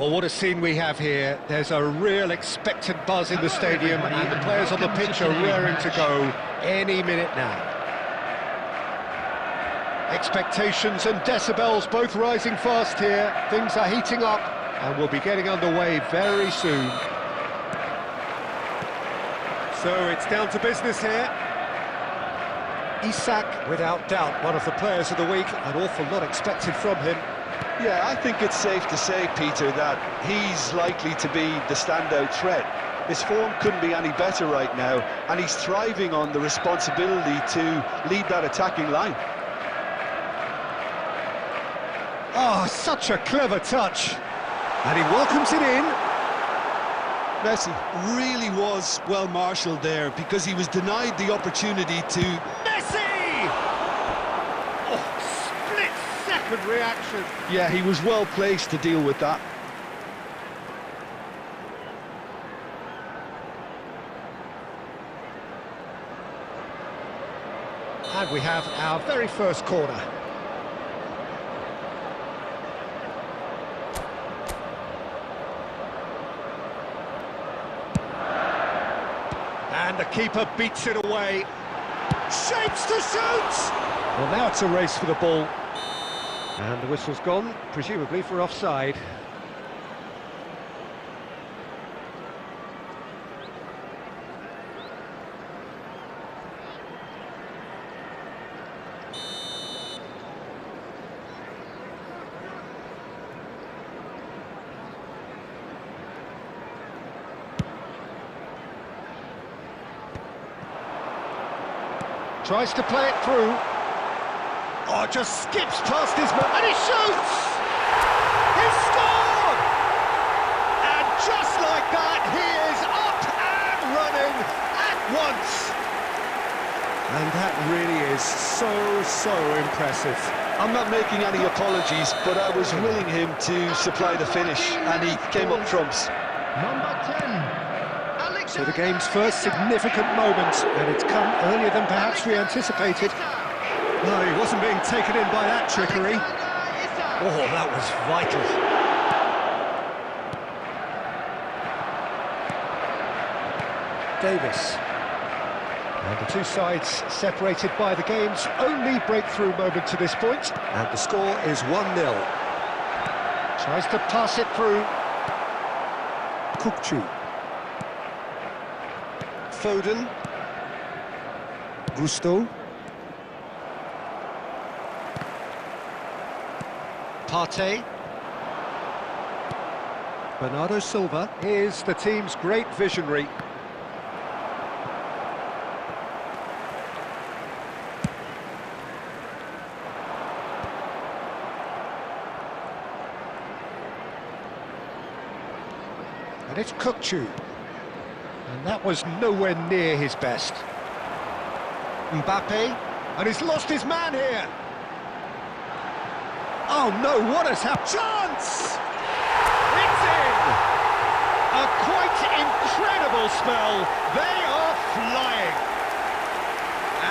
Well, what a scene we have here. There's a real expectant buzz in the stadium, and the players on the pitch are raring to go any minute now. Expectations and decibels both rising fast here. Things are heating up, and we'll be getting underway very soon. So it's down to business here. Isak, without doubt, one of the players of the week. An awful lot expected from him. Yeah, I think it's safe to say, Peter, that he's likely to be the standout threat. His form couldn't be any better right now, and he's thriving on the responsibility to lead that attacking line. Oh, such a clever touch. And he welcomes it in. Messi really was well marshalled there because he was denied the opportunity to... Messi! Oh, split-second reaction. Yeah, he was well placed to deal with that. And we have our very first corner. And the keeper beats it away. Shapes to shoot! Well, now it's a race for the ball. And the whistle's gone, presumably for offside. Tries to play it through. Oh, just skips past his man, and he shoots! He scored! And just like that, he is up and running at once. And that really is so impressive. I'm not making any apologies, but I was willing him to supply the finish, and he came up trumps. Number 10. So the game's first significant moment, and it's come earlier than perhaps we anticipated. No, he wasn't being taken in by that trickery. Oh, that was vital. Davis. And the two sides separated by the game's only breakthrough moment to this point, and the score is 1-0. Tries to pass it through. Kukçu. Foden. Gusto. Partey. Bernardo Silva is the team's great visionary. And it's Kukçu. And that was nowhere near his best. Mbappe, and he's lost his man here. Oh no, what has happened? Chance! It's in! A quite incredible spell. They are flying.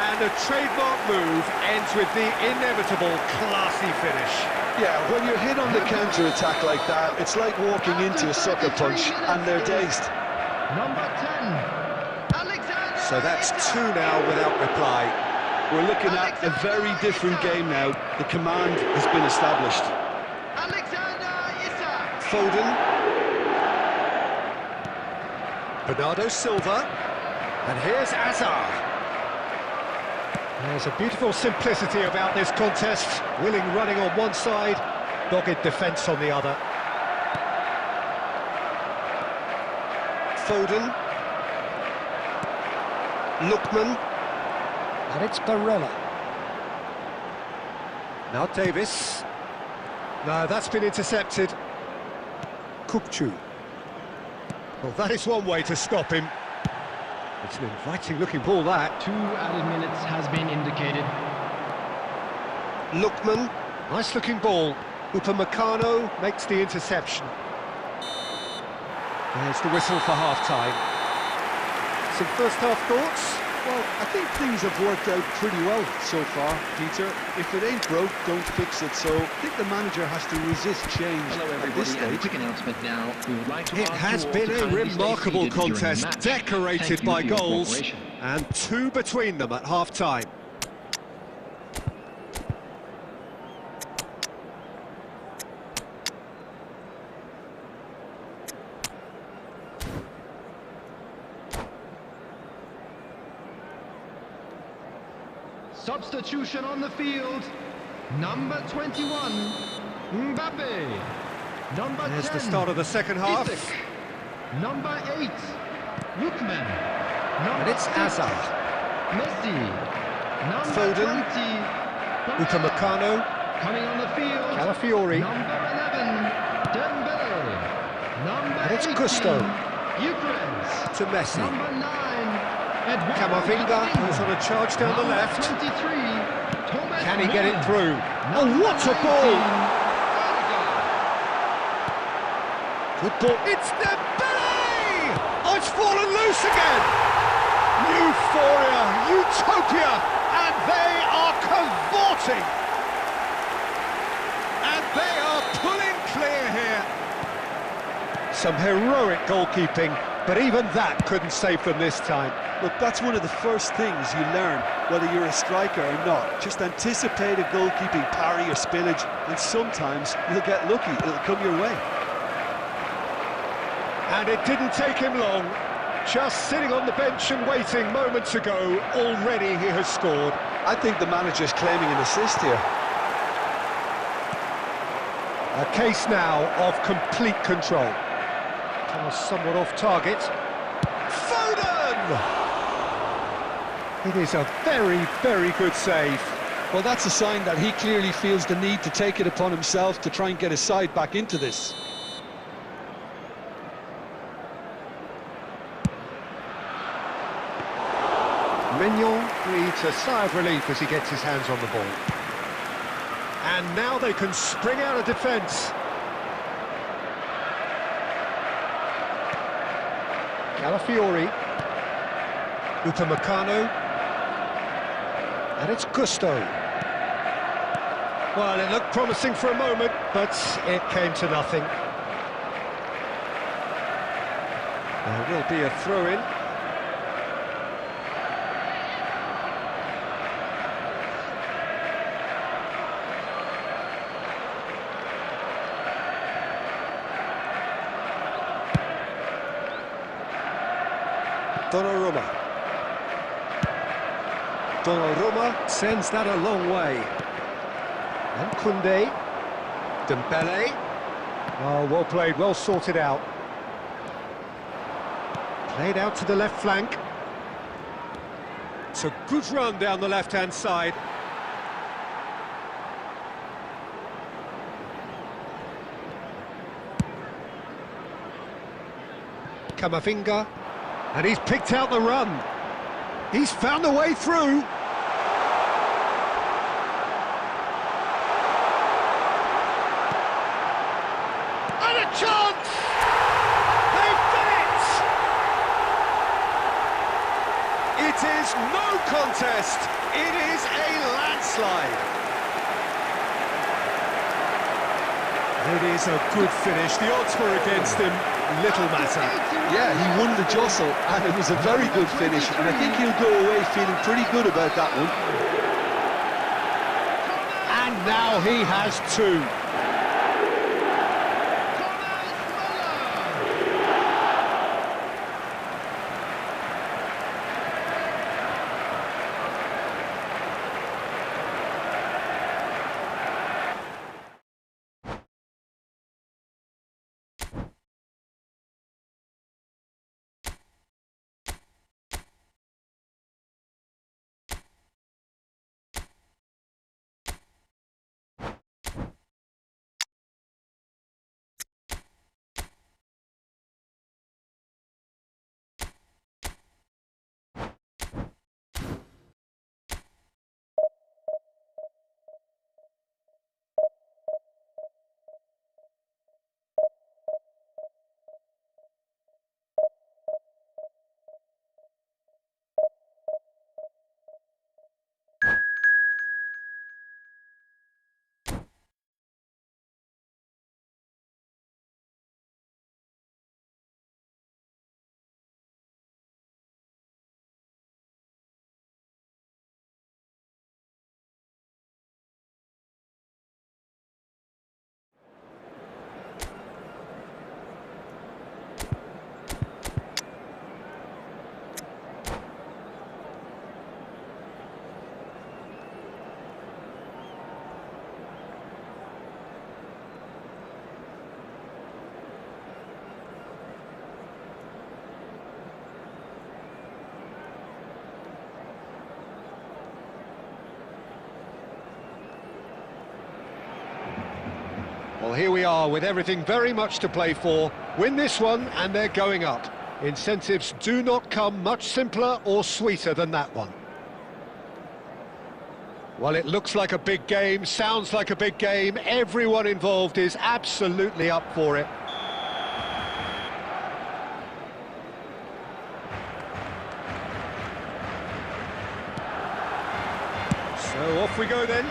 And a trademark move ends with the inevitable classy finish. Yeah, when you're hit on the counter-attack like that, it's like walking into a sucker punch, and they're dazed. Number 10. Alexander. So that's 2 now without reply. We're looking at a very different game now. The command has been established. Foden. Bernardo Silva. And here's Azar. There's a beautiful simplicity about this contest. Willing running on one side, dogged defence on the other. Foden. Lookman. And it's Barella. Now Davis. No, that's been intercepted. Kukçu. Well, that is one way to stop him. It's an inviting-looking ball, that. 2 added minutes has been indicated. Lookman. Nice-looking ball. Upamecano makes the interception. There's the whistle for half-time. Some first-half thoughts? Well, I think things have worked out pretty well so far, Peter. If it ain't broke, don't fix it. So I think the manager has to resist change Hello at everybody, this and a stage. quick announcement now. We would like to It ask has you all been to a kindly stay remarkable seated during the contest, match. decorated Thank you by for your goals, cooperation. and two between them at half-time. Substitution on the field. Number 21, Mbappe. Number There's 10, the start of the second half. Isaac. Number 8, Lookman. Number And it's 6, Hazard. Messi. Number Foden. 20, Upamecano, coming on the field. Calafiori, Number 11, Dembele. Number and it's 18, Gusto Eucharist. to Messi. Number 9, Eduardo Camavinga goes on a charge down the Number left. 23, Thomas Can he get it Müller. through? Oh, Number what a 19, ball! Odegaard. Good ball. It's Dembele! Oh, it's fallen loose again! Euphoria, utopia, and they are cavorting! And they are pulling clear here. Some heroic goalkeeping, but even that couldn't save them this time. Look, that's one of the first things you learn, whether you're a striker or not. Just anticipate a goalkeeping parry or spillage, and sometimes you'll get lucky. It'll come your way. And it didn't take him long. Just sitting on the bench and waiting moments ago, already he has scored. I think the manager's claiming an assist here. A case now of complete control. Pass somewhat off target. Foden! It is a very, very good save. Well, that's a sign that he clearly feels the need to take it upon himself to try and get his side back into this. Mignon breathes a sigh of relief as he gets his hands on the ball. And now they can spring out of defence. Calafiori. Upamecano. And it's Gusto. Well, it looked promising for a moment, but it came to nothing. There will be a throw-in. Donnarumma sends that a long way. And Koundé. Dembele. Oh, well played, well sorted out. Played out to the left flank. It's a good run down the left-hand side. Camavinga. And he's picked out the run. He's found the way through. And a chance! They've done it! It is no contest. It is a landslide. It is a good finish. The odds were against him. Little matter. Yeah, he won the jostle, and it was a very good finish, and I think he'll go away feeling pretty good about that one. And now he has two. Well, here we are with everything very much to play for. Win this one and they're going up. Incentives do not come much simpler or sweeter than that one. Well, it looks like a big game, sounds like a big game. Everyone involved is absolutely up for it. So off we go then.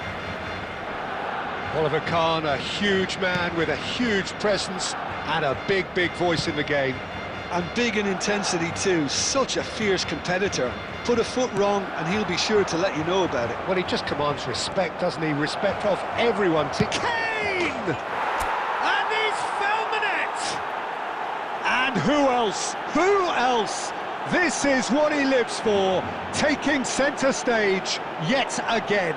Oliver Kahn, a huge man with a huge presence and a big, big voice in the game. And big in intensity too, such a fierce competitor. Put a foot wrong and he'll be sure to let you know about it. Well, he just commands respect, doesn't he? Respect of everyone. To Kane! And he's found the net! And who else? Who else? This is what he lives for, taking centre stage yet again.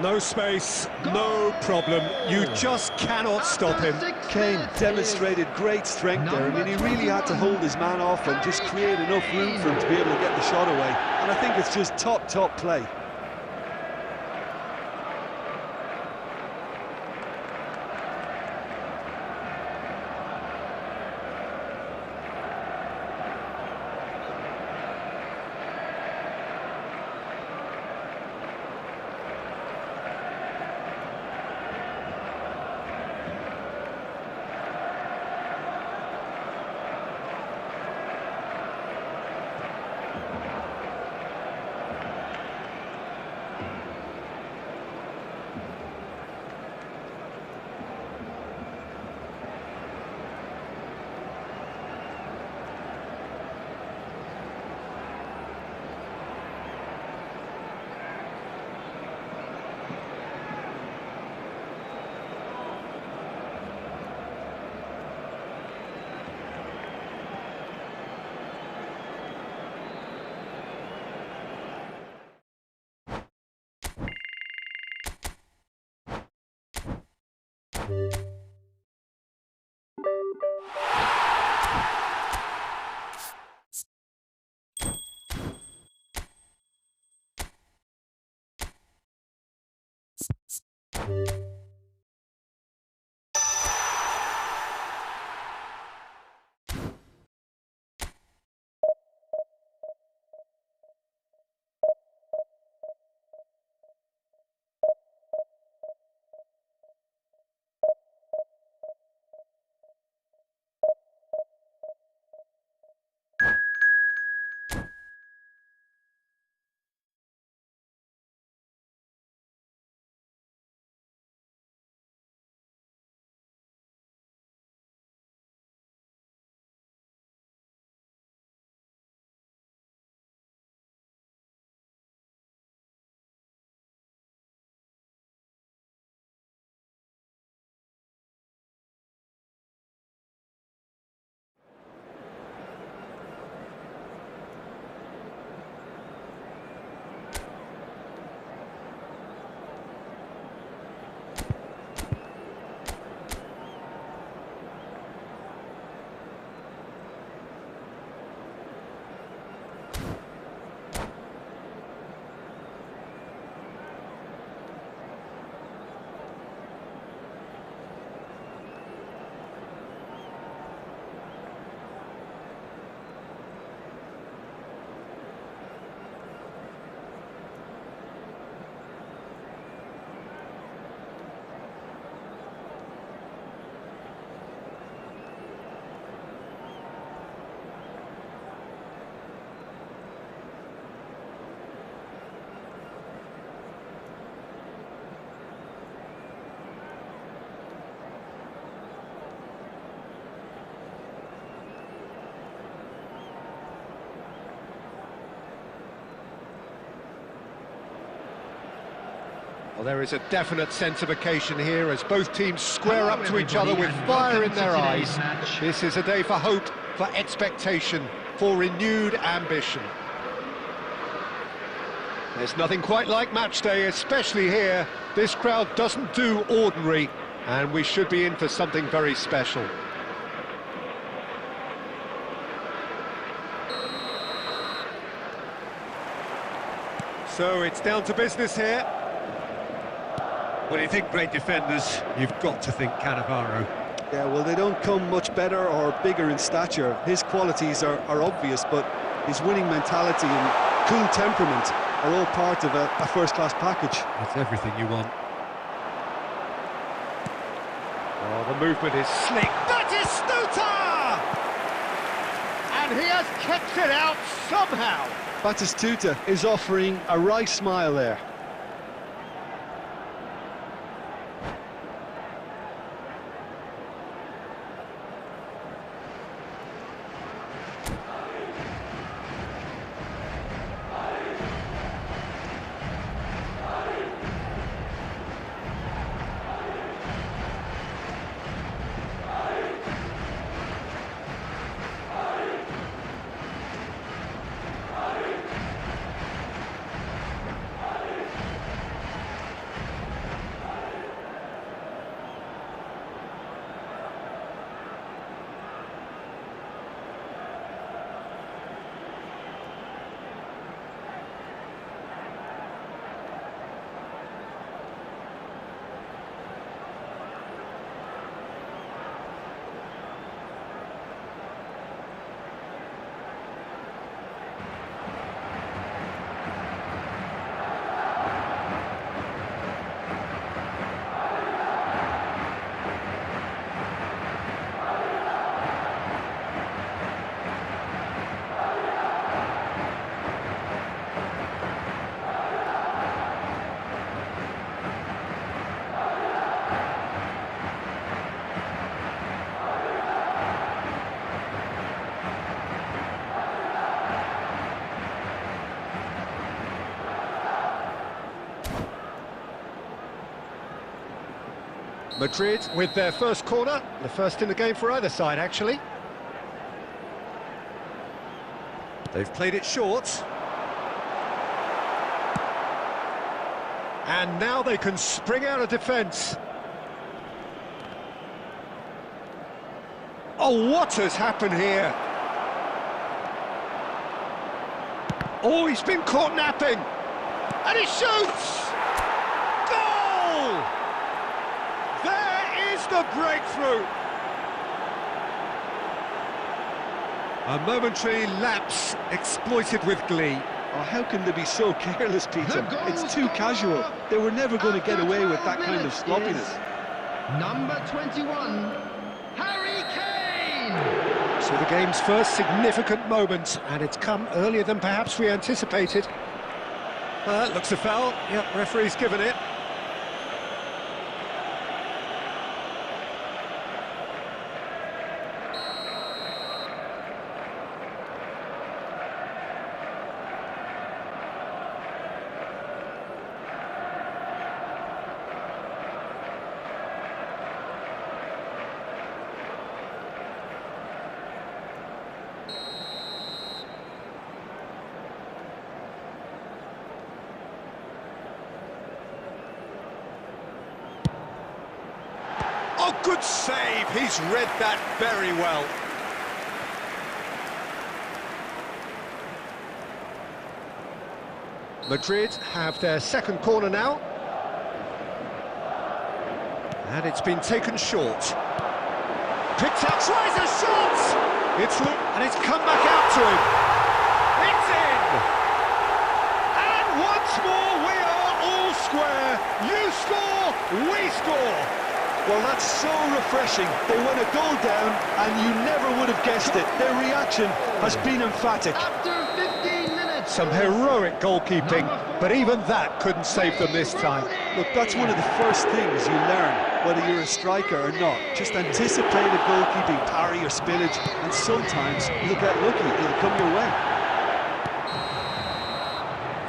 No space, no problem. You just cannot stop him. Kane demonstrated great strength there. I mean, he really had to hold his man off and just create enough room for him to be able to get the shot away. And I think it's just top play. Well, there is a definite sense of occasion here as both teams square up to each other with fire in their eyes. This is a day for hope, for expectation, for renewed ambition. There's nothing quite like match day, especially here. This crowd doesn't do ordinary, and we should be in for something very special. So it's down to business here. When you think great defenders, you've got to think Cannavaro. Yeah, well, they don't come much better or bigger in stature. His qualities are obvious, but his winning mentality and cool temperament are all part of a first-class package. That's everything you want. Oh, the movement is slick. Batistuta! And he has kept it out somehow. Batistuta is offering a wry smile there. Madrid with their first corner, the first in the game for either side, actually. They've played it short. And now they can spring out of defence. Oh, what has happened here? Oh, he's been caught napping. And he shoots! Goal! There is the breakthrough. A momentary lapse exploited with glee. Oh, how can they be so careless, Peter? It's too casual. They were never going to get away with that kind of sloppiness. Number 21, Harry Kane! So the game's first significant moment, and it's come earlier than perhaps we anticipated. Looks a foul. Yep, referee's given it. Oh, good save. He's read that very well. Madrid have their second corner now. And it's been taken short. Picked up, tries a shot! And it's come back out to him. It's in! And once more we are all square. You score, we score. Well, that's so refreshing. They went a goal down, and you never would have guessed it. Their reaction has been emphatic. After 15 minutes... Some heroic goalkeeping, but even that couldn't save them this time. Look, that's one of the first things you learn, whether you're a striker or not. Just anticipate a goalkeeping parry or spillage, and sometimes you'll get lucky. It'll come your way.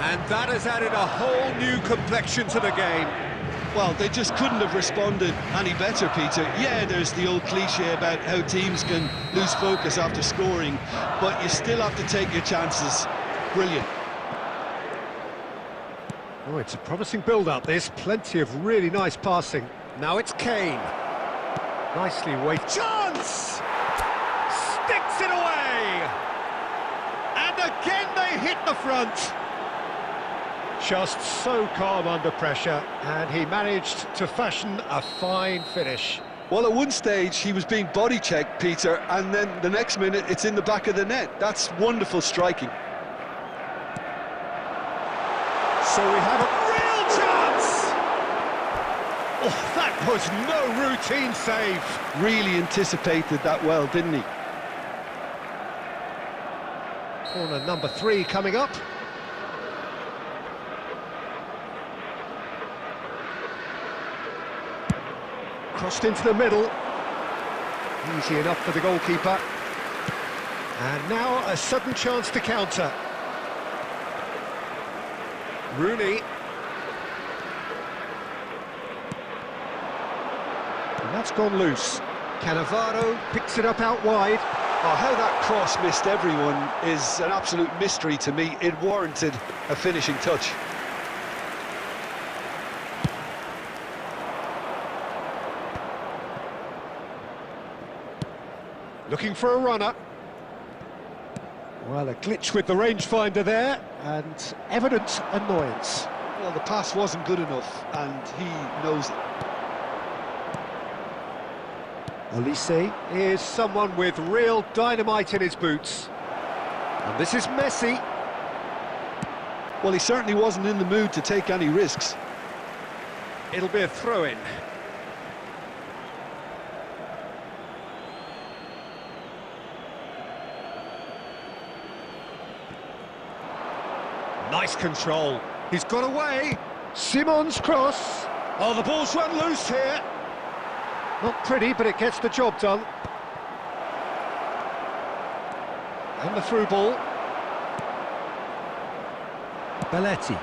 And that has added a whole new complexion to the game. Well, they just couldn't have responded any better, Peter. Yeah, there's the old cliche about how teams can lose focus after scoring, but you still have to take your chances. Brilliant. Oh, it's a promising build-up, this. Plenty of really nice passing. Now it's Kane. Nicely weighted. Chance! Sticks it away! And again they hit the front. Just so calm under pressure, and he managed to fashion a fine finish. Well, at one stage he was being body checked, Peter, and then the next minute it's in the back of the net. That's wonderful striking. So we have a real chance! Oh, that was no routine save. Really anticipated that well, didn't he? Corner number 3 coming up. Crossed into the middle. Easy enough for the goalkeeper. And now a sudden chance to counter. Rooney. And that's gone loose. Cannavaro picks it up out wide. Oh, how that cross missed everyone is an absolute mystery to me. It warranted a finishing touch. Looking for a runner. Well, a glitch with the rangefinder there, and evident annoyance. Well, the pass wasn't good enough, and he knows it. Olise is someone with real dynamite in his boots. And this is Messi. Well, he certainly wasn't in the mood to take any risks. It'll be a throw-in. Nice control. He's got away. Simon's cross. Oh, the ball's run loose here. Not pretty, but it gets the job done. And the through ball. Belletti.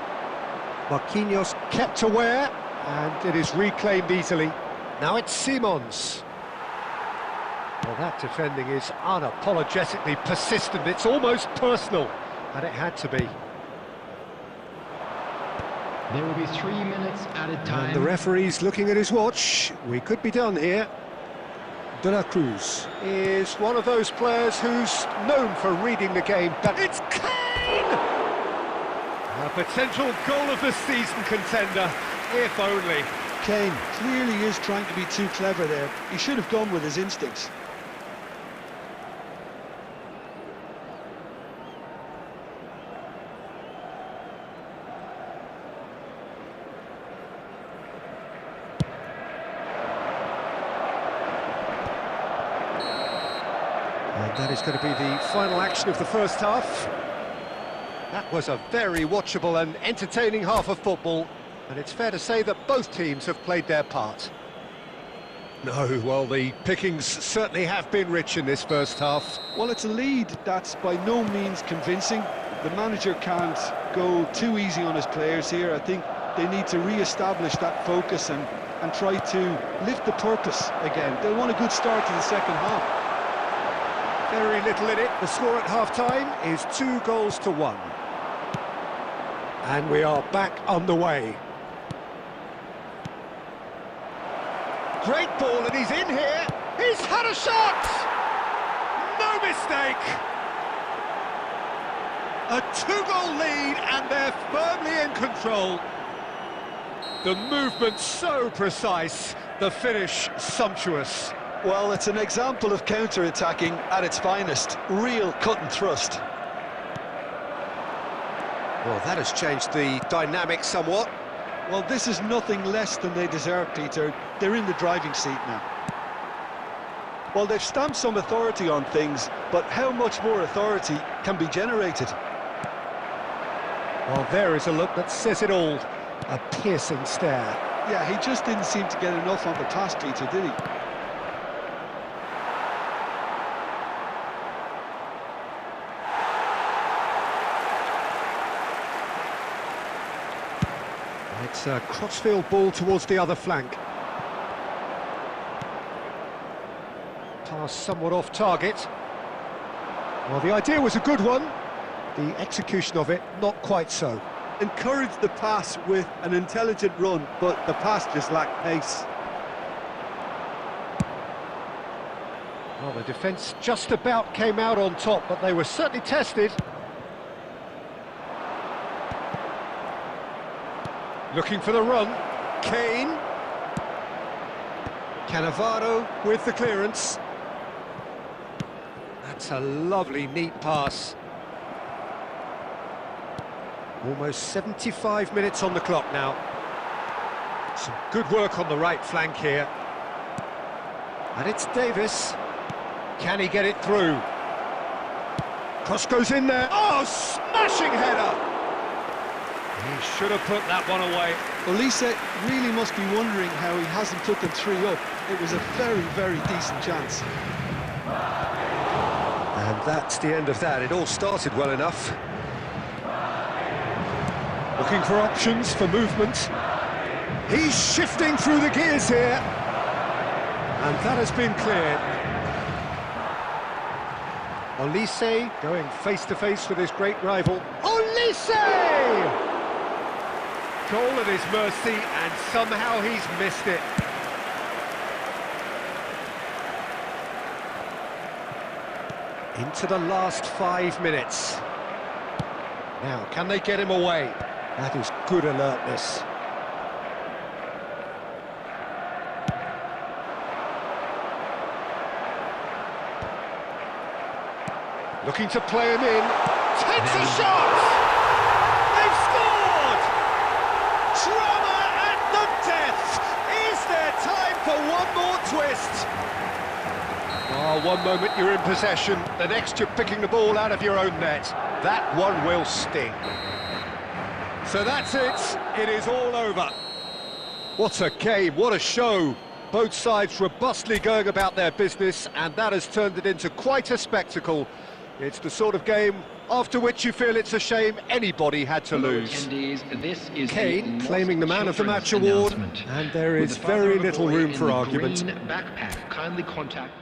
Marquinhos kept aware, and it is reclaimed easily. Now it's Simons. Well, that defending is unapologetically persistent. It's almost personal, and it had to be. There will be 3 minutes added time. And the referee's looking at his watch. We could be done here. De La Cruz is one of those players who's known for reading the game. But it's Kane! A potential goal of the season contender, if only. Kane clearly is trying to be too clever there. He should have gone with his instincts. And that is going to be the final action of the first half. That was a very watchable and entertaining half of football, and it's fair to say that both teams have played their part. No, well, the pickings certainly have been rich in this first half. Well, it's a lead that's by no means convincing. The manager can't go too easy on his players here. I think they need to re-establish that focus and try to lift the purpose again. They'll want a good start to the second half. Very little in it. The score at half-time is 2-1. And we are back underway. Great ball, and he's in here. He's had a shot! No mistake! A 2-goal lead, and they're firmly in control. The movement so precise, the finish sumptuous. Well, it's an example of counter-attacking at its finest. Real cut and thrust. Well, that has changed the dynamic somewhat. Well, this is nothing less than they deserve, Peter. They're in the driving seat now. Well, they've stamped some authority on things, but how much more authority can be generated? Well, there is a look that says it all. A piercing stare. Yeah, he just didn't seem to get enough on the pass, Peter, did he? It's a crossfield ball towards the other flank. Pass somewhat off target. Well, the idea was a good one. The execution of it, not quite so. Encouraged the pass with an intelligent run, but the pass just lacked pace. Well, the defence just about came out on top, but they were certainly tested. Looking for the run. Kane. Cannavaro with the clearance. That's a lovely, neat pass. Almost 75 minutes on the clock now. Some good work on the right flank here. And it's Davis. Can he get it through? Cross goes in there. Oh, smashing header! He should have put that one away. Olise really must be wondering how he hasn't put them 3 up. It was a very, very decent chance. And that's the end of that. It all started well enough. Looking for options for movement. He's shifting through the gears here. And that has been cleared. Olise going face-to-face with his great rival. Olise! Goal at his mercy, and somehow he's missed it. Into the last 5 minutes. Now, can they get him away? That is good alertness. Looking to play him in. Takes a shot! They've scored! Drama at the death! Is there time for one more twist? Oh, one moment you're in possession, the next you're picking the ball out of your own net. That one will sting. So that's it. It is all over. What a game, what a show. Both sides robustly going about their business, and that has turned it into quite a spectacle. It's the sort of game after which you feel it's a shame anybody had to lose. This is Kane claiming the Man of the Match award, and there is very little room for argument. Backpack, kindly contact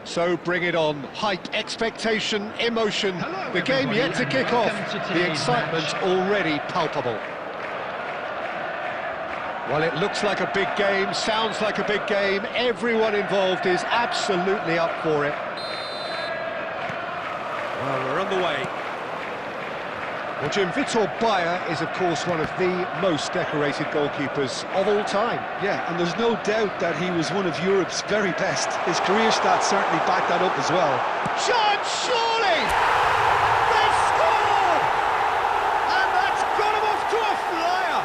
So bring it on. Hype, expectation, emotion. Hello, The game everybody, yet to and kick off. welcome to The today's excitement match. already palpable. Well, it looks like a big game, sounds like a big game. Everyone involved is absolutely up for it. Well, we're on the way. Well, Jim, Vitor Bayer is, of course, one of the most decorated goalkeepers of all time. Yeah, and there's no doubt that he was one of Europe's very best. His career stats certainly back that up as well. Chance, surely! They've scored! And that's got him off to a flyer!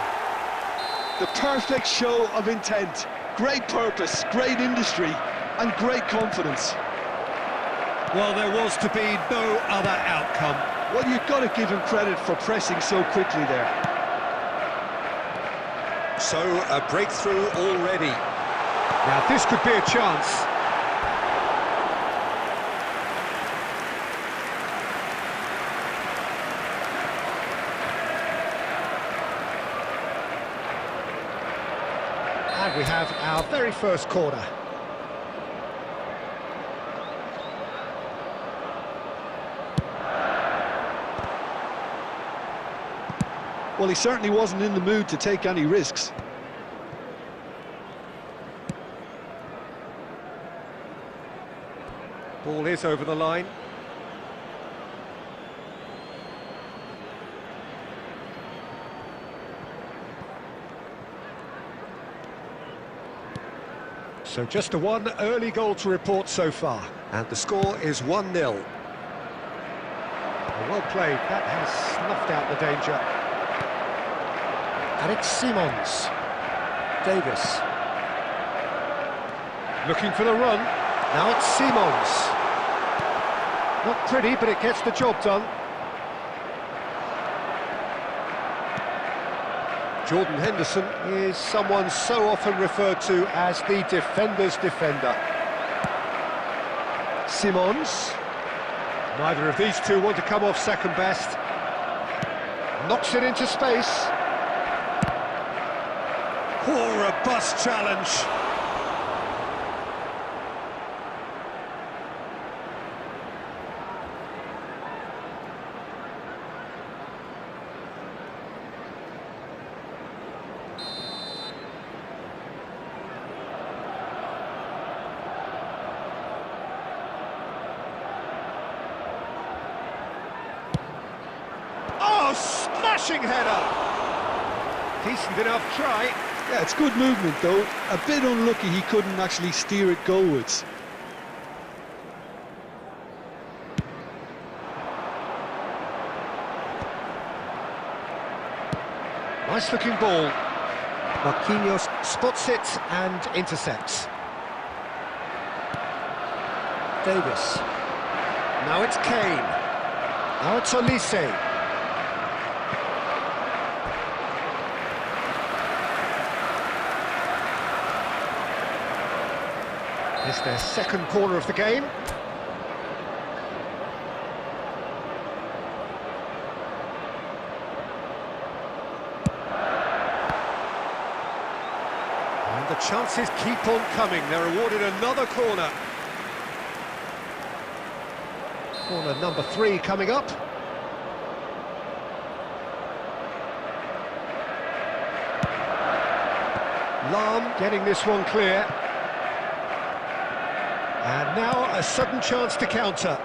The perfect show of intent, great purpose, great industry, and great confidence. Well, there was to be no other outcome. Well, you've got to give him credit for pressing so quickly there. So, a breakthrough already. Now, this could be a chance. And we have our very first corner. Well, he certainly wasn't in the mood to take any risks. Ball is over the line. So just a one early goal to report so far. And the score is 1-0. Well played, that has snuffed out the danger. And it's Simons. Davis. Looking for the run. Now it's Simons. Not pretty, but it gets the job done. Jordan Henderson is someone so often referred to as the defender's defender. Simons. Neither of these two want to come off second best. Knocks it into space. Poor robust challenge. Oh, smashing header! Decent enough try. Yeah, it's good movement though. A bit unlucky he couldn't actually steer it goalwards. Nice looking ball. Marquinhos spots it and intercepts. Davis. Now it's Kane. Now it's Olise. It's their second corner of the game. And the chances keep on coming. They're awarded another corner. Corner number 3 coming up. Lahm getting this one clear. And now a sudden chance to counter.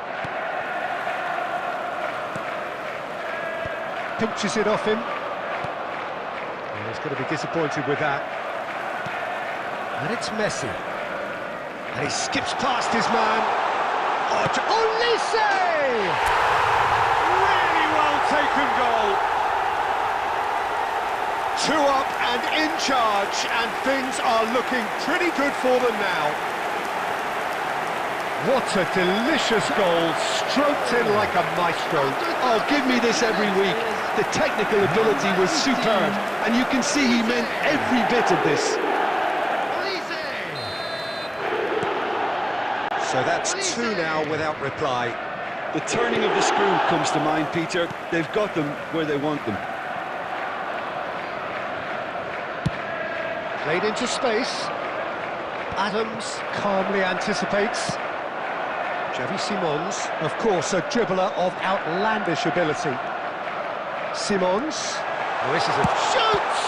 Pinches it off him. And he's going to be disappointed with that. And it's Messi. And he skips past his man. Oh, Olise! Really well taken goal. 2 up and in charge, and things are looking pretty good for them now. What a delicious goal, stroked in like a maestro. Oh, give me this every week. The technical ability was superb, and you can see he meant every bit of this. So that's 2 now without reply. The turning of the screw comes to mind, Peter. They've got them where they want them. Played into space. Adams calmly anticipates. Xavi Simons, of course, a dribbler of outlandish ability. Simons. Oh, this is a shoots!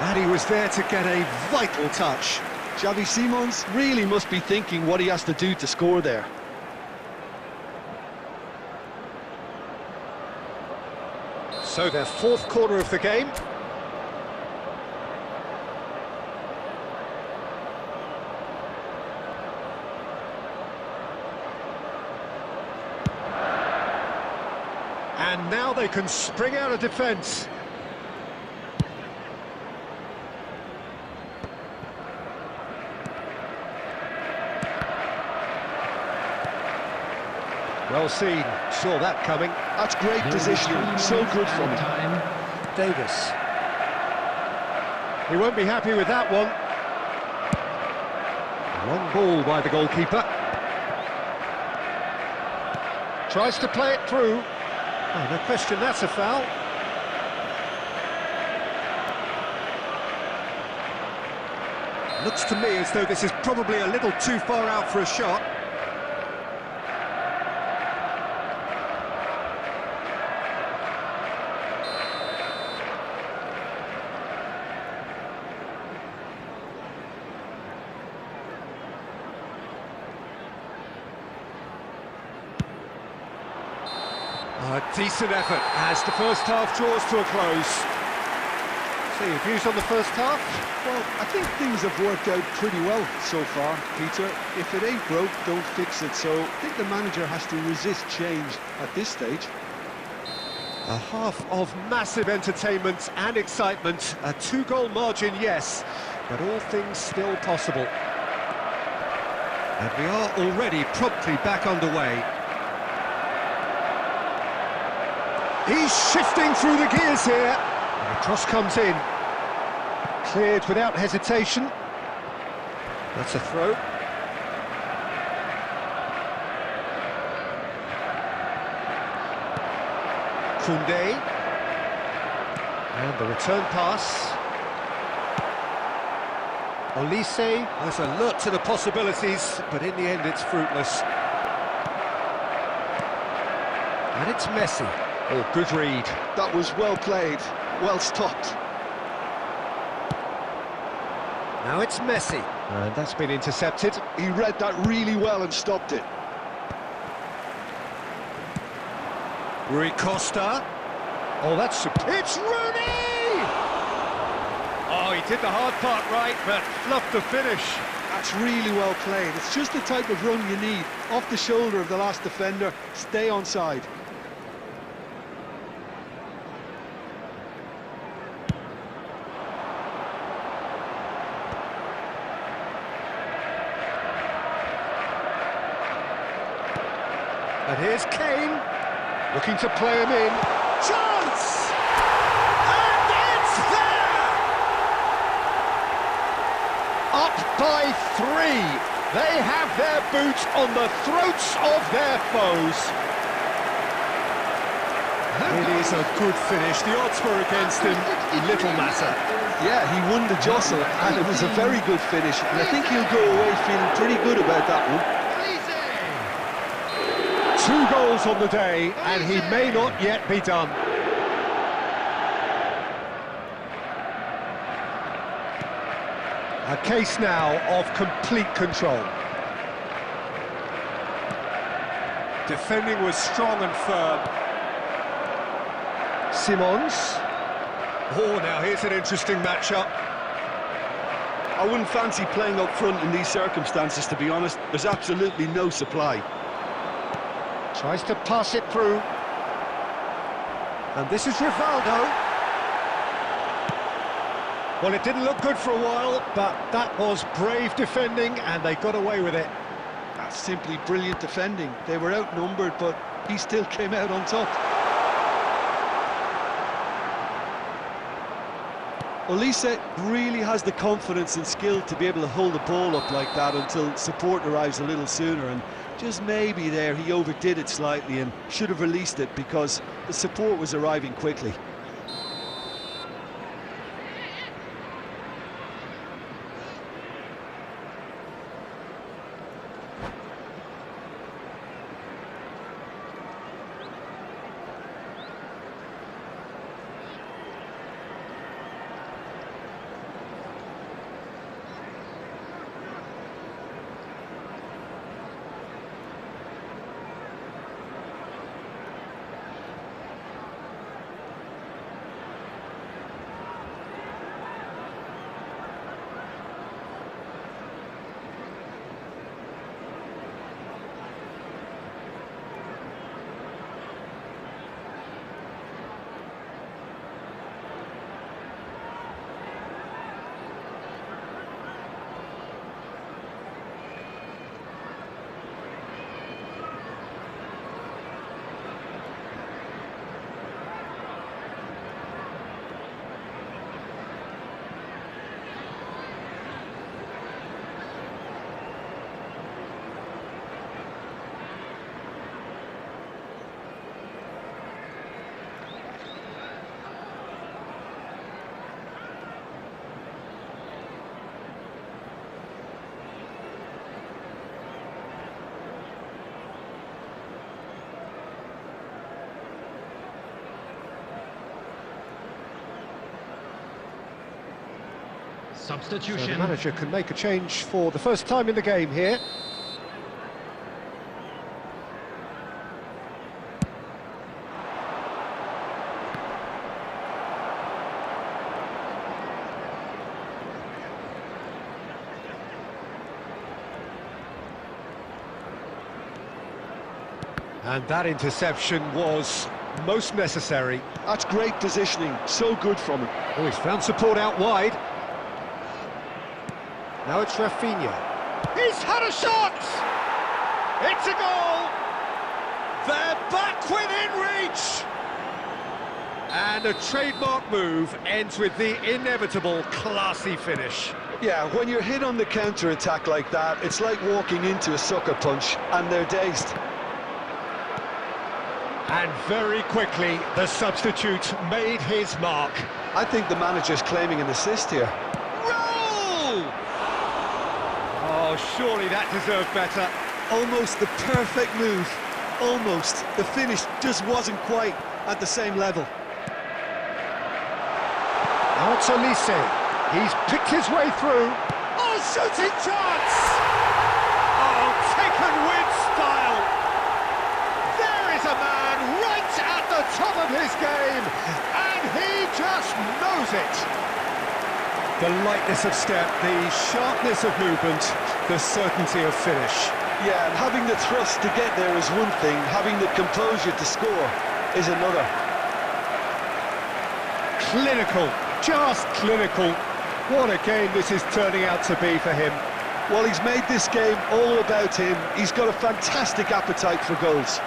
And he was there to get a vital touch. Xavi Simons really must be thinking what he has to do to score there. So their fourth quarter of the game. And now they can spring out of defence. Well seen, saw that coming. That's great positioning, so good from him. Davis. He won't be happy with that one. Long ball by the goalkeeper. Tries to play it through. Oh, no question, that's a foul. Looks to me as though this is probably a little too far out for a shot. A decent effort as the first half draws to a close. So your views on the first half? Well, I think things have worked out pretty well so far, Peter. If it ain't broke, don't fix it. So I think the manager has to resist change at this stage. A half of massive entertainment and excitement. A two-goal margin, yes, but all things still possible. And we are already promptly back underway. He's shifting through the gears here. And the cross comes in. Cleared without hesitation. That's a throw. Koundé. And the return pass. Olise was alert to the possibilities, but in the end it's fruitless. And it's Messi. Oh, good read. That was well played, well stopped. Now it's Messi. And that's been intercepted. He read that really well and stopped it. Rui Costa. Oh, that's... It's Rooney! Oh, he did the hard part right, but fluffed the finish. That's really well played. It's just the type of run you need. Off the shoulder of the last defender, stay onside. And here's Kane, looking to play him in. Chance! And it's there! Up by 3. They have their boots on the throats of their foes. It is a good finish. The odds were against him. Little matter. Yeah, he won the jostle, and it was a very good finish. And I think he'll go away feeling pretty good about that one. 2 goals on the day, and he may not yet be done. A case now of complete control. Defending was strong and firm. Simons. Oh, now here's an interesting matchup. I wouldn't fancy playing up front in these circumstances, to be honest. There's absolutely no supply. Tries to pass it through. And this is Rivaldo. Well, it didn't look good for a while, but that was brave defending, and they got away with it. That's simply brilliant defending. They were outnumbered, but he still came out on top. Olise really has the confidence and skill to be able to hold the ball up like that until support arrives a little sooner, and just maybe there he overdid it slightly and should have released it because the support was arriving quickly. So the Substitution. manager can make a change for the first time in the game here. And that interception was most necessary. That's great positioning, so good from him. Oh, he's found support out wide. Now it's Rafinha. He's had a shot! It's a goal! They're back within reach! And a trademark move ends with the inevitable classy finish. Yeah, when you're hit on the counter-attack like that, it's like walking into a sucker punch, and they're dazed. And very quickly, the substitute made his mark. I think the manager's claiming an assist here. Roll! Oh, surely that deserved better. Almost the perfect move. Almost. The finish just wasn't quite at the same level. Now it's Olise. He's picked his way through. Oh, shooting chance! Oh, taken with style. There is a man right at the top of his game, and he just knows it. The lightness of step, the sharpness of movement, the certainty of finish. Yeah, and having the thrust to get there is one thing, having the composure to score is another. Clinical, just clinical. What a game this is turning out to be for him. Well, he's made this game all about him. He's got a fantastic appetite for goals.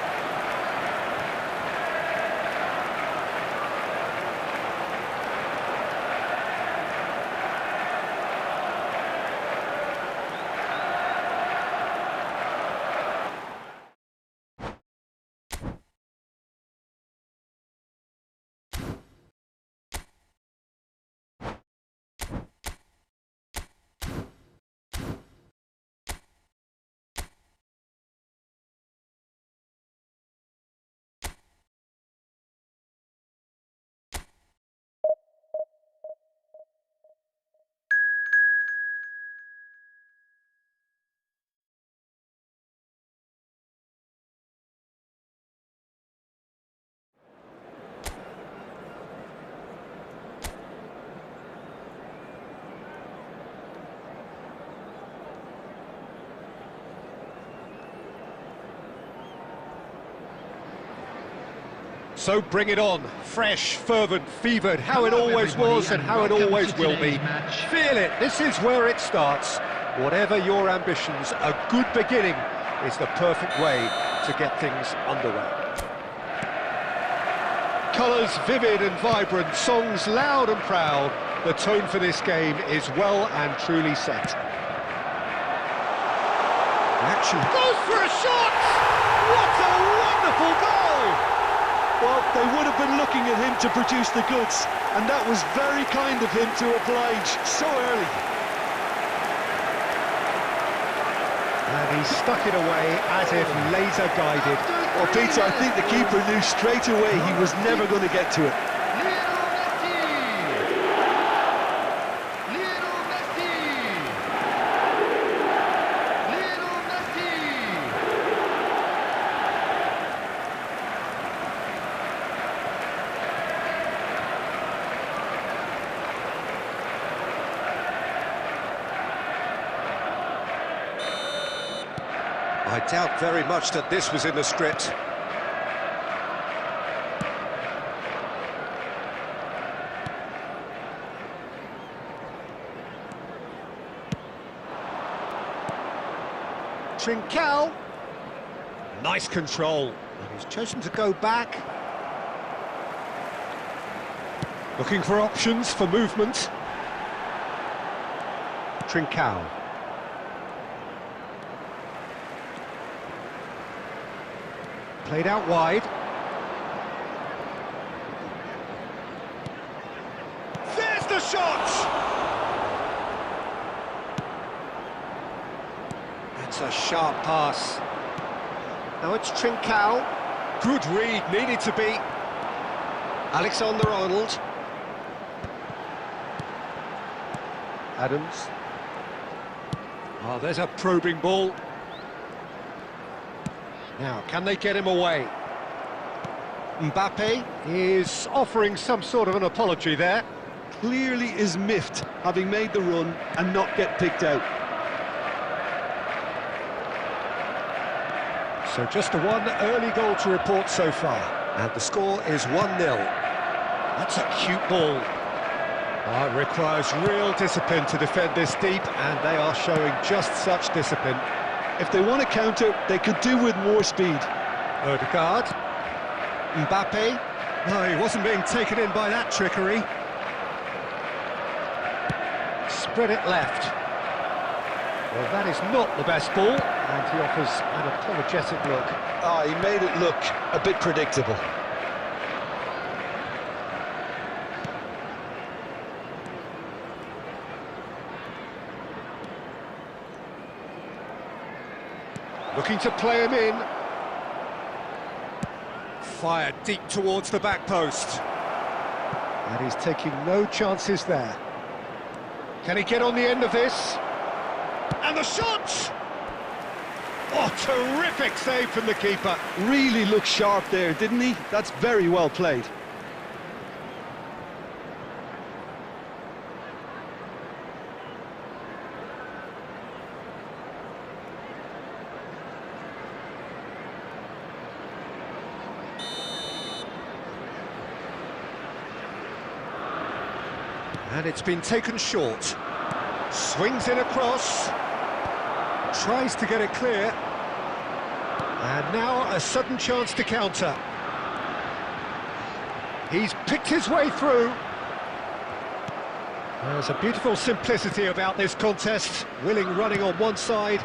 So bring it on, fresh, fervent, fevered, how it always was and how it always will be. Feel it, this is where it starts. Whatever your ambitions, a good beginning is the perfect way to get things underway. Colours vivid and vibrant, songs loud and proud. The tone for this game is well and truly set. Action goes for a shot! What a wonderful goal! Well, they would have been looking at him to produce the goods, and that was very kind of him to oblige so early. And he stuck it away as if laser guided. Well, Peter, I think the keeper knew straight away he was never going to get to it. I doubt very much that this was in the script. Trincao. Nice control. And he's chosen to go back. Looking for options for movement. Trincao. Played out wide. There's the shot! That's a sharp pass. Now it's Trincao. Good read, needed to be. Alexander-Arnold. Adams. Oh, there's a probing ball. Now, can they get him away? Mbappe is offering some sort of an apology there. Clearly is miffed, having made the run and not get picked out. So just one early goal to report so far, and the score is 1-0. That's a cute ball. Oh, it requires real discipline to defend this deep, and they are showing just such discipline. If they want to counter, they could do with more speed. Odegaard. Mbappe. No, he wasn't being taken in by that trickery. Spread it left. Well, that is not the best ball, and he offers an apologetic look. Ah, he made it look a bit predictable. Looking to play him in. Fired deep towards the back post. And he's taking no chances there. Can he get on the end of this? And the shot! Oh, terrific save from the keeper. Really looked sharp there, didn't he? That's very well played. And it's been taken short. Swings in across. Tries to get it clear. And now a sudden chance to counter. He's picked his way through. There's a beautiful simplicity about this contest. Willing running on one side,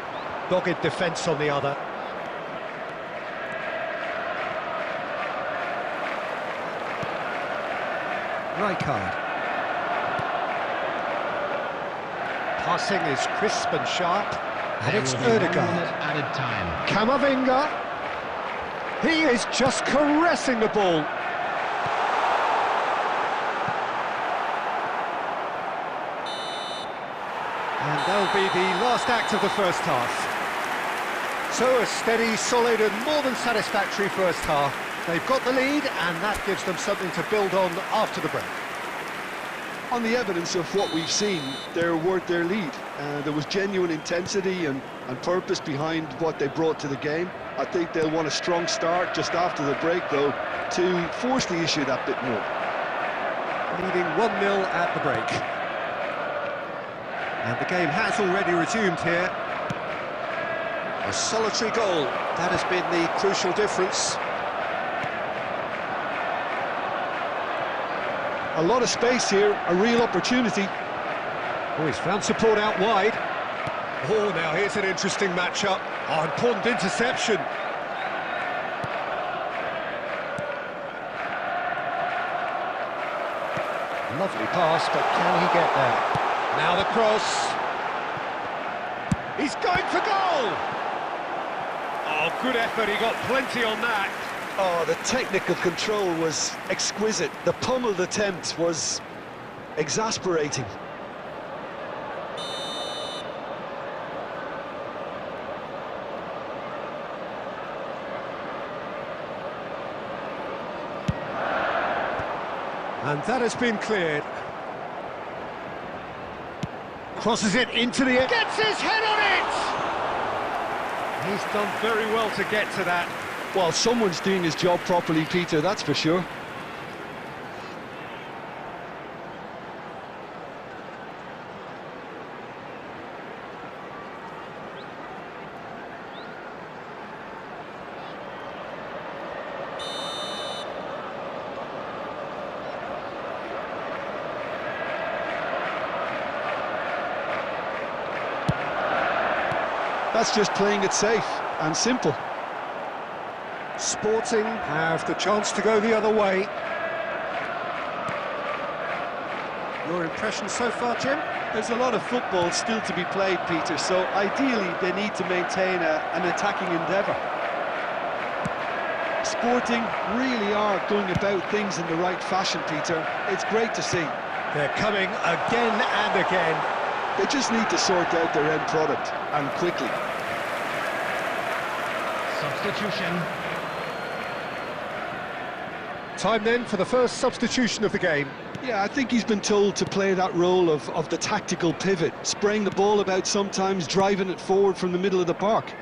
dogged defence on the other. Rijkaard. Passing is crisp and sharp, and it's Odegaard. Added time. Camavinga. He is just caressing the ball. And that'll be the last act of the first half. So a steady, solid and more than satisfactory first half. They've got the lead, and that gives them something to build on after the break. On the evidence of what we've seen, they're worth their lead. There was genuine intensity and purpose behind what they brought to the game. I think they'll want a strong start just after the break, though, to force the issue that bit more. Leading 1-0 at the break. And the game has already resumed here. A solitary goal, that has been the crucial difference. A lot of space here, a real opportunity. Oh, he's found support out wide. Oh, now here's an interesting matchup. Oh, important interception. Lovely pass, but can he get there? Now the cross. He's going for goal! Oh, good effort, he got plenty on that. Oh, the technical control was exquisite. The pummeled attempt was exasperating. And that has been cleared. Crosses it into the air. Gets his head on it! He's done very well to get to that. Well, someone's doing his job properly, Peter, that's for sure. That's just playing it safe and simple. Sporting have the chance to go the other way. Your impression so far, Jim? There's a lot of football still to be played, Peter, so ideally they need to maintain an attacking endeavour. Sporting really are going about things in the right fashion, Peter. It's great to see. They're coming again and again. They just need to sort out their end product, and quickly. Substitution. Time then for the first substitution of the game. Yeah, I think he's been told to play that role of the tactical pivot, spraying the ball about sometimes, driving it forward from the middle of the park.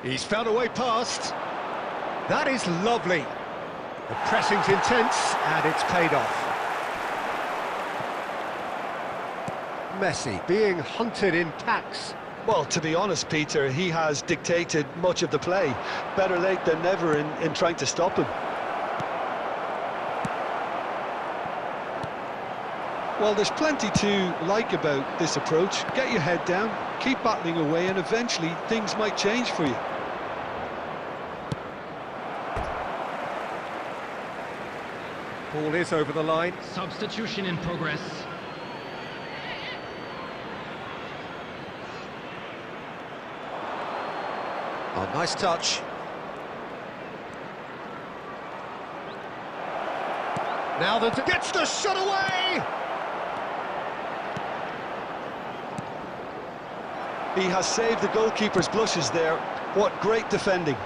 He's found a way past. That is lovely. The pressing's intense, and it's paid off. Messi being hunted in packs. Well, to be honest, Peter, he has dictated much of the play. Better late than never in trying to stop him. Well, there's plenty to like about this approach. Get your head down, keep battling away, and eventually things might change for you. Ball is over the line. Substitution in progress. Oh, nice touch. Now that gets the shot away! He has saved the goalkeeper's blushes there. What great defending.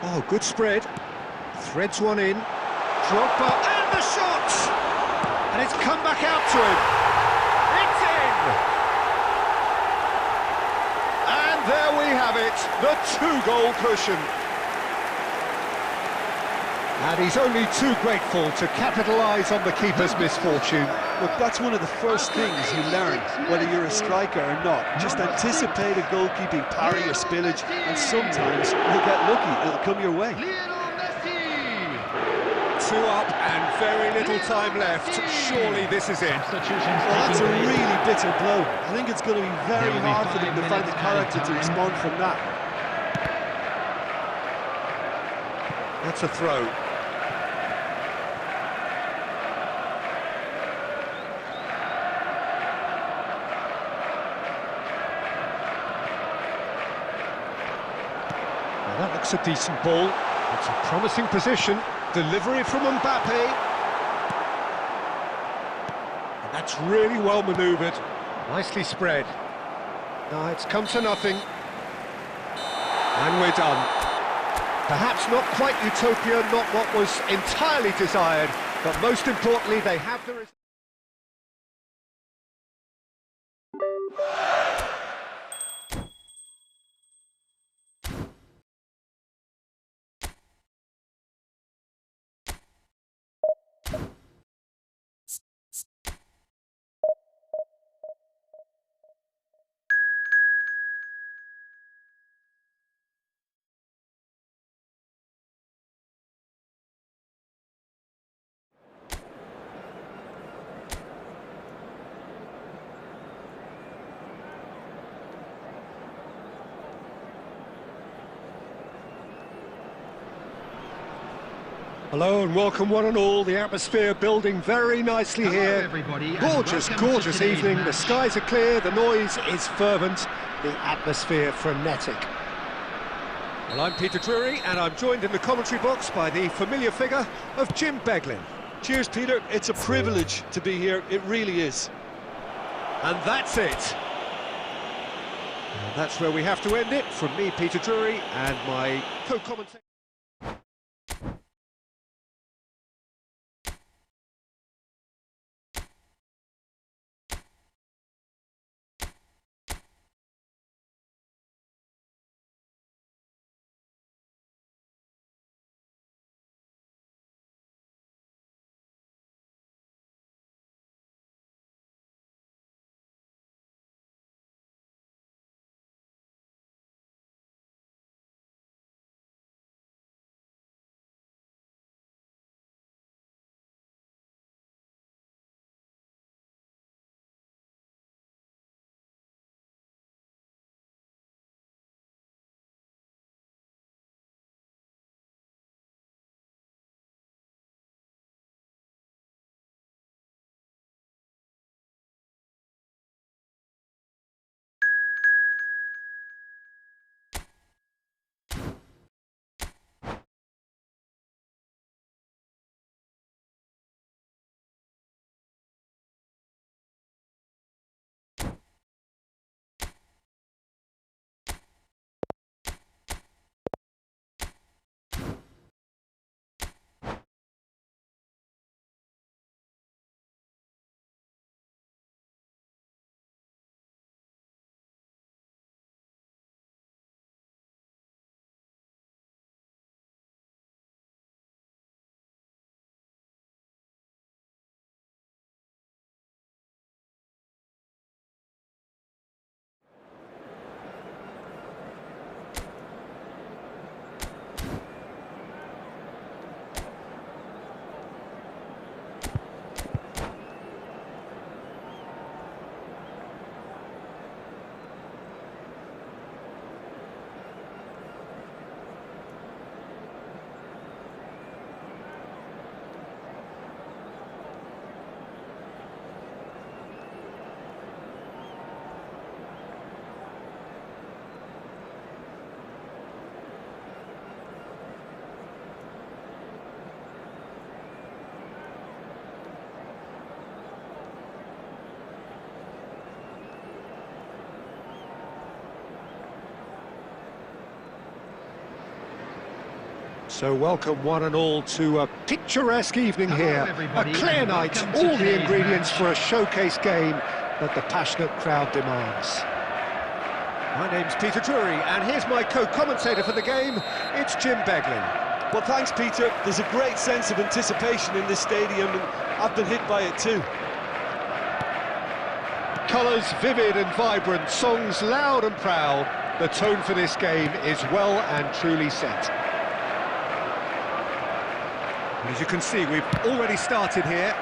Oh, good spread. Threads one in. Drogba, and the shot! And it's come back out to him. It's in! And there we have it, the two-goal cushion. And he's only too grateful to capitalise on the keeper's misfortune. Look, that's one of the first things you learn, whether you're a striker or not. Just anticipate a goalkeeping parry or spillage, and sometimes you'll get lucky, it'll come your way. Two up and very little time left. Surely this is it. Substitutions Well, that's a taking place. really bitter blow. I think it's going to be very There will be hard for them 5 to find the minutes character added to time. respond from that. That's a throw. Well, that looks a decent ball. It's a promising position. Delivery from Mbappe. And that's really well manoeuvred. Nicely spread. No, it's come to nothing. And we're done. Perhaps not quite utopia, not what was entirely desired, but most importantly, they have the result. Hello and welcome one and all, the atmosphere building very nicely Hello, here. everybody, and Gorgeous, welcome to gorgeous today's evening, the match. skies are clear, the noise is fervent, the atmosphere frenetic. Well, I'm Peter Drury and I'm joined in the commentary box by the familiar figure of Jim Beglin. Cheers, Peter. It's a privilege to be here. It really is. And that's it. And that's where we have to end it, from me, Peter Drury, and my co-commentator. So welcome one and all to a picturesque evening here. A everybody, clear and night, welcome to all the today's ingredients match. for a showcase game that the passionate crowd demands. My name's Peter Drury, and here's my co-commentator for the game, it's Jim Beglin. Well, thanks, Peter. There's a great sense of anticipation in this stadium, and I've been hit by it too. Colours vivid and vibrant, songs loud and proud. The tone for this game is well and truly set. And as you can see, we've already started here.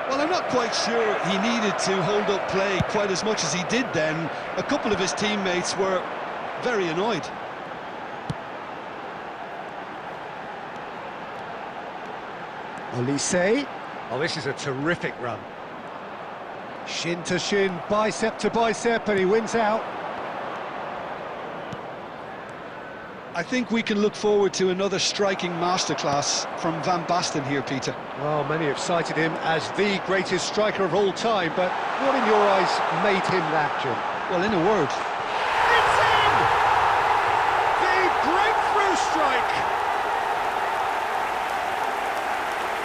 Well, I'm not quite sure he needed to hold up play quite as much as he did then. A couple of his teammates were very annoyed. Olise. Oh, this is a terrific run. Shin to shin, bicep to bicep, and he wins out. I think we can look forward to another striking masterclass from Van Basten here, Peter. Well, many have cited him as the greatest striker of all time, but what in your eyes made him that, Jim? Well, in a word, It's in! The breakthrough strike!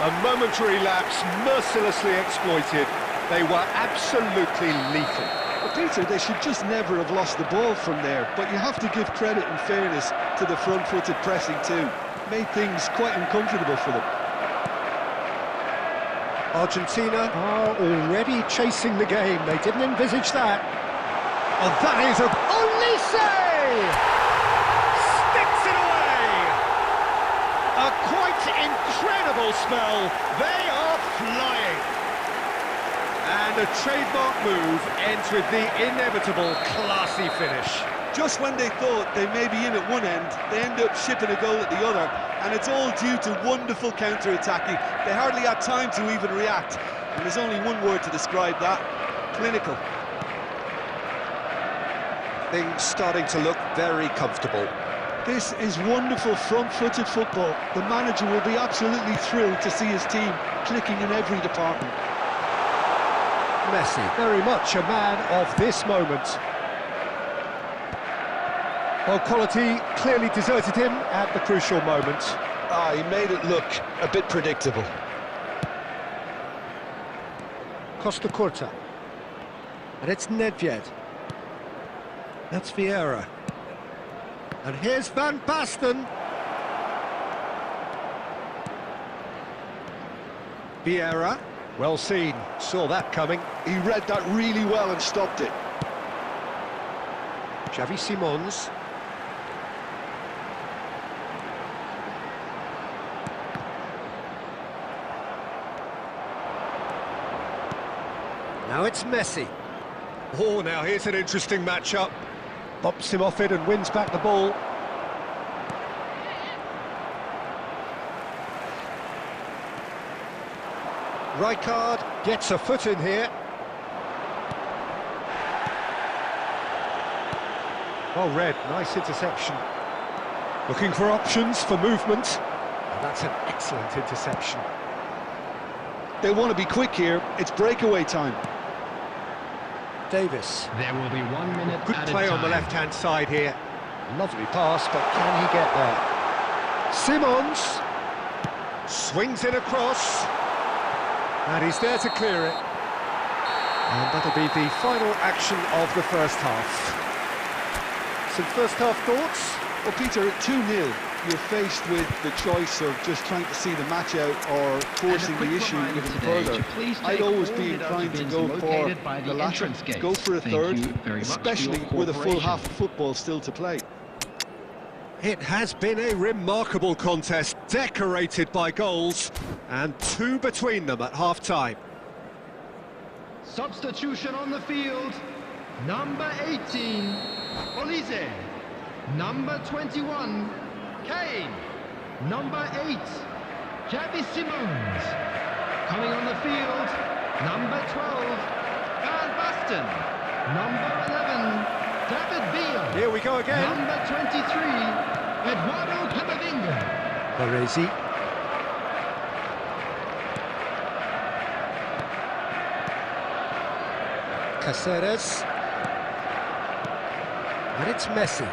A momentary lapse mercilessly exploited. They were absolutely lethal. But Peter, they should just never have lost the ball from there, but you have to give credit and fairness to the front-footed pressing too. Made things quite uncomfortable for them. Argentina are already chasing the game. They didn't envisage that. Oh, that is a... Olise! Sticks it away! A quite incredible spell. They are flying. And a trademark move ends with the inevitable classy finish. Just when they thought they may be in at one end, they end up shipping a goal at the other, and it's all due to wonderful counter-attacking. They hardly had time to even react, and there's only one word to describe that: clinical. Things starting to look very comfortable. This is wonderful front-footed football. The manager will be absolutely thrilled to see his team clicking in every department. Messi, very much a man of this moment. Well, quality clearly deserted him at the crucial moment. He made it look a bit predictable. Costa Curta. And it's Nedved. That's Vieira. And here's Van Basten. Vieira. Well seen, saw that coming. He read that really well and stopped it. Xavi Simons. Now it's Messi. Oh, now here's an interesting matchup. Bumps him off it and wins back the ball. Rijkaard gets a foot in here. Oh, Red, nice interception. Looking for options for movement. And that's an excellent interception. They want to be quick here. It's breakaway time. Davis. There will be 1 minute Good added play on the time. left-hand side here. Lovely pass, but can he get there? Simons swings it across. And he's there to clear it. And that'll be the final action of the first half. Some first half thoughts? Well, Peter, at 2-0, you're faced with the choice of just trying to see the match out or forcing the issue even further. I'd always be inclined to go for the latter, go for a third, especially with a full half of football still to play. It has been a remarkable contest, decorated by goals, and two between them at half-time. Substitution on the field. Number 18, Olise. Number 21, Kane. Number 8, Xavi Simons. Coming on the field, number 12, Van Basten. Number 11, David Villa. Here we go again. Number 23, Eduardo Camavinga. Baresi. Caceres. And it's Messi.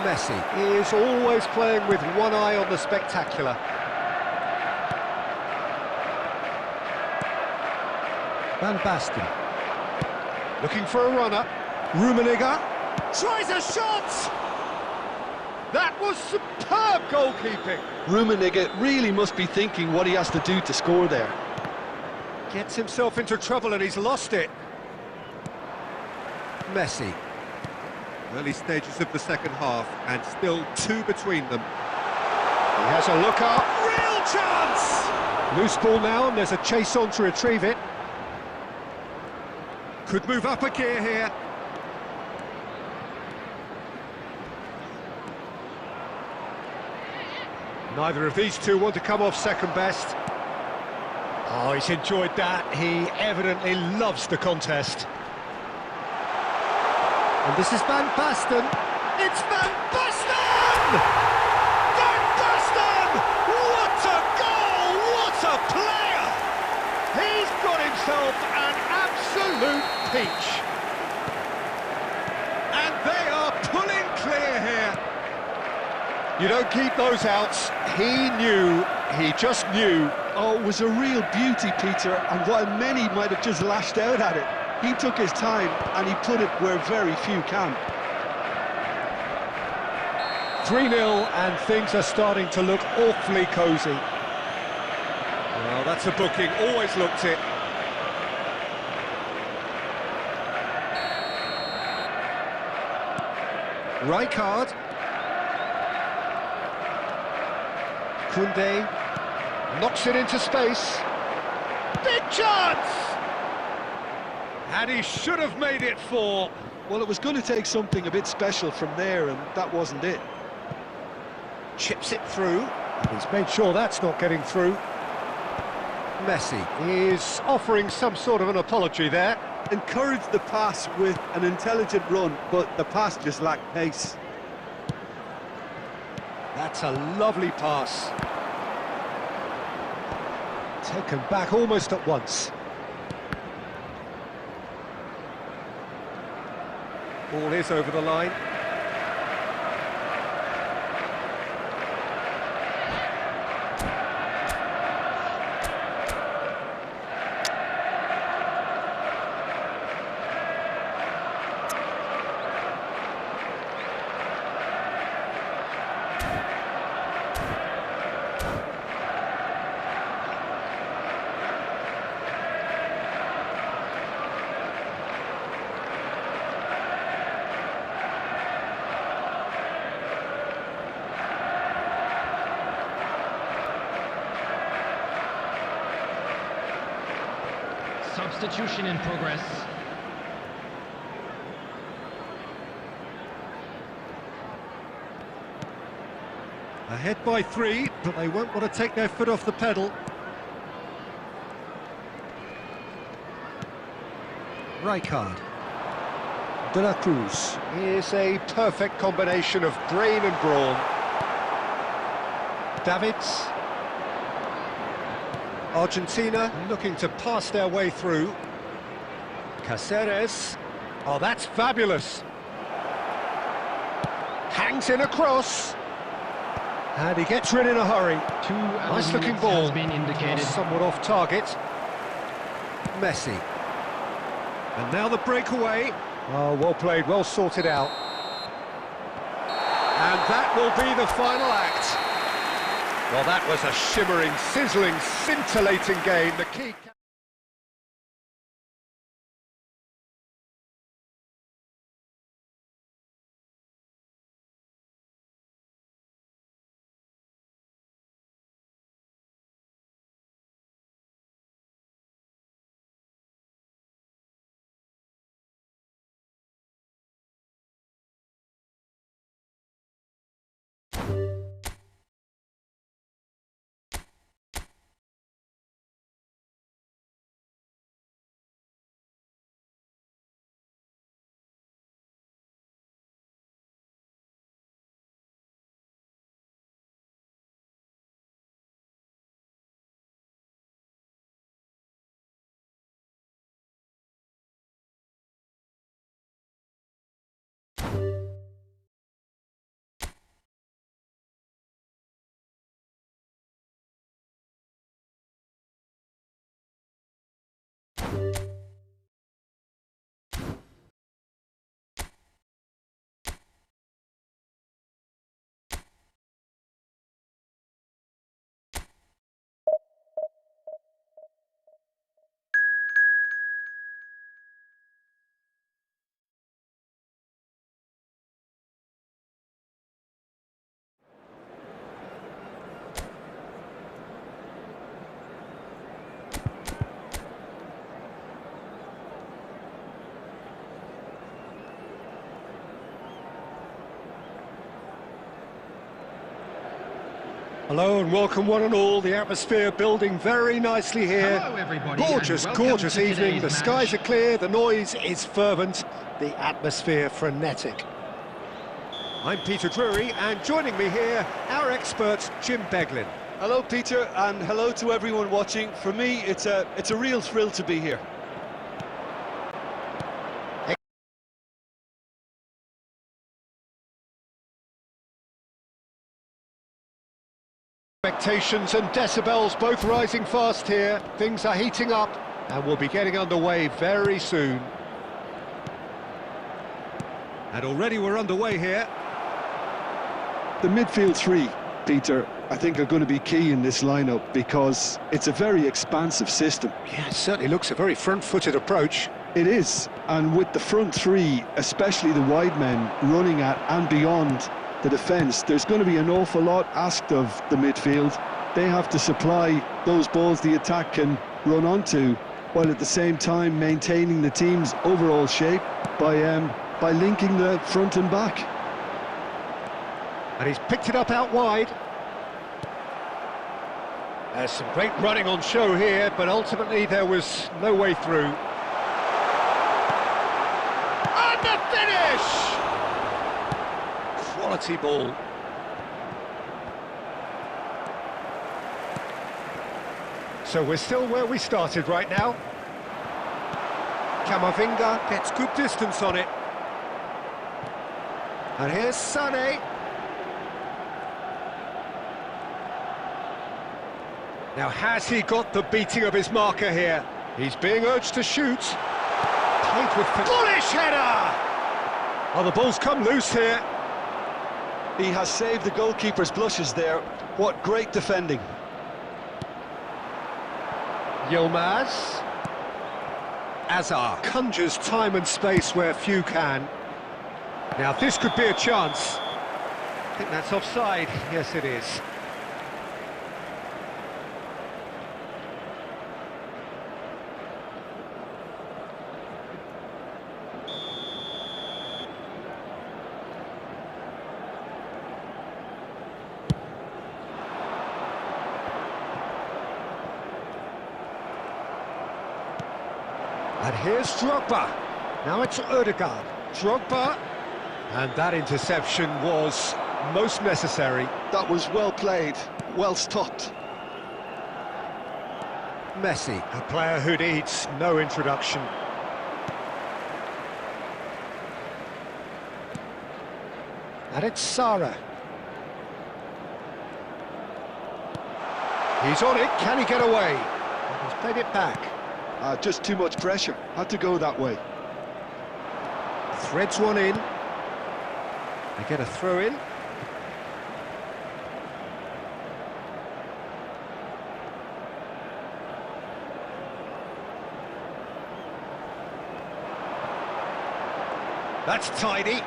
Messi is always playing with one eye on the spectacular. Van Basten. Looking for a runner. Rummenigge tries a shot! That was superb goalkeeping. Rummenigge really must be thinking what he has to do to score there. Gets himself into trouble and he's lost it. Messi. Early stages of the second half and still two between them. He has a look up. Real chance! Loose ball now and there's a chase on to retrieve it. Could move up a gear here. Neither of these two want to come off second best. Oh, he's enjoyed that. He evidently loves the contest. And this is Van Basten. It's Van Basten! Van Basten! What a goal! What a player! He's got himself an absolute peach. And they are pulling clear here. You don't keep those outs. He just knew. Oh, it was a real beauty, Peter, and while many might have just lashed out at it, he took his time and he put it where very few can. 3-0 and things are starting to look awfully cosy. Well, that's a booking, always looked it. Rijkaard. Koundé knocks it into space. Big chance! And he should have made it 4. Well, it was going to take something a bit special from there, and that wasn't it. Chips it through. And he's made sure that's not getting through. Messi is offering some sort of an apology there. Encouraged the pass with an intelligent run, but the pass just lacked pace. That's a lovely pass. Taken back almost at once. Ball is over the line. Substitution in progress. Ahead by 3, but they won't want to take their foot off the pedal. Rijkaard. De la Cruz is a perfect combination of brain and brawn. Davids. Argentina looking to pass their way through. Cáceres. Oh, that's fabulous. Hangs in a cross. And he gets rid in a hurry. Nice looking ball. Has been indicated. Somewhat off target. Messi. And now the breakaway. Oh, well played, well sorted out. And that will be the final act. Well, that was a shimmering, sizzling, scintillating game. The key... Hello and welcome one and all. The atmosphere building very nicely here. Hello, everybody, Gorgeous, and welcome gorgeous to evening. today's The match. skies are clear, the noise is fervent, the atmosphere frenetic. I'm Peter Drury, and joining me here, our expert, Jim Beglin. Hello, Peter, and hello to everyone watching. For me, it's a real thrill to be here. Expectations and decibels both rising fast here. Things are heating up, and we'll be getting underway very soon. And already we're underway here. The midfield three, Peter, I think are going to be key in this lineup because it's a very expansive system. Yeah, it certainly looks a very front-footed approach. It is, and with the front three, especially the wide men, running at and beyond the defence, there's going to be an awful lot asked of the midfield. They have to supply those balls the attack can run onto, while at the same time maintaining the team's overall shape by linking the front and back. And he's picked it up out wide. There's some great running on show here, but ultimately there was no way through. And the finish! Quality ball. So we're still where we started right now. Camavinga gets good distance on it. And here's Sané. Now, has he got the beating of his marker here? He's being urged to shoot. Played with bullish header! Oh, the ball's come loose here. He has saved the goalkeeper's blushes there. What great defending. Yilmaz. Azar conjures time and space where few can. Now, this could be a chance. I think that's offside. Yes, it is. And here's Drogba. Now it's Ødegaard. Drogba. And that interception was most necessary. That was well played, well stopped. Messi, a player who needs no introduction. And it's Sara. He's on it, can he get away? He's played it back. Just too much pressure, had to go that way. Threads one in. They get a throw in. That's tidy.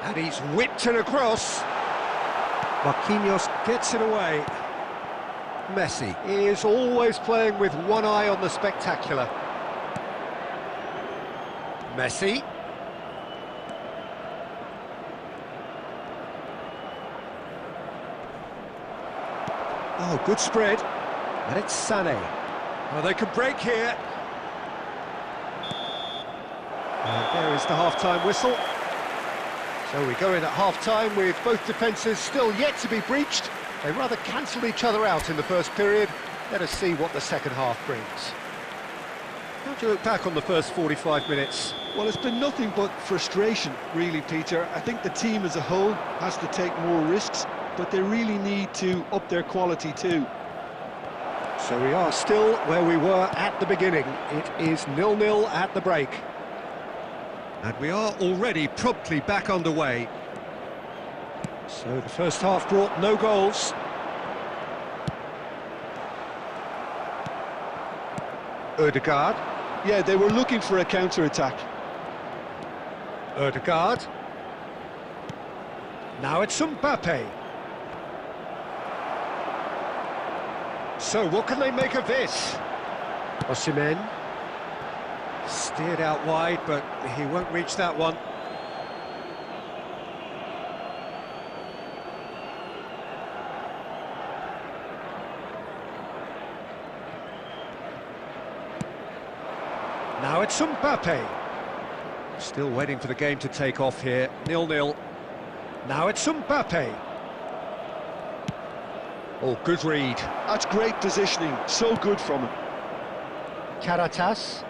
And he's whipped it across. Marquinhos gets it away. Messi is always playing with one eye on the spectacular. Messi. Oh, good spread. And it's Sané. Oh, they can break here. And there is the half-time whistle. So we go in at half-time with both defences still yet to be breached. They rather cancelled each other out in the first period. Let us see what the second half brings. How do you look back on the first 45 minutes? Well, it's been nothing but frustration, really, Peter. I think the team as a whole has to take more risks, but they really need to up their quality too. So we are still where we were at the beginning. It is 0-0 at the break. And we are already promptly back underway. So the first half brought no goals. Ødegaard. Yeah, they were looking for a counter-attack. Ødegaard. Now it's Mbappe. So what can they make of this? Osimhen. Steered out wide, but he won't reach that one. Now it's Mbappe. Still waiting for the game to take off here. 0-0. Now it's Mbappe. Oh, good read. That's great positioning, so good from him. Karatas.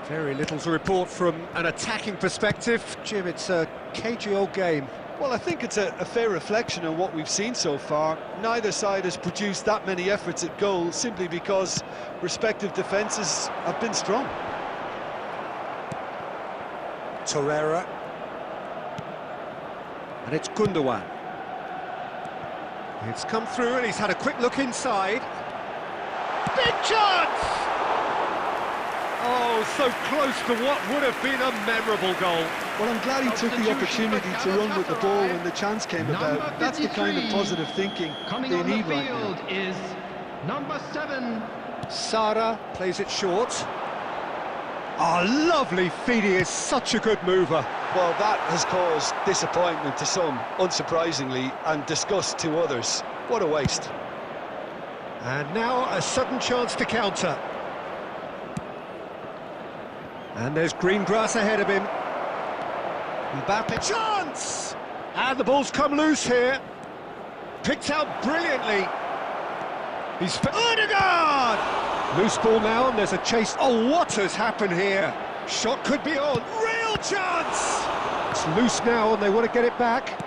Very little to report from an attacking perspective. Jim, it's a cagey old game. Well, I think it's a fair reflection on what we've seen so far. Neither side has produced that many efforts at goal simply because respective defences have been strong. Torreira. And it's Gundogan. It's come through and he's had a quick look inside. Big chance! Oh, so close to what would have been a memorable goal. Well, I'm glad he took the opportunity to run with the ball when the chance came about. That's the kind of positive thinking they need right now. Coming on the field is number 7. Sara plays it short. Oh, lovely feed, he is such a good mover. Well, that has caused disappointment to some, unsurprisingly, and disgust to others. What a waste. And now a sudden chance to counter. And there's green grass ahead of him. Mbappe, chance! And the ball's come loose here. Picked out brilliantly. He's Odegaard! Loose ball now, and there's a chase. Oh, what has happened here? Shot could be on. Real chance! It's loose now, and they want to get it back.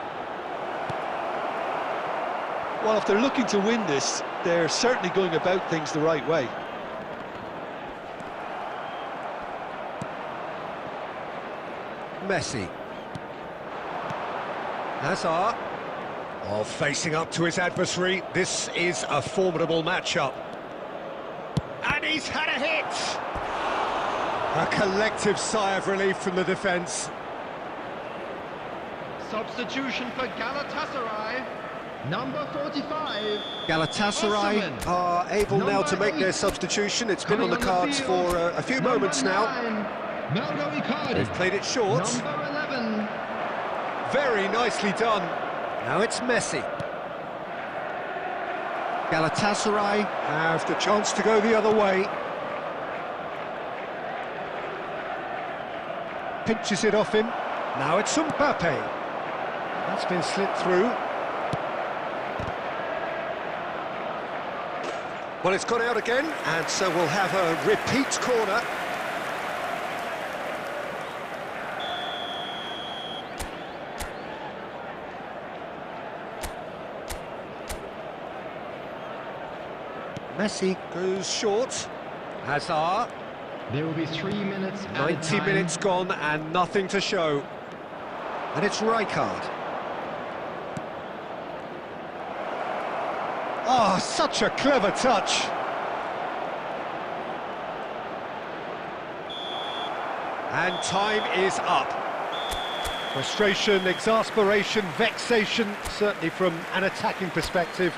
Well, if they're looking to win this, they're certainly going about things the right way. Messi. Hazard. Oh, facing up to his adversary. This is a formidable matchup. And he's had a hit! A collective sigh of relief from the defence. Substitution for Galatasaray, number 45. Galatasaray Osimhen. are able now Number to make their 8. substitution. It's been Coming on the on the cards field, for a few number moments now. 9, Mauro Icardi. They've played it short. Number 11. Very nicely done. Now it's Messi. Galatasaray have the chance to go the other way. Pinches it off him. Now it's Mbappe. That's been slipped through. Well, it's gone out again, and so we'll have a repeat corner. Messi goes short. Hazard. There will be 3 minutes at 90 a time. minutes gone and nothing to show. And it's Rijkaard. Oh, such a clever touch. And time is up. Frustration, exasperation, vexation, certainly from an attacking perspective.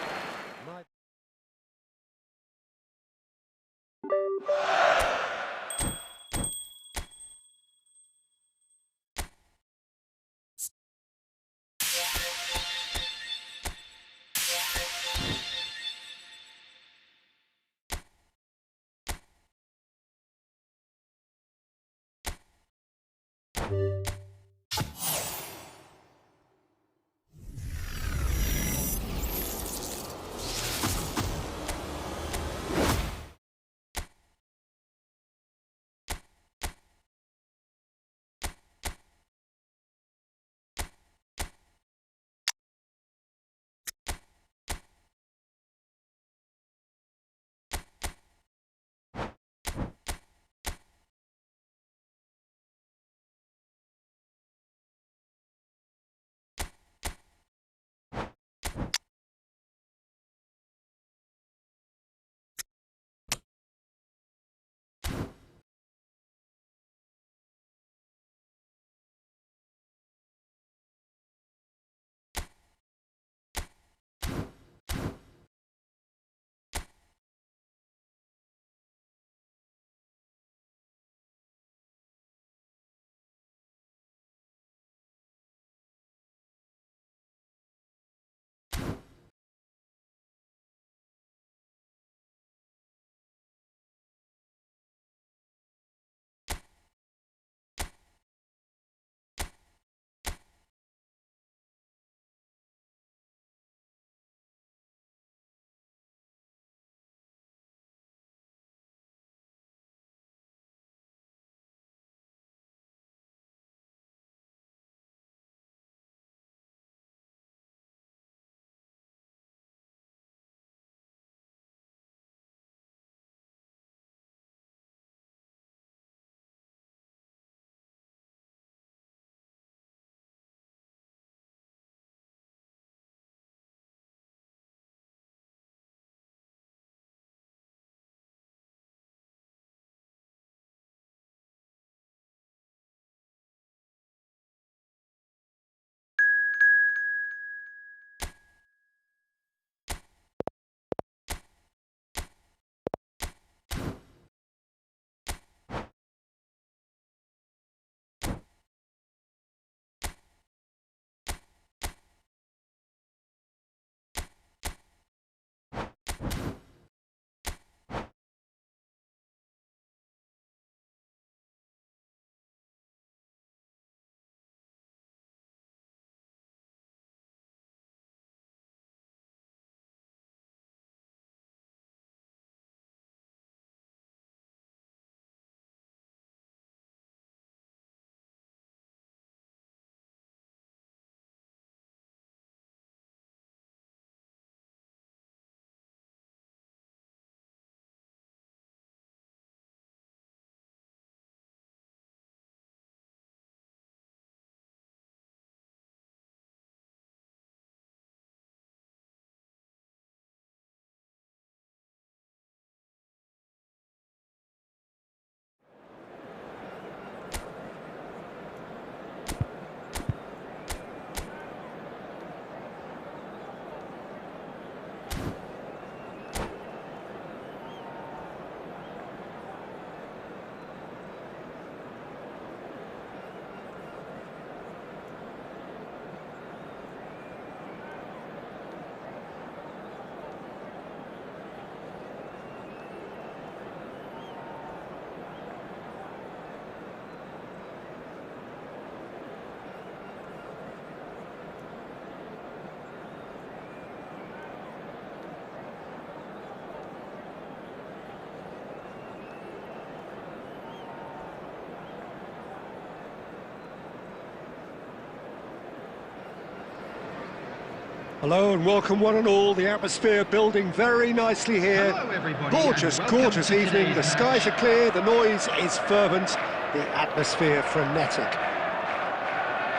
Hello and welcome one and all. The atmosphere building very nicely here. Hello, everybody, Gorgeous, and welcome gorgeous to evening. The today's skies match. are clear, the noise is fervent, the atmosphere frenetic.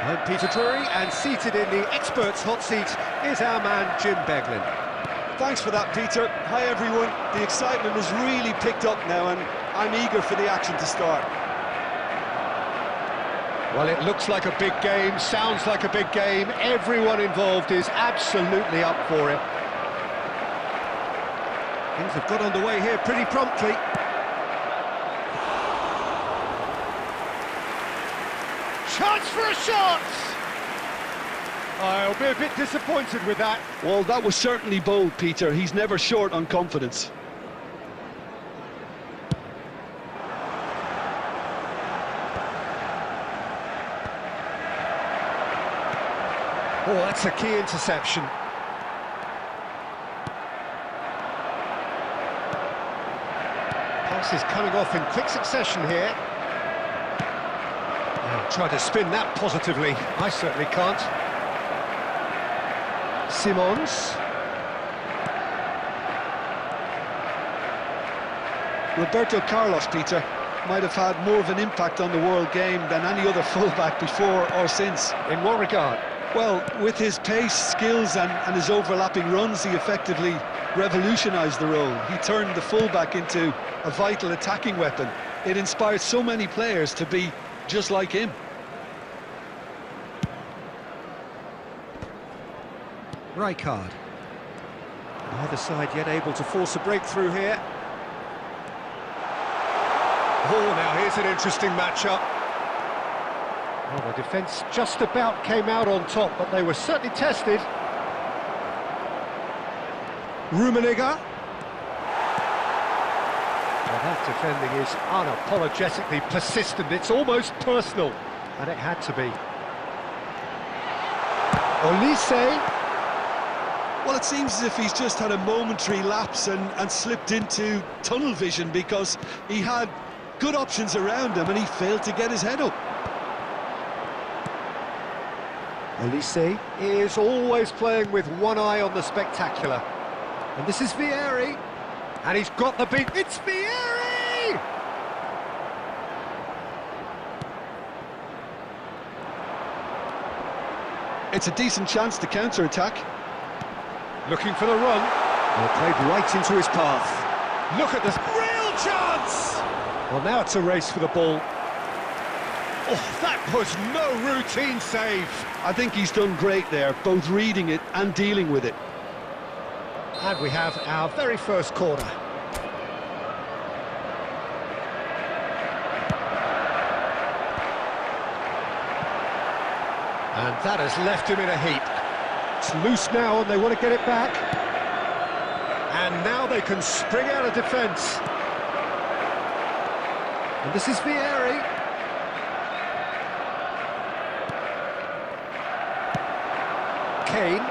I'm Peter Drury, and seated in the experts' hot seat is our man Jim Beglin. Thanks for that, Peter. Hi, everyone. The excitement has really picked up now, and I'm eager for the action to start. Well, it looks like a big game, sounds like a big game. Everyone involved is absolutely up for it. Things have got underway here pretty promptly. Chance for a shot! I'll be a bit disappointed with that. Well, that was certainly bold, Peter. He's never short on confidence. Oh, that's a key interception. Passes coming off in quick succession here. Now, try to spin that positively. I certainly can't. Simons. Roberto Carlos, Peter, might have had more of an impact on the world game than any other fullback before or since. In what regard? Well, with his pace, skills and his overlapping runs, he effectively revolutionised the role. He turned the fullback into a vital attacking weapon. It inspired so many players to be just like him. Rijkaard. Neither side yet able to force a breakthrough here. Oh, now here's an interesting matchup. Well, the defence just about came out on top, but they were certainly tested. Rummenigge. Well, that defending is unapologetically persistent. It's almost personal, and it had to be. Olise. Well, it seems as if he's just had a momentary lapse and slipped into tunnel vision because he had good options around him and he failed to get his head up. Olise is always playing with one eye on the spectacular. And this is Vieri. And he's got the beat. It's Vieri! It's a decent chance to counter-attack. Looking for the run. Well, played right into his path. Look at this. Real chance! Well, now it's a race for the ball. Oh, that was no routine save. I think he's done great there, both reading it and dealing with it. And we have our very first corner. And that has left him in a heap. It's loose now and they want to get it back. And now they can spring out of defence. And this is Vieri. Kane,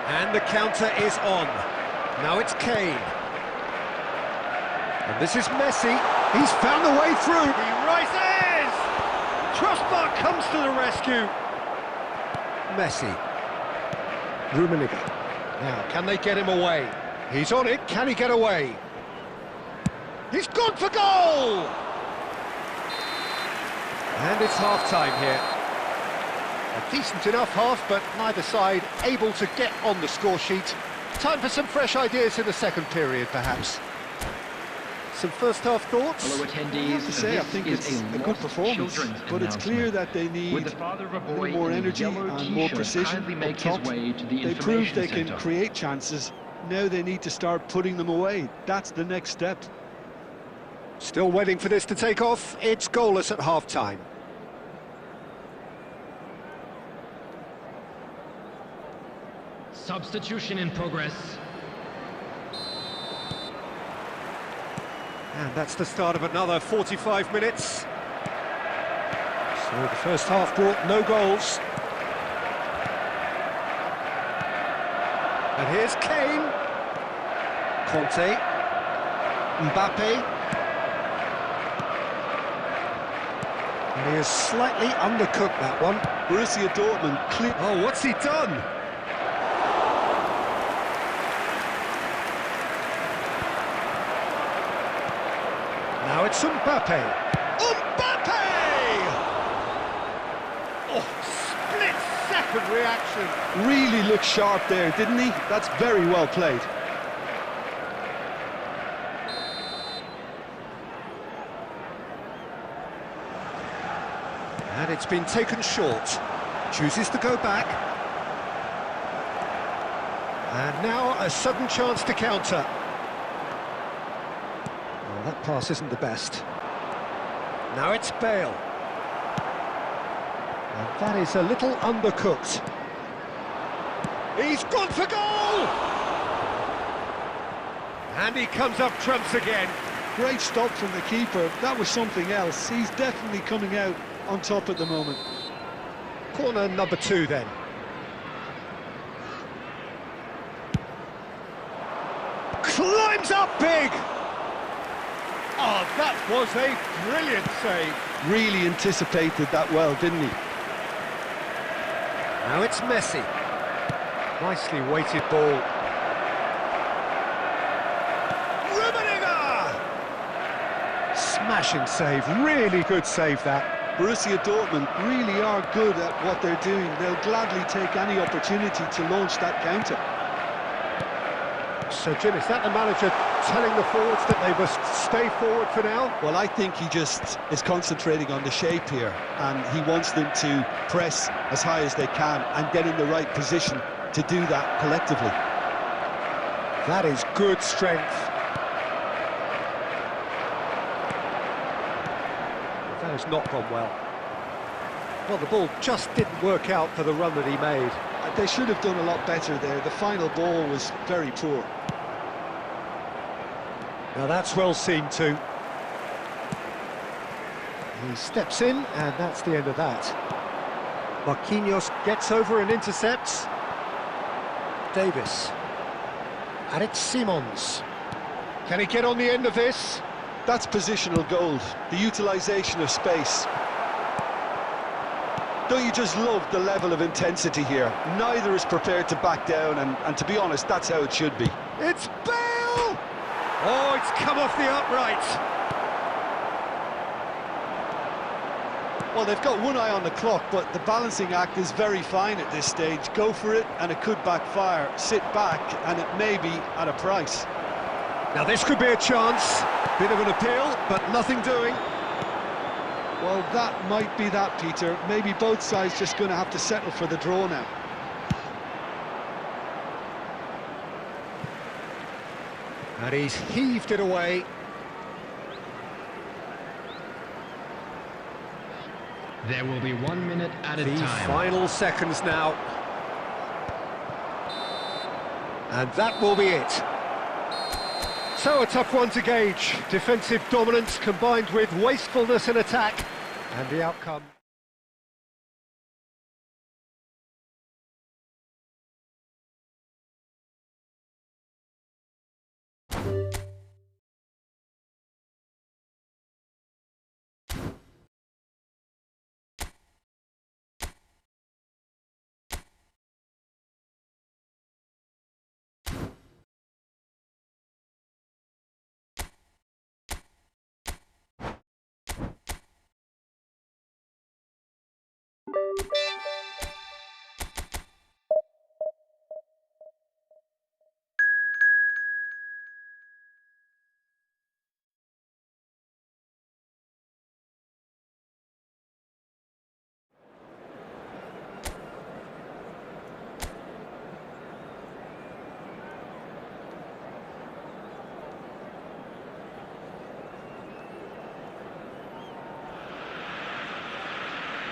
and the counter is on. Now it's Kane. And this is Messi. He's found the way through. He rises! Crossbar comes to the rescue. Messi. Rummenigge. Now, can they get him away? He's on it. Can he get away? He's gone for goal! And it's half-time here. A decent enough half, but neither side able to get on the score sheet. Time for some fresh ideas in the second period, perhaps. Some first-half thoughts? Hello, I attendees. have to say, I think it's a good performance, but it's clear that they need With the father of a a boy little more in a energy yellow and more t-shirt precision kindly up make his top. way to the They proved they information can centre. create chances. Now they need to start putting them away. That's the next step. Still waiting for this to take off. It's goalless at half-time. Substitution in progress. And that's the start of another 45 minutes. So the first half brought no goals. And here's Kane. Conte. Mbappe. And he has slightly undercooked that one. Borussia Dortmund clear. Oh, what's he done? Now it's Mbappe. Mbappe! Oh, split-second reaction. Really looked sharp there, didn't he? That's very well played. And it's been taken short. Chooses to go back. And now a sudden chance to counter. Well, that pass isn't the best. Now it's Bale. And that is a little undercooked. He's gone for goal! And he comes up trumps again. Great stop from the keeper. That was something else. He's definitely coming out on top at the moment. Corner number 2 then. Climbs up big! Oh, that was a brilliant save. Really anticipated that well, didn't he? Now it's Messi. Nicely weighted ball. Rummenigge! Smashing save, really good save that. Borussia Dortmund really are good at what they're doing. They'll gladly take any opportunity to launch that counter. So, Jim, is that the manager telling the forwards that they must stay forward for now? Well, I think he just is concentrating on the shape here, and he wants them to press as high as they can and get in the right position to do that collectively. That is good strength. That has not gone well. Well, the ball just didn't work out for the run that he made. They should have done a lot better there. The final ball was very poor. Now that's well seen too. He steps in, and that's the end of that. Marquinhos gets over and intercepts. Davis. And it's Simons. Can he get on the end of this? That's positional gold, the utilisation of space. Don't you just love the level of intensity here? Neither is prepared to back down, and to be honest, that's how it should be. It's Bale! Oh, it's come off the upright. Well, they've got one eye on the clock, but the balancing act is very fine at this stage. Go for it, and it could backfire. Sit back, and it may be at a price. Now this could be a chance. Bit of an appeal, but nothing doing. Well, that might be that, Peter. Maybe both sides just going to have to settle for the draw now. And he's heaved it away. There will be 1 minute at a The time. final seconds now. And that will be it. So a tough one to gauge. Defensive dominance combined with wastefulness in attack. And the outcome...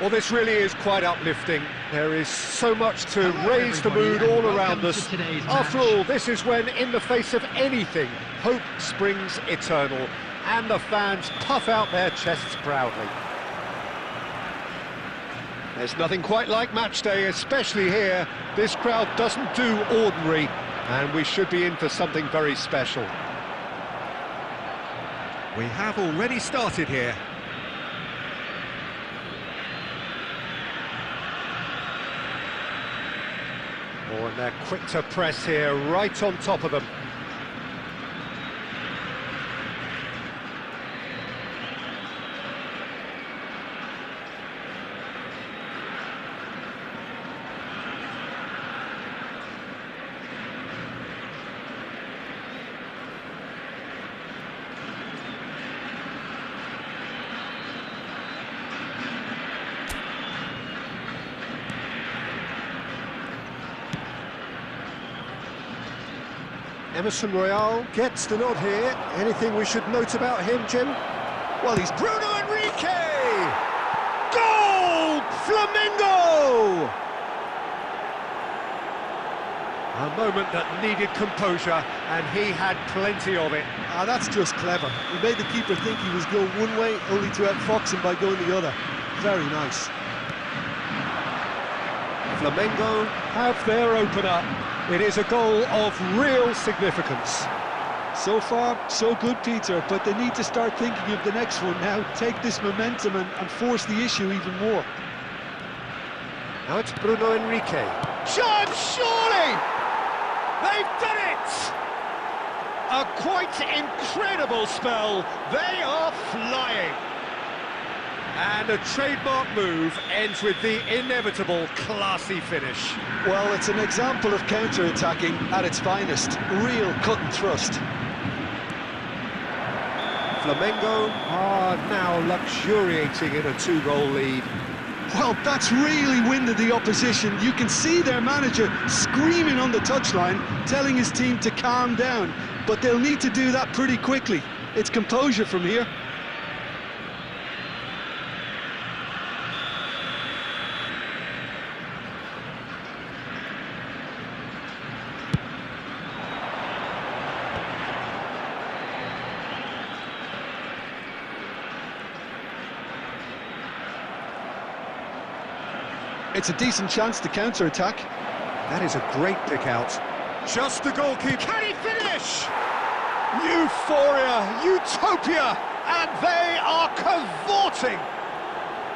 Well, this really is quite uplifting. There is so much to raise the mood all around us. After all, this is when, in the face of anything, hope springs eternal, and the fans puff out their chests proudly. There's nothing quite like match day, especially here. This crowd doesn't do ordinary, and we should be in for something very special. We have already started here. Oh, and they're quick to press here, right on top of them. Emerson Royale gets the nod here. Anything we should note about him, Jim? Well, he's Bruno Enrique! Goal! Flamengo! A moment that needed composure, and he had plenty of it. Ah, that's just clever. He made the keeper think he was going one way, only to outfox him by going the other. Very nice. Flamengo have their opener. It is a goal of real significance. So far, so good, Peter, but they need to start thinking of the next one now. Take this momentum and force the issue even more. Now it's Bruno Enrique. Chance, surely! They've done it! A quite incredible spell. They are flying. And a trademark move ends with the inevitable classy finish. Well, it's an example of counter-attacking at its finest. Real cut and thrust. Flamengo are now luxuriating in a two-goal lead. Well, that's really winded the opposition. You can see their manager screaming on the touchline, telling his team to calm down. But they'll need to do that pretty quickly. It's composure from here. It's a decent chance to counter-attack. That is a great pick out. Just the goalkeeper. Can he finish? Euphoria, utopia, and they are cavorting.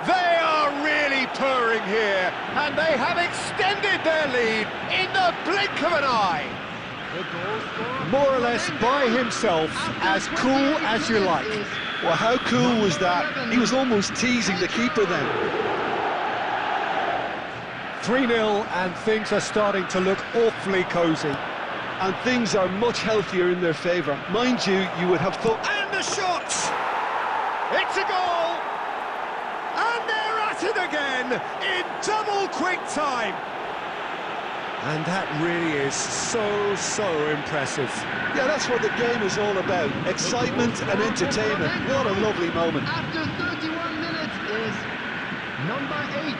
They are really purring here, and they have extended their lead in the blink of an eye. More or less by himself, as cool as you like. Well, how cool was that? He was almost teasing the keeper then. 3-0, and things are starting to look awfully cosy. And things are much healthier in their favour. Mind you, you would have thought... And the shot! It's a goal! And they're at it again in double quick time. And that really is so impressive. Yeah, that's what the game is all about. Excitement and entertainment. What a lovely moment. After 31 minutes is number 8.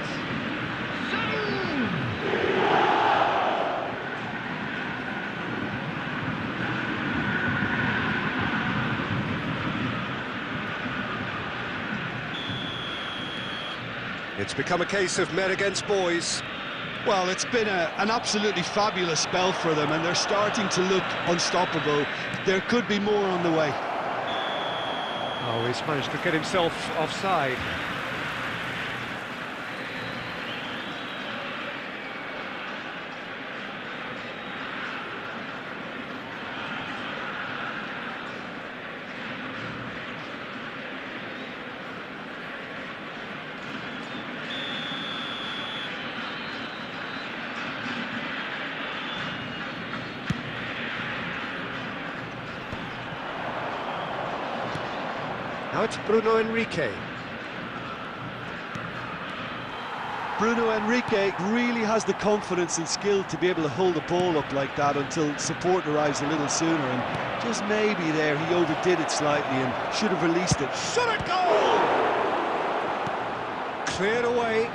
It's become a case of men against boys. Well, it's been an absolutely fabulous spell for them, and they're starting to look unstoppable. There could be more on the way. Oh, he's managed to get himself offside. Now it's Bruno Enrique. Bruno Enrique really has the confidence and skill to be able to hold the ball up like that until support arrives a little sooner, and just maybe there he overdid it slightly and should have released it. Shot at goal! Cleared away.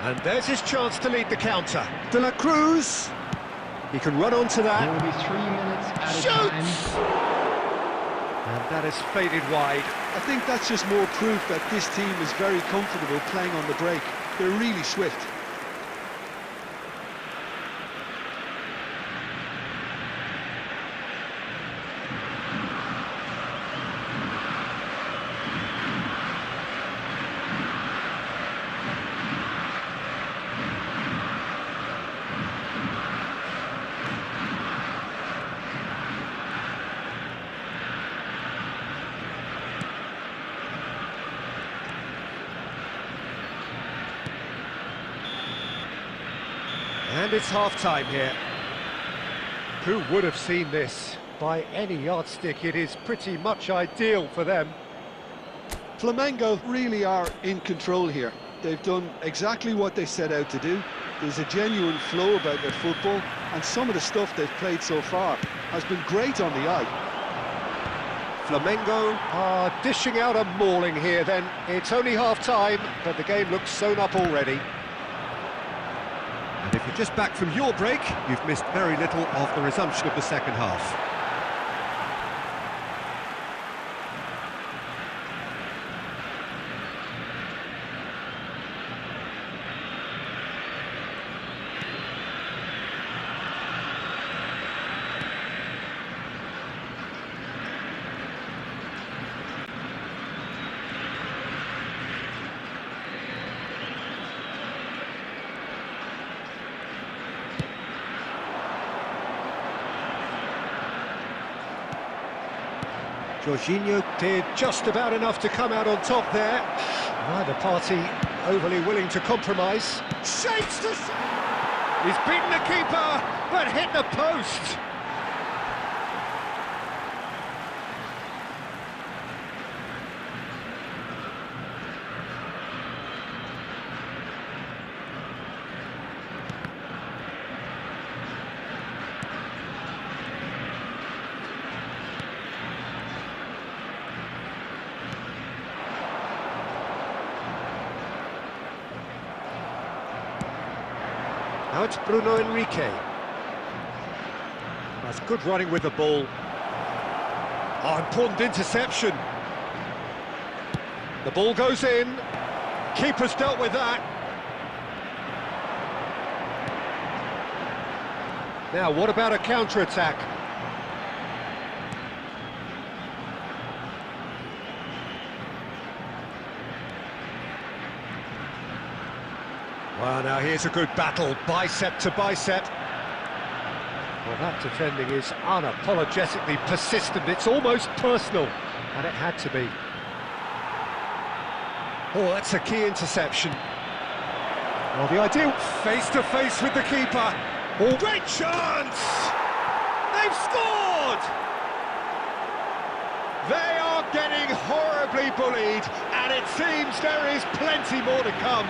And there's his chance to lead the counter. De la Cruz. He can run onto There that. will be 3 minutes at a Shoots! time. And that is faded wide. I think that's just more proof that this team is very comfortable playing on the break. They're really swift. And it's half-time here. Who would have seen this? By any yardstick, it is pretty much ideal for them. Flamengo really are in control here. They've done exactly what they set out to do. There's a genuine flow about their football, and some of the stuff they've played so far has been great on the eye. Flamengo are dishing out a mauling here then. It's only half-time, but the game looks sewn up already. And if you're just back from your break, you've missed very little of the resumption of the second half. Jorginho did just about enough to come out on top there. Neither party overly willing to compromise. Shapes to... He's beaten the keeper, but hit the post. Now it's Bruno Enrique. That's good running with the ball. Oh, important interception. The ball goes in. Keeper's dealt with that. Now, what about a counter-attack? Well, now here's a good battle, bicep to bicep. Well, that defending is unapologetically persistent. It's almost personal, and it had to be. Oh, that's a key interception. Well, the ideal face-to-face with the keeper. Oh, great chance! They've scored! They are getting horribly bullied, and it seems there is plenty more to come.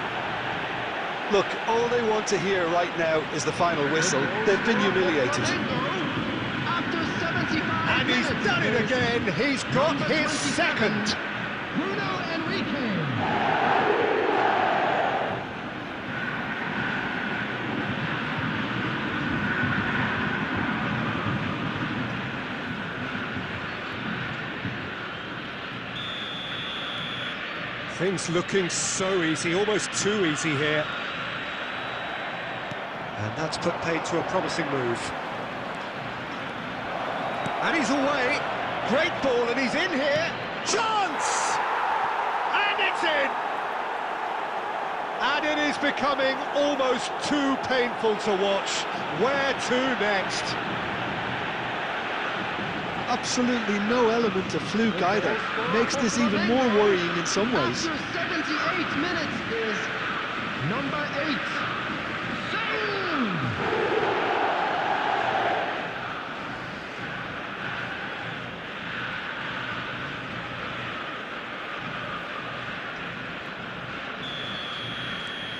Look, all they want to hear right now is the final whistle. They've been humiliated. After 75 And he's done it again. He's got his second. Bruno Enrique. Things looking so easy, almost too easy here. And that's put paid to a promising move. And he's away. Great ball, and he's in here. Chance! And it's in! And it is becoming almost too painful to watch. Where to next? Absolutely no element of fluke either. Makes this even more worrying in some ways. After 78 minutes is number 8.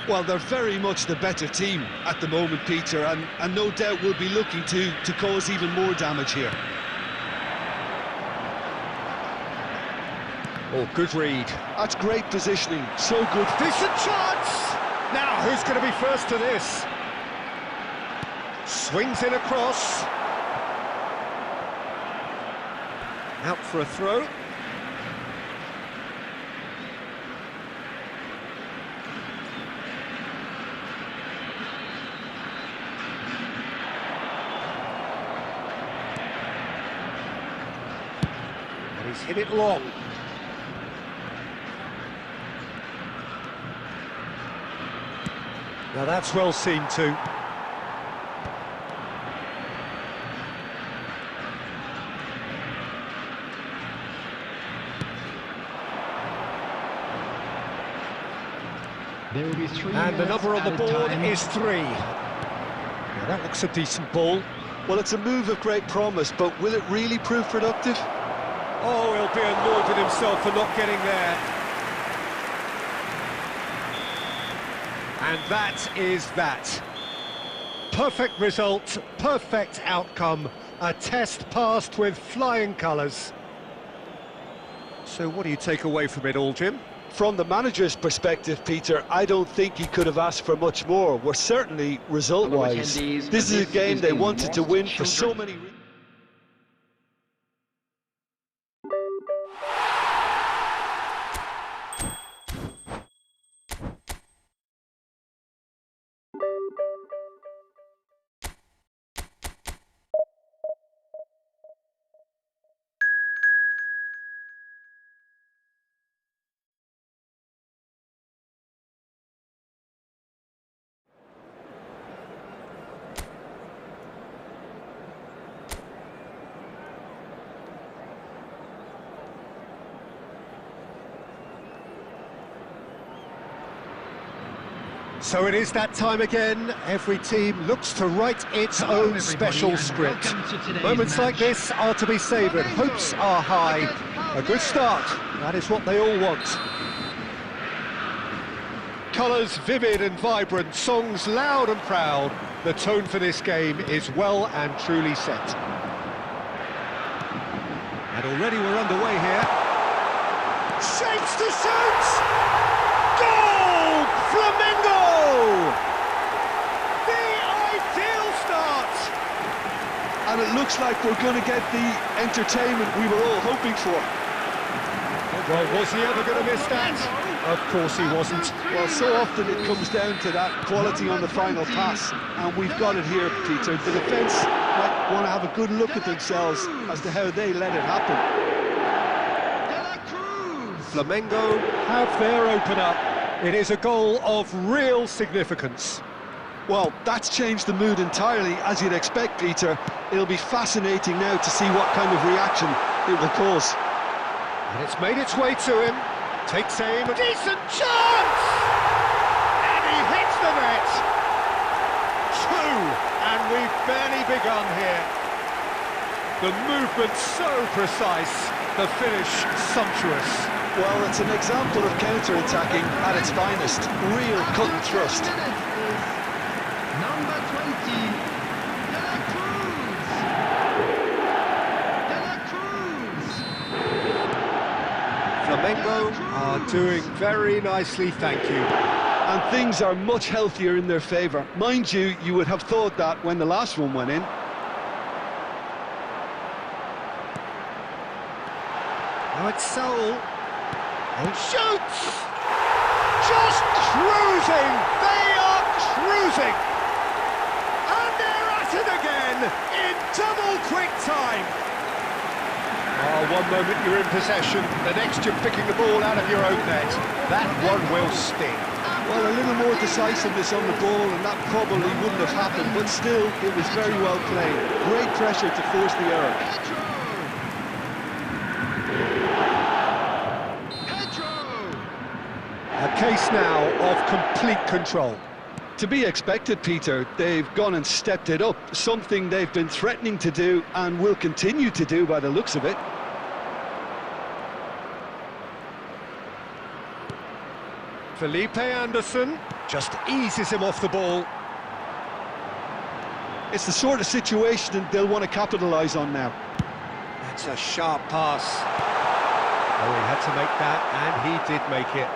Well, they're very much the better team at the moment, Peter, and no doubt will be looking to cause even more damage here. Oh, good read. That's great positioning, so good. Decent chance! Now, who's going to be first to this? Swings in across. Out for a throw. And he's hit it long. Now that's well seen too. There will be 3 And the minutes number on the added board time. is 3. Now that looks a decent ball. Well, it's a move of great promise, but will it really prove productive? Oh, he'll be annoyed with himself for not getting there. And that is that. Perfect result, perfect outcome. A test passed with flying colours. So what do you take away from it all, Jim? From the manager's perspective, Peter, I don't think he could have asked for much more. We're certainly result-wise. This is a game they wanted to win for so many reasons. So it is that time again. Every team looks to write its own special script. Moments like this are to be savoured. Hopes are high. A good start. That is what they all want. Colours vivid and vibrant, songs loud and proud. The tone for this game is well and truly set. And already we're underway here. Shapes to shoot! Goal! Flamengo! The ideal start! And it looks like we're going to get the entertainment we were all hoping for. Well, was he ever going to miss that? Of course he wasn't. Well, so often it comes down to that quality on the final pass, and we've got it here, Peter. The defence might want to have a good look at themselves as to how they let it happen. Flamengo have their opener. It is a goal of real significance. Well, that's changed the mood entirely, as you'd expect, Peter. It'll be fascinating now to see what kind of reaction it will cause. And it's made its way to him. Takes aim, a decent chance! And he hits the net! Two, and we've barely begun here. The movement so precise, the finish sumptuous. Well, it's an example of counter-attacking at its finest. Real cut and thrust. Number 20, De La Cruz. De La Cruz. Flamengo are doing very nicely, thank you. And things are much healthier in their favour. Mind you, you would have thought that when the last one went in. Now it's Saul. And shoots! Just cruising! They are cruising! And they're at it again in double quick time! Oh, one moment you're in possession, the next you're picking the ball out of your own net. That one will sting. Well, a little more decisiveness on the ball and that probably wouldn't have happened, but still, it was very well played. Great pressure to force the error. A case now of complete control. To be expected, Peter. They've gone and stepped it up, something they've been threatening to do and will continue to do by the looks of it. Felipe Anderson just eases him off the ball. It's the sort of situation they'll want to capitalise on now. That's a sharp pass. Oh, he had to make that, and he did make it.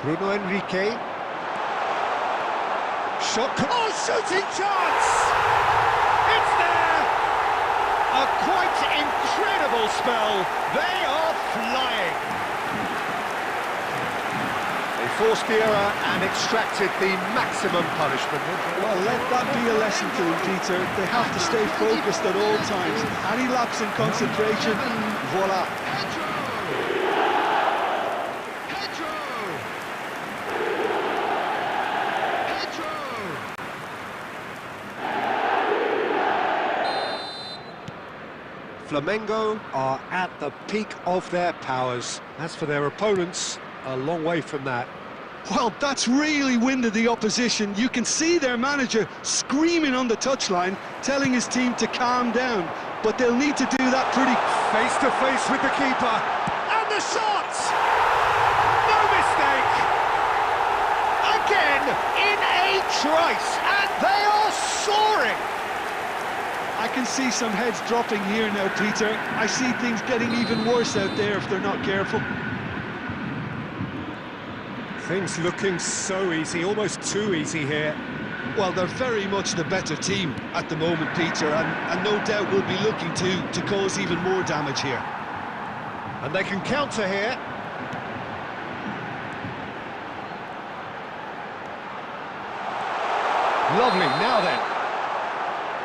Bruno Enrique. Shot. Oh, shooting chance! It's there! A quite incredible spell. They are flying. They forced the error and extracted the maximum punishment. Well, let that be a lesson to them, Peter. They have to stay focused at all times. Any lapse in concentration, voila. Flamengo are at the peak of their powers. As for their opponents, a long way from that. Well, that's really winded the opposition. You can see their manager screaming on the touchline, telling his team to calm down. But they'll need to do that pretty... Face to face with the keeper. And the shot! No mistake! Again, in a trice, and they are soaring! I can see some heads dropping here now, Peter. I see things getting even worse out there if they're not careful. Things looking so easy, almost too easy here. Well, they're very much the better team at the moment, Peter, and no doubt will be looking to cause even more damage here. And they can counter here. Lovely, now then.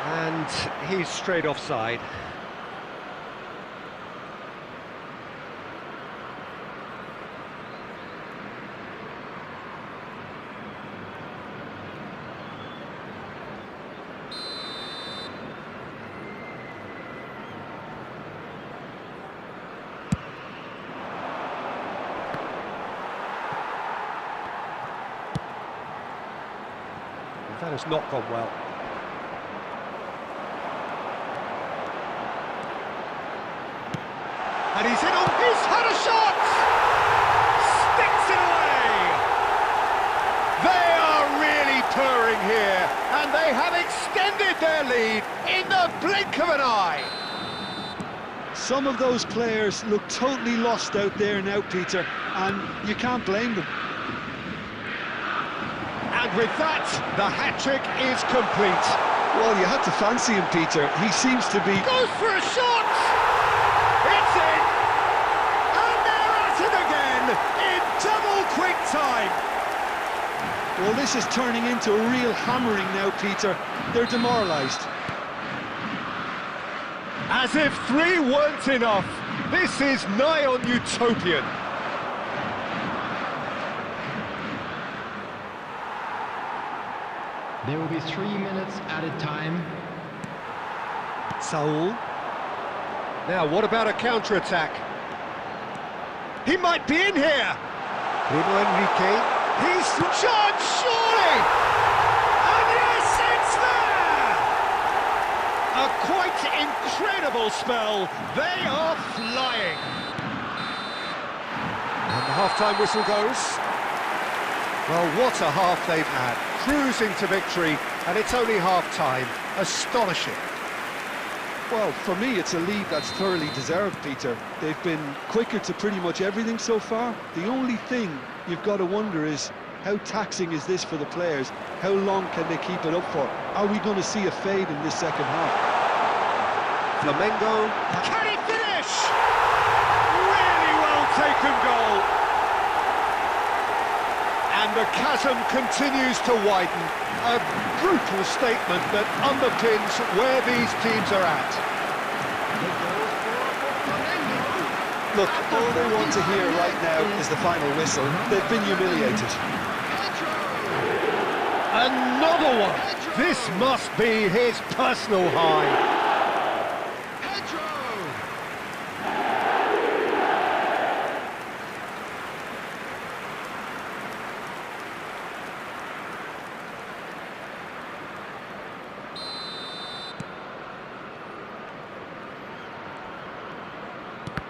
And he's straight offside. That has not gone well. And he's in on... He's had a shot! Sticks it away! They are really purring here, and they have extended their lead in the blink of an eye. Some of those players look totally lost out there now, Peter, and you can't blame them. And with that, the hat-trick is complete. Well, you had to fancy him, Peter. He seems to be... Goes for a shot! It's in! And they're at it again in double quick time! Well, this is turning into a real hammering now, Peter. They're demoralised. As if 3 weren't enough, this is nigh on utopian. There will be 3 minutes added time. Saul. Now, what about a counter-attack? He might be in here! Bruno Enrique. He's charged, surely! And yes, it's there! A quite incredible spell. They are flying. And the half-time whistle goes. Well, what a half they've had. Cruising to victory, and it's only half-time. Astonishing. Well, for me, it's a lead that's thoroughly deserved, Peter. They've been quicker to pretty much everything so far. The only thing you've got to wonder is, how taxing is this for the players? How long can they keep it up for? Are we going to see a fade in this second half? Flamengo. Can he finish? Really well taken goal. And the chasm continues to widen. A brutal statement that underpins where these teams are at. Look, all they want to hear right now is the final whistle. They've been humiliated. Another one! This must be his personal high.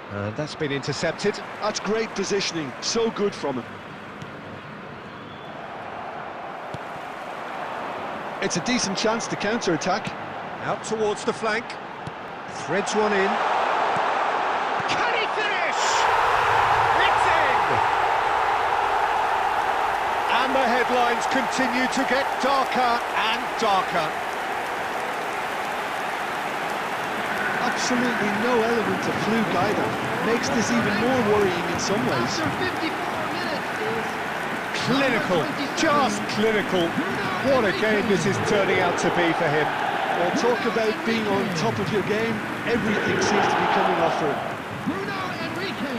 And that's been intercepted. That's great positioning, so good from him. It's a decent chance to counter-attack. Out towards the flank. Threads one in. Can he finish? It's in! And the headlines continue to get darker and darker. Absolutely no element of fluke either. Makes this even more worrying in some ways. After 54 minutes is... Clinical, just clinical. What a game this is turning out to be for him. Well, talk about being on top of your game. Everything seems to be coming off for him. Bruno Enrique.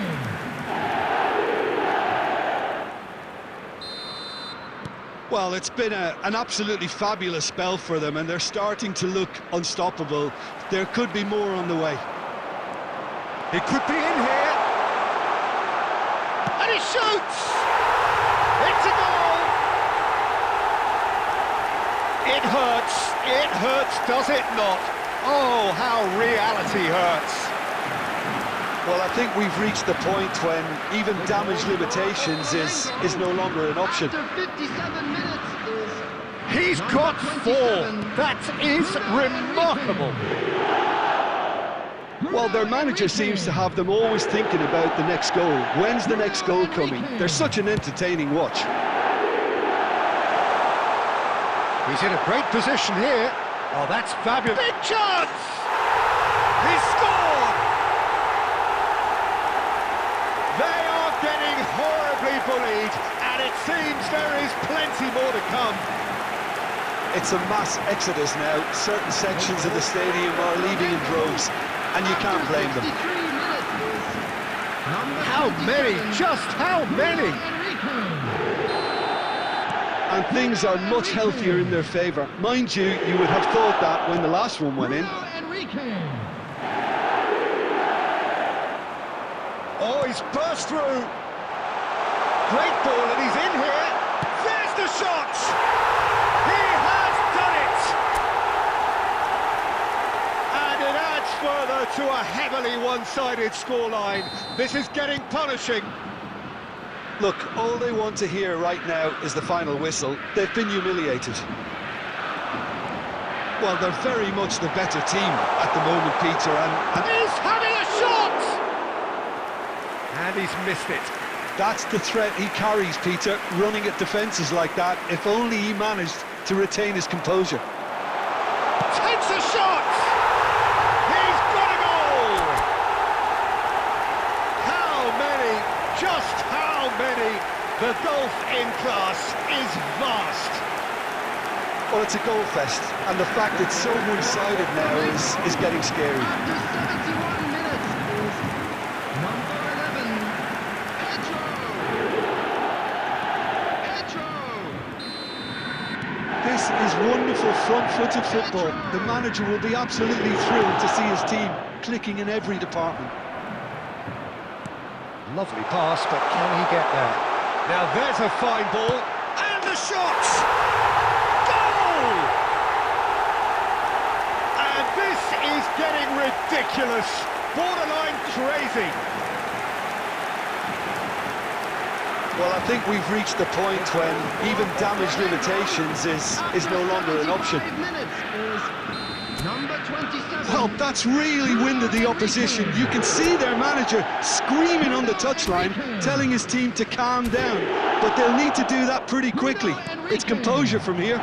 Well, it's been an absolutely fabulous spell for them, and they're starting to look unstoppable. There could be more on the way. He could be in here. And he shoots! It's a goal! It hurts, does it not? Oh, how reality hurts. Well, I think we've reached the point when even damage limitations is no longer an option. After 57 minutes is He's number got 4. 27. That is remarkable. Well, their manager seems to have them always thinking about the next goal. When's the next goal coming? They're such an entertaining watch. He's in a great position here. Oh, that's fabulous. Big chance! He scored! They are getting horribly bullied, and it seems there is plenty more to come. It's a mass exodus now. Certain sections of the stadium are leaving in droves, and you can't blame them. 63 minutes is number How many? 27. Just how many? And things are much healthier in their favour. Mind you, you would have thought that when the last one went in. Oh, he's burst through. Great ball, and he's in here. There's the shot! He has done it! And it adds further to a heavily one-sided scoreline. This is getting punishing. Look, all they want to hear right now is the final whistle. They've been humiliated. Well, they're very much the better team at the moment, Peter, and He's having a shot! And he's missed it. that's the threat he carries, Peter, running at defences like that. If only he managed to retain his composure. Takes a shot! He's got a goal! How many? Just how many? The gulf in class is vast. Well, it's a goal fest, and the fact it's so one-sided now is getting scary. After 71 minutes is number 11, Pedro. This is wonderful front-footed football. The manager will be absolutely thrilled to see his team clicking in every department. Lovely pass, but can he get there? Now there's a fine ball, and the shot! Goal! And this is getting ridiculous, borderline crazy. Well, I think we've reached the point when even damage limitations is no longer an option. 35 minutes is number 27. Well, that's really winded the opposition. You can see their manager screaming on the touchline, telling his team to calm down. But they'll need to do that pretty quickly. It's composure from here.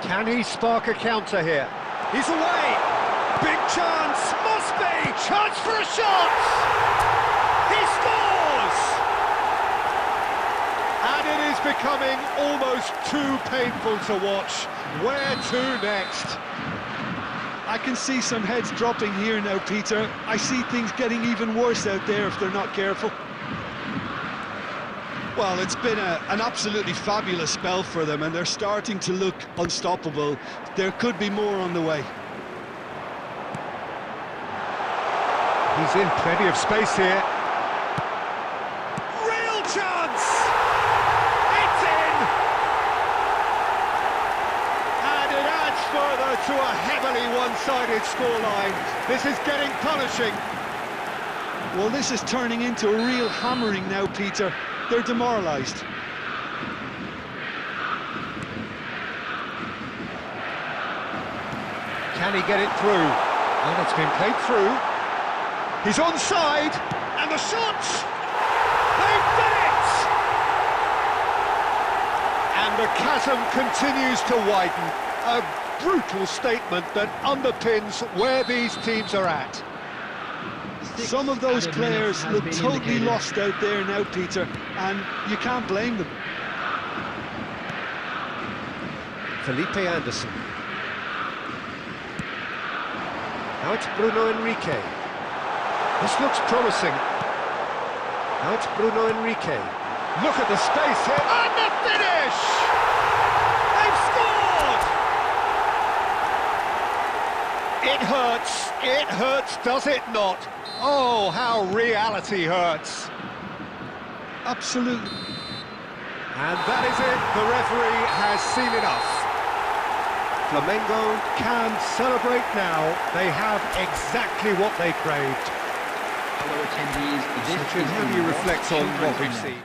Can he spark a counter here? He's away! Big chance! Must be! Chance for a shot! He scores! And it is becoming almost too painful to watch. Where to next? I can see some heads dropping here now, Peter. I see things getting even worse out there if they're not careful. Well, it's been an absolutely fabulous spell for them, and they're starting to look unstoppable. There could be more on the way. He's in plenty of space here. Real chance! It's in! And it adds further to a heavily one-sided scoreline. This is getting punishing. Well, this is turning into a real hammering now, Peter. They're demoralised. Can he get it through? And it's been played through. He's onside, and the shot! They've done it! And the chasm continues to widen. A brutal statement that underpins where these teams are at. Some of those added players minutes has look been totally indicated. lost out there now, Peter, and you can't blame them. Felipe Anderson. Now it's Bruno Enrique. This looks promising. Now it's Bruno Enrique. Look at the space here. And the finish! They've scored! It It hurts, does it not? Oh, how reality hurts. Absolutely. And that is it, the referee has seen enough. Flamengo can celebrate now, they have exactly what they craved. Fellow attendees, this Richard, is how do you reflect on what we've seen?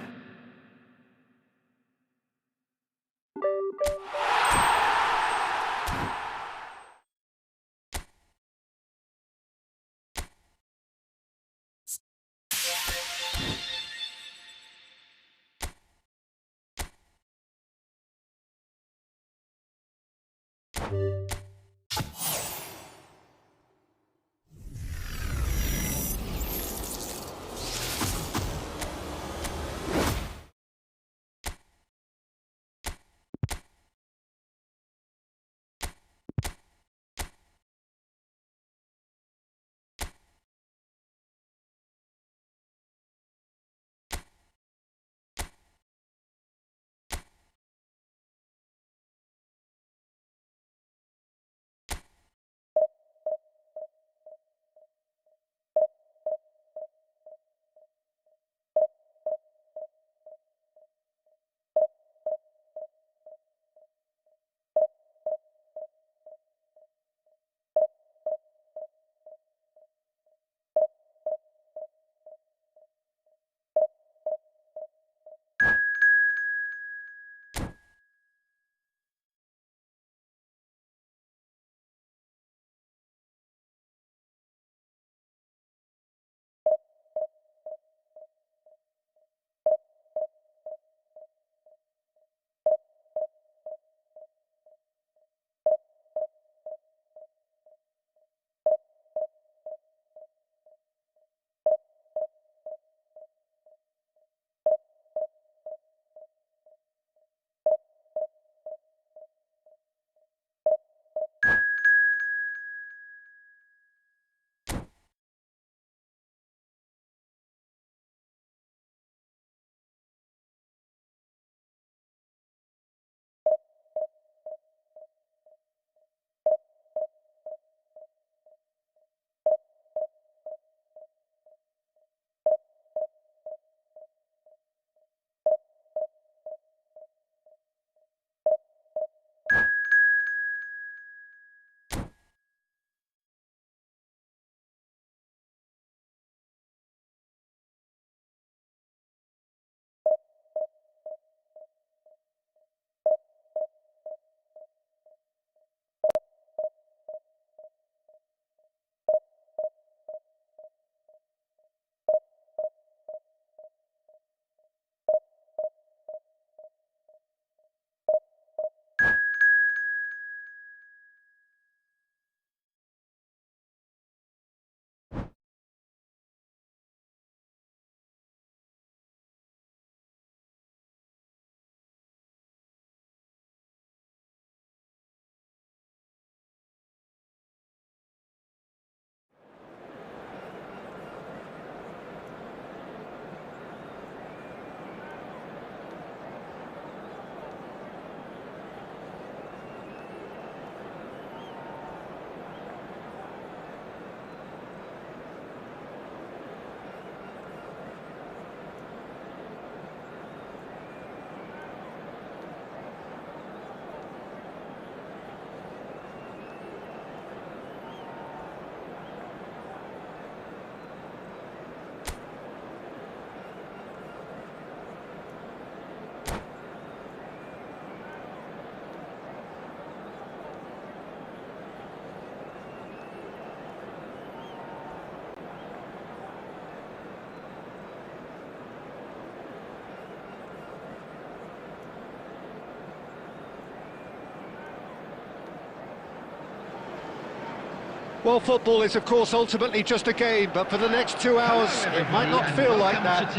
Well, football is, of course, ultimately just a game, but for the next 2 hours, it might not feel like that.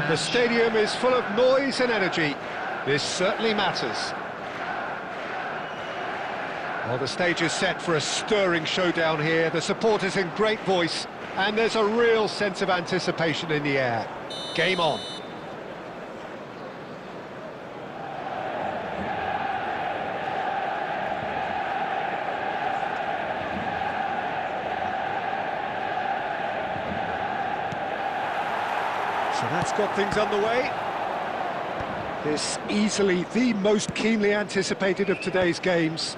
The stadium is full of noise and energy. This certainly matters. Well, the stage is set for a stirring showdown here. The supporters in great voice, and there's a real sense of anticipation in the air. Game on. So that's got things underway. This easily the most keenly anticipated of today's games.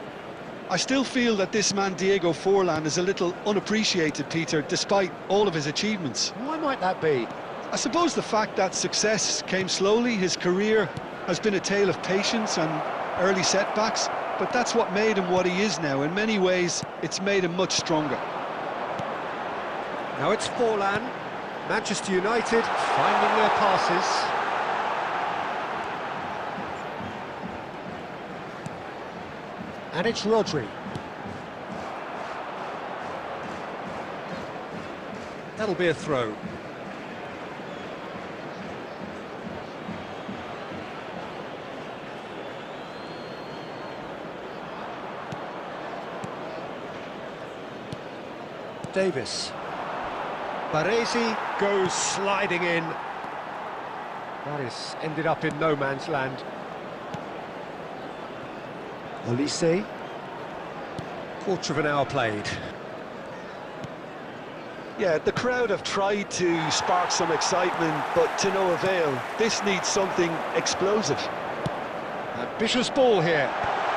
I still feel that this man Diego Forlan is a little unappreciated, Peter, despite all of his achievements. Why might that be? I suppose the fact that success came slowly, his career has been a tale of patience and early setbacks, but that's what made him what he is now. In many ways, it's made him much stronger. Now it's Forlan. Manchester United finding their passes. And it's Rodri. That'll be a throw. Davis. Baresi goes sliding in. That is ended up in no man's land. Olise. Quarter of an hour played. Yeah, the crowd have tried to spark some excitement, but to no avail. This needs something explosive. Ambitious ball here,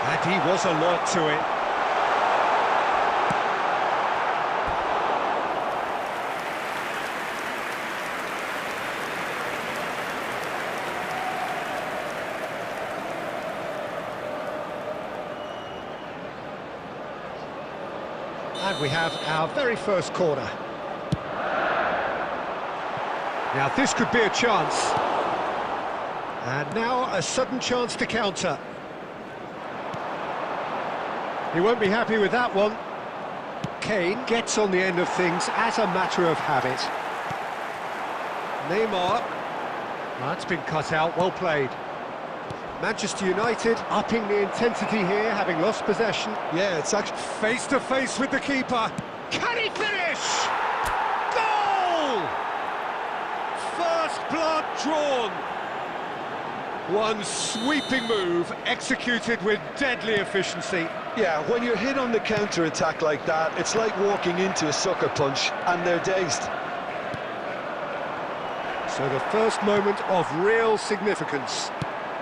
and he was alert to it. And we have our very first corner. Now this could be a chance. And now a sudden chance to counter. He won't be happy with that one. Kane gets on the end of things as a matter of habit. Neymar. That's been cut out, well played. Manchester United upping the intensity here, having lost possession. Yeah, it's actually Face to face with the keeper. Can he finish? Goal! First blood drawn. One sweeping move executed with deadly efficiency. Yeah, when you're hit on the counter-attack like that, it's like walking into a sucker punch, and they're dazed. So the first moment of real significance.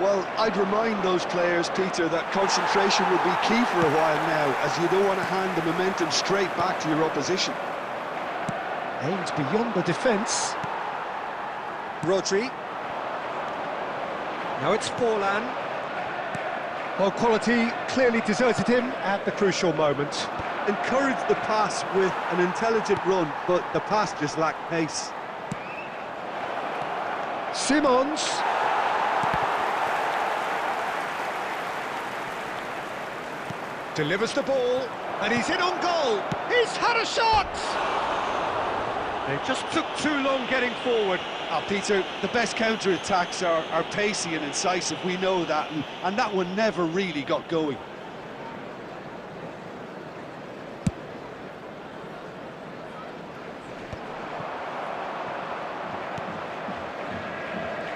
Well, I'd remind those players, Peter, that concentration will be key for a while now, as you don't want to hand the momentum straight back to your opposition. Aimed beyond the defence. Rodri. Now it's Forlan. Well, quality clearly deserted him at the crucial moment. encouraged the pass with an intelligent run, but the pass just lacked pace. Simons. Delivers the ball, and he's in on goal. He's had a shot! They just took too long getting forward. Peter, the best counter-attacks are pacey and incisive, we know that, and that one never really got going.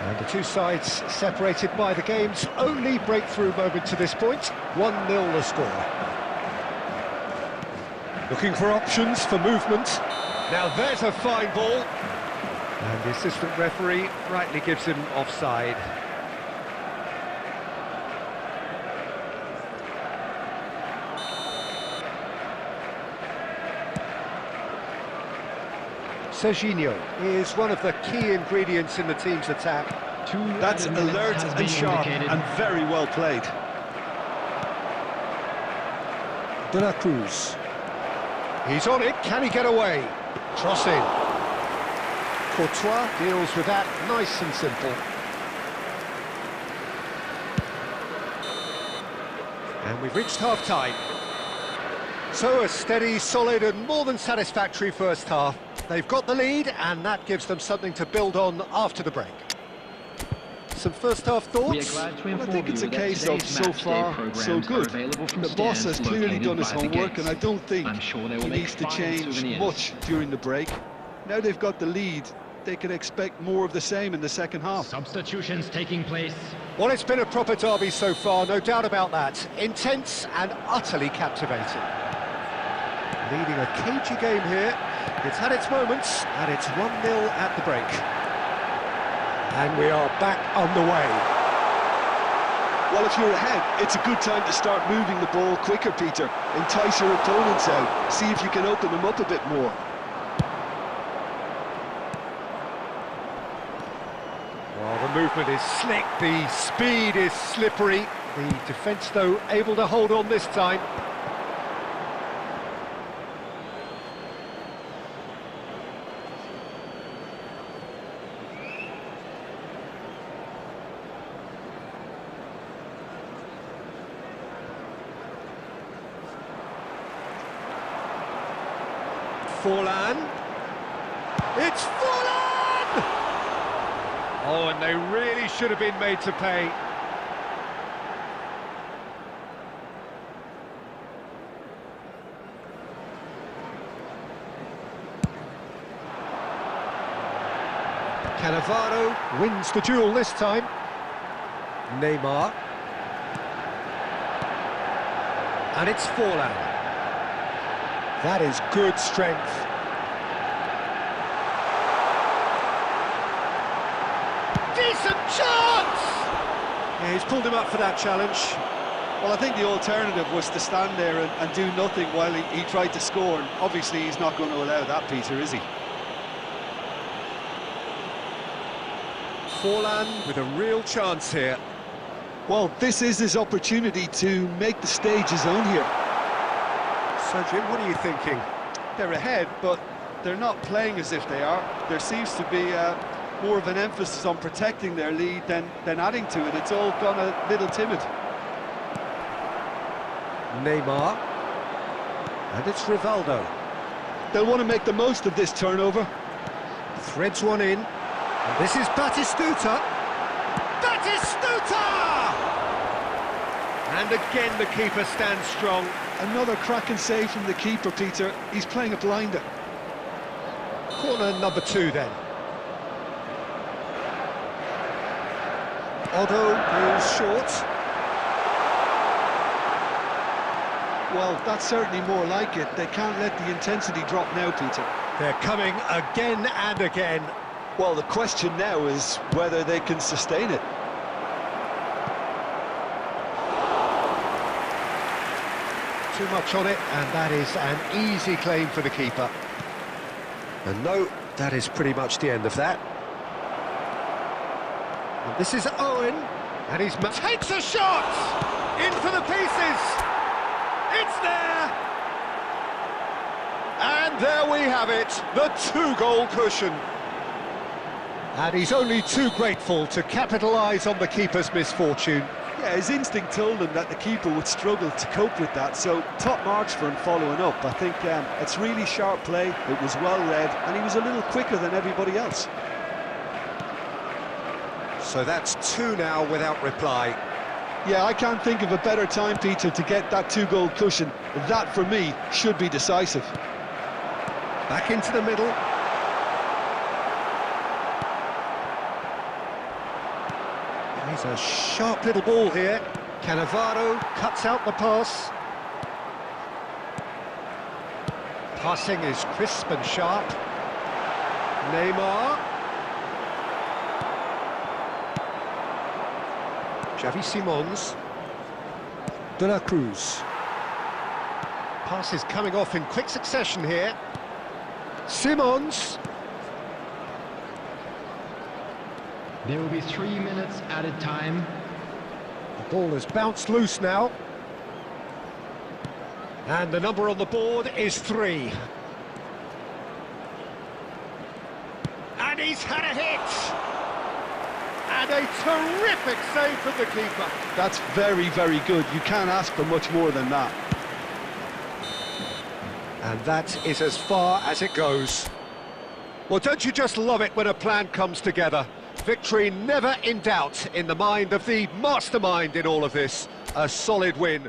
And the two sides separated by the game's only breakthrough moment to this point. 1-0 the score. Looking for options for movement. Now there's a fine ball. And the assistant referee rightly gives him offside. Serginho is one of the key ingredients in the team's attack. That's alert and sharp and very well played. De La Cruz. He's on it, can he get away? Cross in. Courtois deals with that nice and simple. And we've reached half-time. So a steady, solid and more than satisfactory first half. They've got the lead and that gives them something to build on after the break. Some first half thoughts? I think it's a case of so far, so good. The boss has clearly done his homework and I don't think he needs to change much during the break. Now they've got the lead, they can expect more of the same in the second half. Substitutions taking place. Well, it's been a proper derby so far, no doubt about that. Intense and utterly captivating. Leading a cagey game here. It's had its moments, and it's 1-0 at the break. And we are back on the way. Well, if you're ahead, it's a good time to start moving the ball quicker, Peter. Entice your opponents out, see if you can open them up a bit more. Well, the movement is slick, the speed is slippery. The defence, though, able to hold on this time. Forlan. It's Forlan! Oh, and they really should have been made to pay. Cannavaro wins the duel this time. Neymar. And it's Forlan. That is good strength. Decent chance! Yeah, he's pulled him up for that challenge. Well, I think the alternative was to stand there and do nothing while he tried to score. And obviously, he's not going to allow that, Peter, is he? Forlan with a real chance here. Well, this is his opportunity to make the stage his own here. So, Jim, what are you thinking? They're ahead, but they're not playing as if they are. There seems to be more of an emphasis on protecting their lead than adding to it. It's all gone a little timid. Neymar. And it's Rivaldo. They'll want to make the most of this turnover. Threads one in. And this is Batistuta. Batistuta! And again the keeper stands strong. Another cracking save from the keeper, Peter. He's playing a blinder. Corner number 2 then. Otto goes short. Well, that's certainly more like it. They can't let the intensity drop now, Peter. They're coming again and again. Well, the question now is whether they can sustain it. Too much on it, and that is an easy claim for the keeper. And no, that is pretty much the end of that. And this is Owen, and he's takes a shot! In for the pieces! It's there! And there we have it, the 2-goal cushion. And he's only too grateful to capitalise on the keeper's misfortune. Yeah, his instinct told him that the keeper would struggle to cope with that, so top marks for him following up. I think it's really sharp play, it was well read, and he was a little quicker than everybody else. So that's 2 now without reply. Yeah, I can't think of a better time, Peter, to get that 2-goal cushion. That, for me, should be decisive. Back into the middle. He's a sharp little ball here. Cannavaro cuts out the pass. Passing is crisp and sharp. Neymar. Xavi Simons. De la Cruz. Passes coming off in quick succession here. Simons. There will be 3 minutes added time. The ball has bounced loose now. And the number on the board is 3. And he's had a hit! And a terrific save from the keeper. That's very, very good. You can't ask for much more than that. And that is as far as it goes. Well, don't you just love it when a plan comes together? Victory never in doubt in the mind of the mastermind in all of this. A solid win.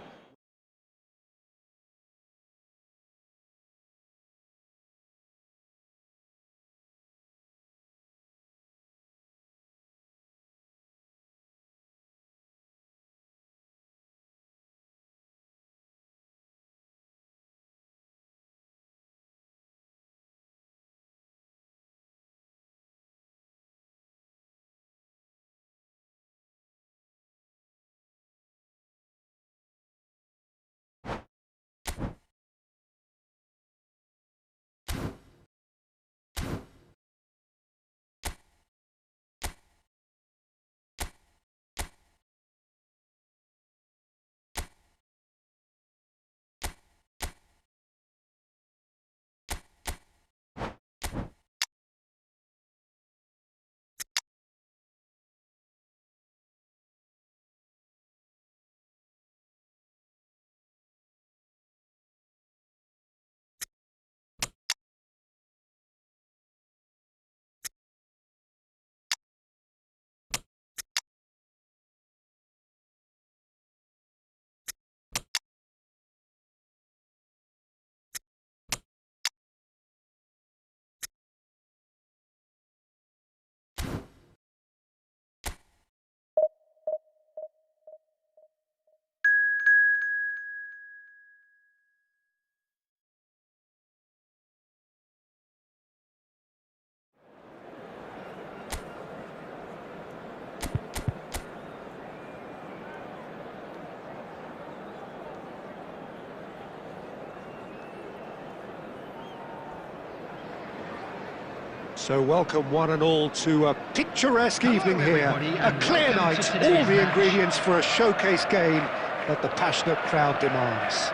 So welcome one and all to a picturesque evening here, everybody, a and clear welcome night, to all today's the match. ingredients for a showcase game that the passionate crowd demands.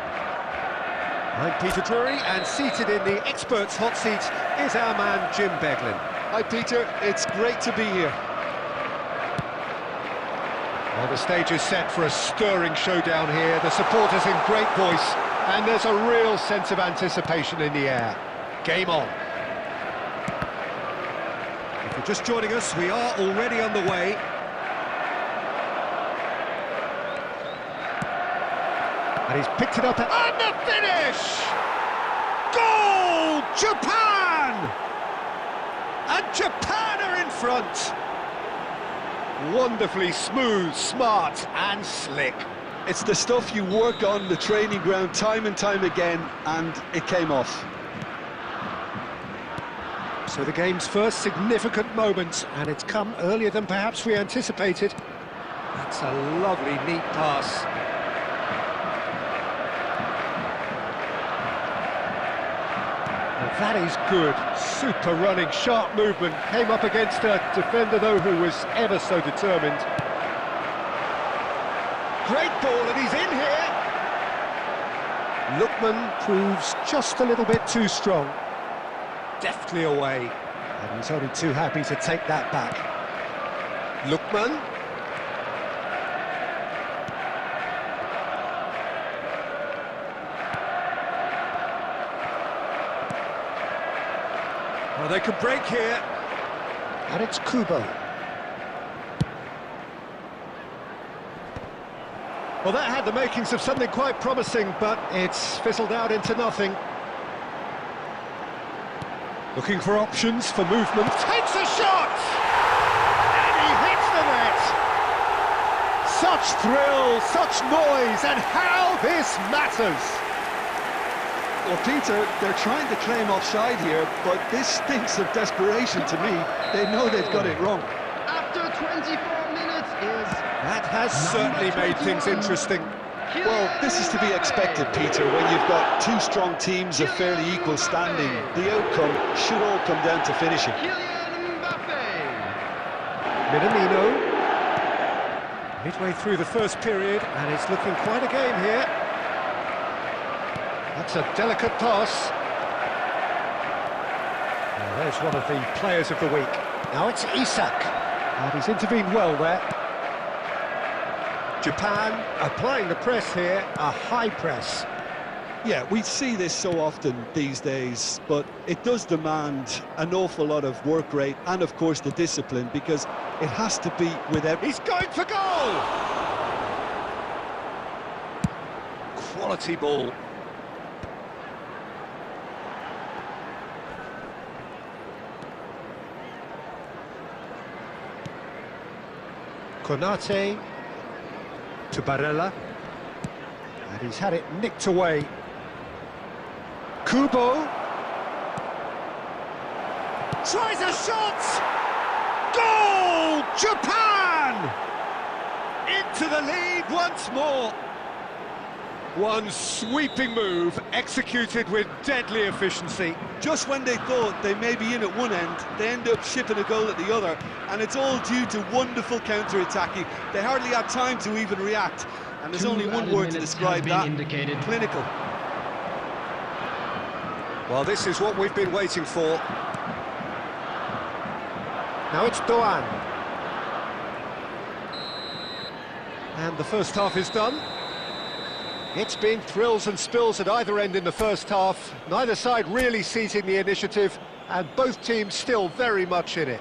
I'm Peter Drury, and seated in the experts' hot seat is our man Jim Beglin. Hi Peter, it's great to be here. Well, the stage is set for a stirring showdown here, the supporters in great voice, and there's a real sense of anticipation in the air. Game on. If you're just joining us, we are already underway. And he's picked it up and the finish! Goal! Japan! And Japan are in front! Wonderfully smooth, smart and slick. It's the stuff you work on the training ground time and time again, and it came off. So the game's first significant moment, and it's come earlier than perhaps we anticipated. That's a lovely, neat pass. And that is good. Super running, sharp movement. Came up against a defender, though, who was ever so determined. Great ball, and he's in here. Lookman proves just a little bit too strong. Deftly away, and he's only too happy to take that back. Lookman. Well, they could break here. And it's Kubo. Well, that had the makings of something quite promising, but it's fizzled out into nothing. Looking for options for movement. Takes a shot! And he hits the net! Such thrill, such noise, and how this matters! Well, Peter, they're trying to claim offside here, but this stinks of desperation to me. They know they've got it wrong. After 24 minutes is... That has certainly made things interesting. Well, this is to be expected, Peter, when you've got two strong teams of fairly equal standing. The outcome should all come down to finishing. Minamino. Midway through the first period, and it's looking quite a game here. That's a delicate pass. Now, there's one of the players of the week. Now it's Isak. And he's intervened well there. Japan applying the press here, a high press. Yeah, we see this so often these days, but it does demand an awful lot of work rate and, of course, the discipline, because it has to be without... He's going for goal! Quality ball. Konate to Barella, and he's had it nicked away. Kubo tries a shot! Goal! Japan! Into the lead once more. One sweeping move executed with deadly efficiency. Just when they thought they may be in at one end, they end up shipping a goal at the other, and it's all due to wonderful counter-attacking. They hardly had time to even react, and there's only one word to describe that: clinical. Well, this is what we've been waiting for. Now it's Doan. And the first half is done. It's been thrills and spills at either end in the first half. Neither side really seizing the initiative, and both teams still very much in it.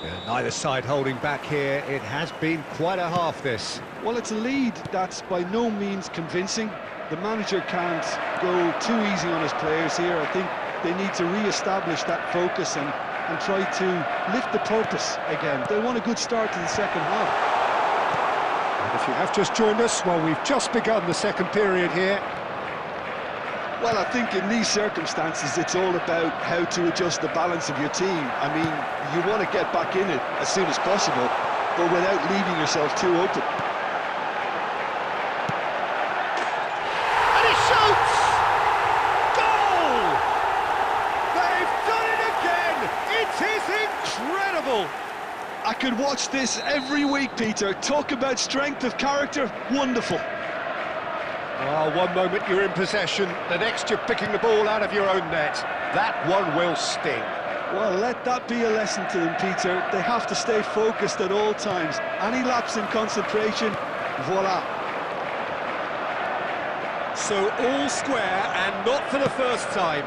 Yeah, neither side holding back here. It has been quite a half, this. Well, it's a lead that's by no means convincing. The manager can't go too easy on his players here. I think they need to re-establish that focus and try to lift the purpose again. They want a good start to the second half. And if you have just joined us, well, we've just begun the second period here. Well, I think in these circumstances, it's all about how to adjust the balance of your team. I mean, you want to get back in it as soon as possible, but without leaving yourself too open. And he shoots! Goal! They've done it again! could watch this every week, Peter. Talk about strength of character, wonderful. Oh, one moment you're in possession, the next you're picking the ball out of your own net. That one will sting. Well, let that be a lesson to them, Peter. They have to stay focused at all times. Any lapse in concentration, voila. So all square, and not for the first time.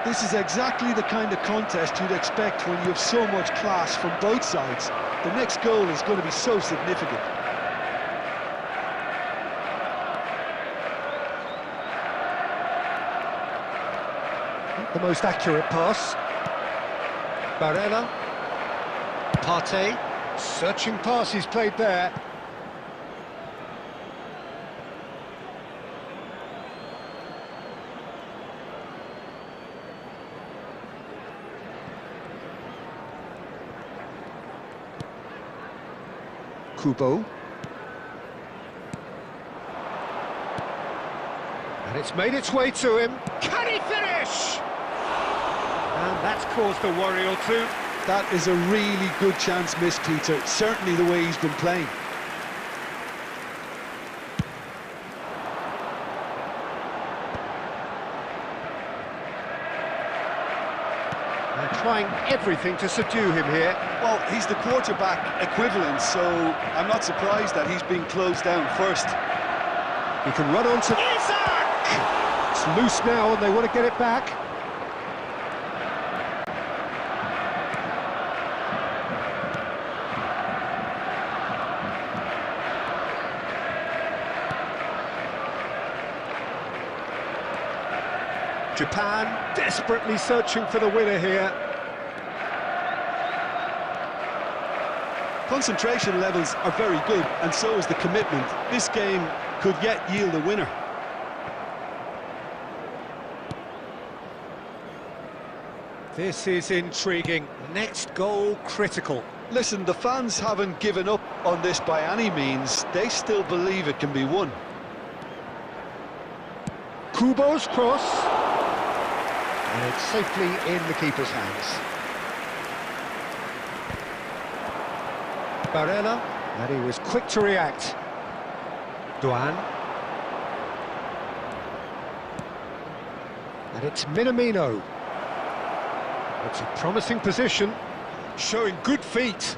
This is exactly the kind of contest you'd expect when you have so much class from both sides. The next goal is going to be so significant. The most accurate pass. Barella. Partey. Searching pass he's played there. Kubo. And it's made its way to him. Can he finish? And that's caused a worry or two. That is a really good chance missed, Peter. Certainly the way he's been playing. They're trying everything to subdue him here. Well, he's the quarterback equivalent, so I'm not surprised that he's been closed down first. He can run on to Isaac! It's loose now and they want to get it back. Japan desperately searching for the winner here. Concentration levels are very good, and so is the commitment. This game could yet yield a winner. This is intriguing. Next goal critical. Listen, the fans haven't given up on this by any means. They still believe it can be won. Kubo's cross. And it's safely in the keeper's hands. Barella, and he was quick to react. Duan. And it's Minamino. It's a promising position, showing good feet.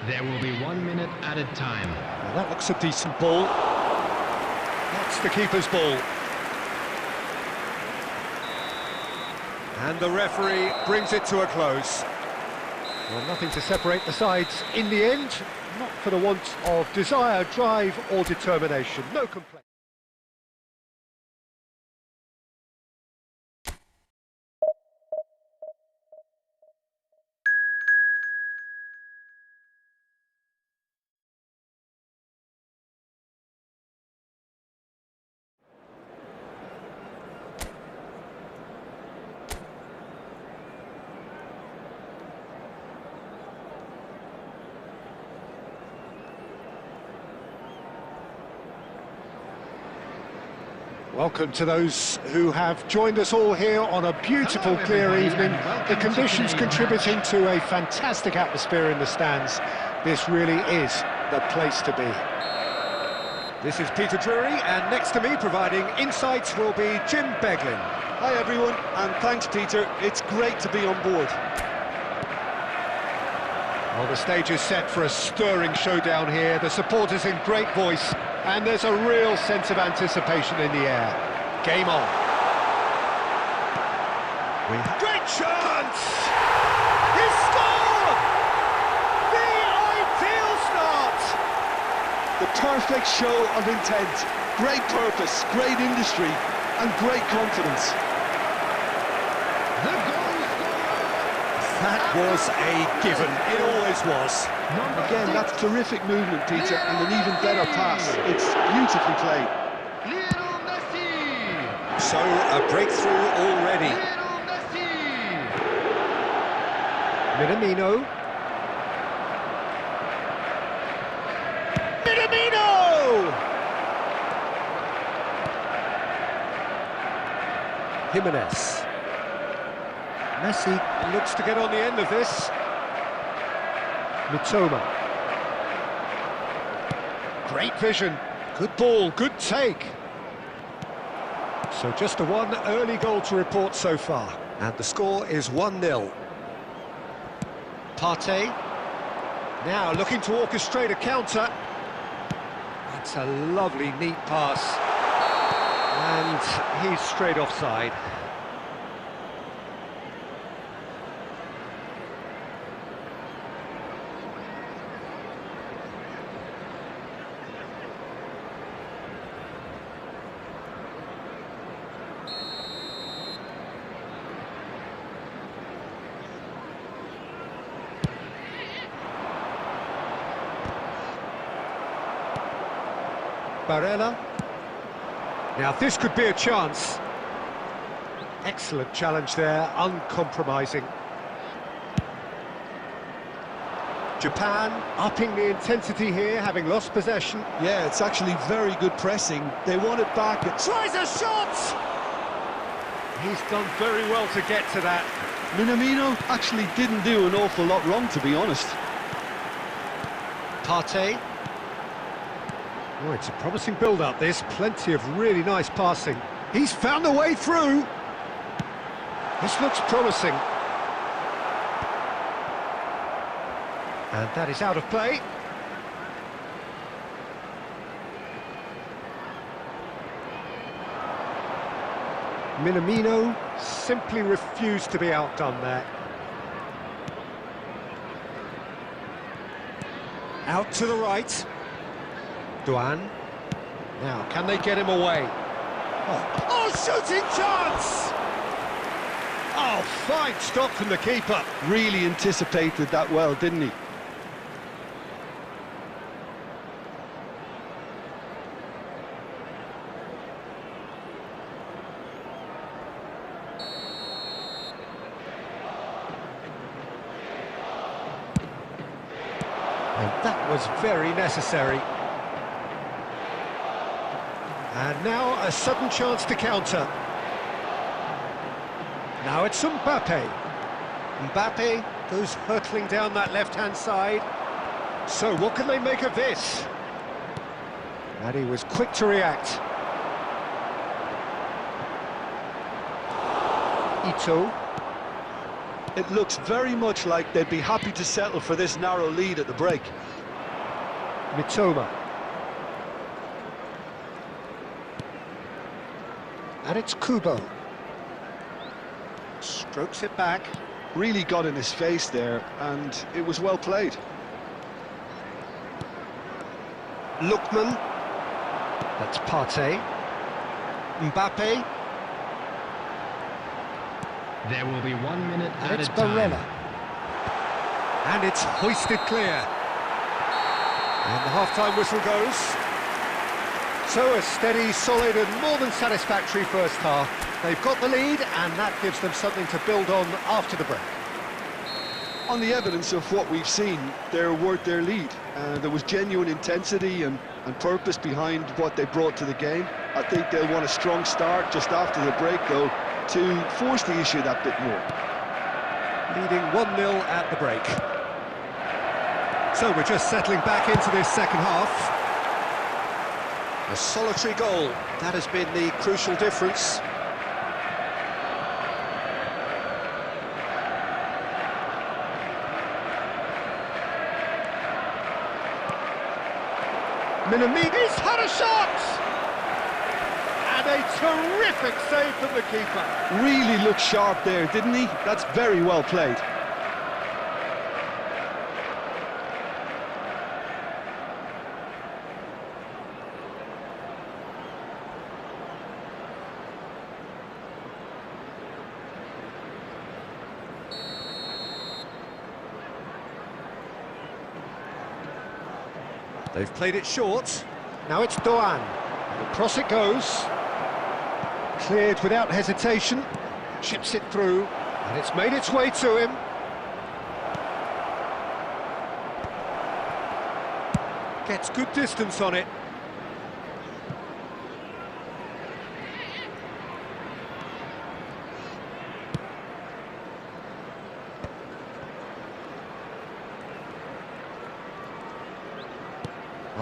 There will be 1 minute added time. Well, that looks a decent ball. That's the keeper's ball. And the referee brings it to a close. Well, nothing to separate the sides in the end, not for the want of desire, drive or determination. No complaint. Welcome to those who have joined us all here on a beautiful, clear evening. The conditions contributing to a fantastic atmosphere in the stands. This really is the place to be. This is Peter Drury, and next to me providing insights will be Jim Beglin. Hi everyone, and thanks Peter. It's great to be on board. Well, the stage is set for a stirring showdown here. The supporters in great voice, and there's a real sense of anticipation in the air. Game on. Great chance! He scored! The ideal start! The perfect show of intent. Great purpose, great industry, and great confidence. The goal scorer! That was a given. It always was. Again, that's terrific movement, Peter, and an even better pass. It's beautifully played. Lionel Messi! So, a breakthrough already. Lionel Messi! Minamino. Minamino! Jimenez. Messi looks to get on the end of this. Mitoma. Great vision. Good ball, good take. So just the one early goal to report so far. And the score is 1-0. Partey. Now looking to orchestrate a counter. That's a lovely, neat pass. And he's straight offside. Barella. Now this could be a chance. Excellent challenge there, uncompromising. Japan upping the intensity here, having lost possession. Yeah, it's actually very good pressing. They want it back. Tries a shot! He's done very well to get to that. Minamino actually didn't do an awful lot wrong, to be honest. Partey. Oh, it's a promising build-up, this. Plenty of really nice passing. He's found a way through. This looks promising. And that is out of play. Minamino simply refused to be outdone there. Out to the right. Duan. Now, can they get him away? Oh, shooting chance! Oh, fine stop from the keeper. Really anticipated that well, didn't he? And that was very necessary. And now a sudden chance to counter. Now it's Mbappe. Mbappe goes hurtling down that left-hand side. So what can they make of this? And he was quick to react. Ito. It looks very much like they'd be happy to settle for this narrow lead at the break. Mitoma. And it's Kubo. Strokes it back. Really got in his face there, and it was well played. Lookman. That's Partey. Mbappe. There will be 1 minute And added it's time. Barella. And it's hoisted clear. And the half-time whistle goes. So a steady, solid and more than satisfactory first half. They've got the lead and that gives them something to build on after the break. On the evidence of what we've seen, they're worth their lead. There was genuine intensity and purpose behind what they brought to the game. I think they'll want a strong start just after the break, though, to force the issue that bit more. Leading 1-0 at the break. So we're just settling back into this second half. A solitary goal, that has been the crucial difference. Minamino's had a shot! And a terrific save from the keeper. Really looked sharp there, didn't he? That's very well played. They've played it short. Now it's Doan. And across it goes. Cleared without hesitation. Chips it through. And it's made its way to him. Gets good distance on it.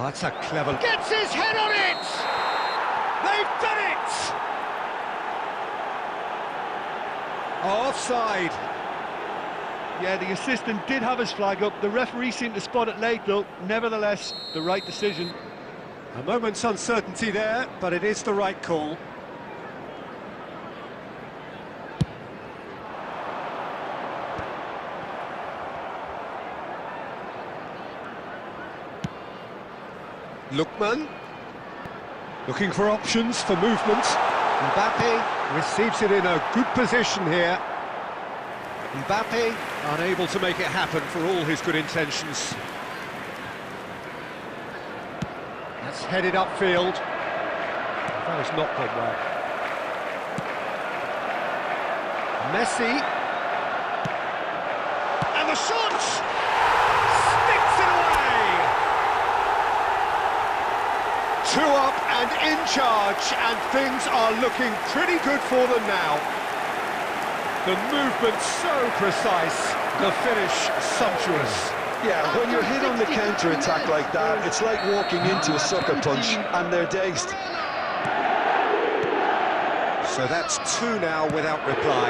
Oh, that's a clever... Gets his head on it! They've done it! Oh, offside. Yeah, the assistant did have his flag up. The referee seemed to spot it late, though. Nevertheless, the right decision. A moment's uncertainty there, but it is the right call. Lookman, looking for options for movement. Mbappe receives it in a good position here. Mbappe unable to make it happen for all his good intentions. That's headed upfield. That has not gone well. Messi. And the shot! Sticks it away! 2 up and in charge, and things are looking pretty good for them now. The movement so precise, the finish sumptuous. Yeah, when you're hit on the counter-attack like that, it's like walking into a sucker punch, and they're dazed. So that's 2 now without reply.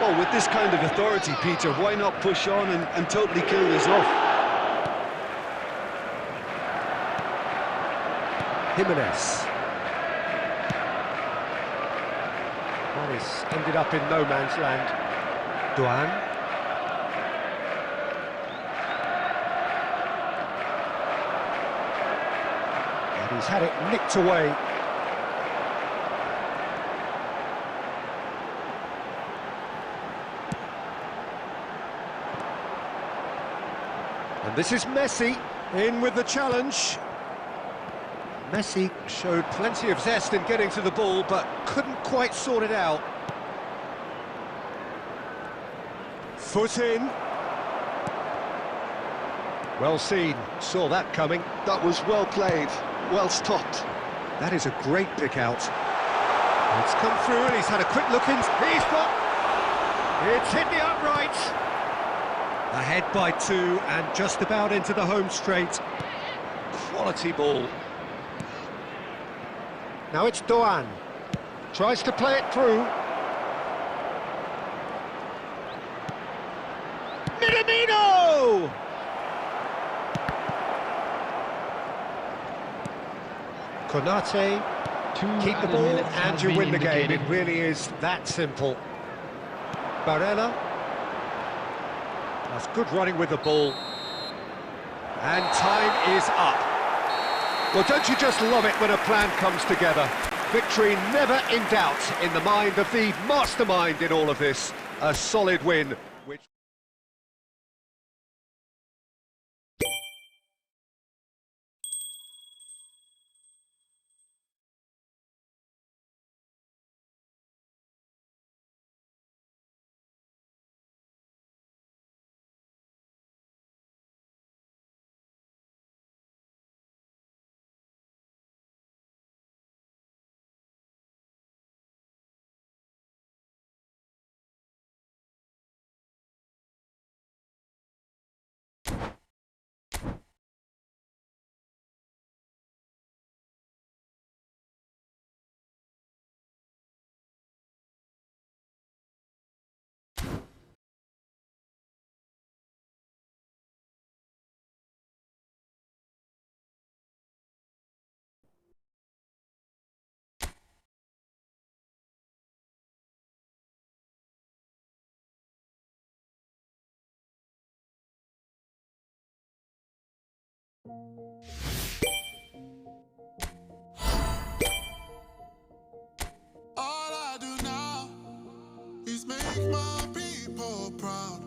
Well, with this kind of authority, Peter, why not push on and totally kill this off? Jimenez. Well, he's ended up in no man's land. Duan. And he's had it nicked away. And this is Messi, in with the challenge. Messi showed plenty of zest in getting to the ball, but couldn't quite sort it out. Foot in. Well seen, saw that coming. That was well played, well stopped. That is a great pick out. It's come through and he's had a quick look in. He's got... It's hit the upright. Ahead by 2 and just about into the home straight. Quality ball. Now it's Doan. Tries to play it through. Minamino! Konate. Keep the ball and you win the game. It really is that simple. Barella. That's good running with the ball. And time is up. Well, don't you just love it when a plan comes together? Victory never in doubt in the mind of the mastermind in all of this. A solid win, which... All I do now is make my people proud.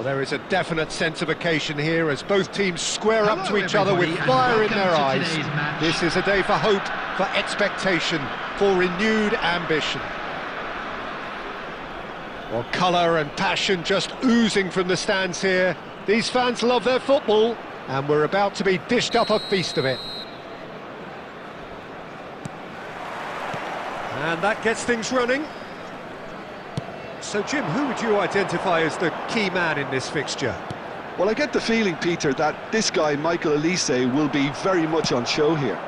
Well, there is a definite sense of occasion here as both teams square up to Hello, each other with everybody, and fire in welcome their to eyes. today's match. This is a day for hope, for expectation, for renewed ambition. Well, colour and passion just oozing from the stands here. These fans love their football, and we're about to be dished up a feast of it. And that gets things running. So, Jim, who would you identify as the key man in this fixture? Well, I get the feeling, Peter, that this guy, Michael Elise, will be very much on show here.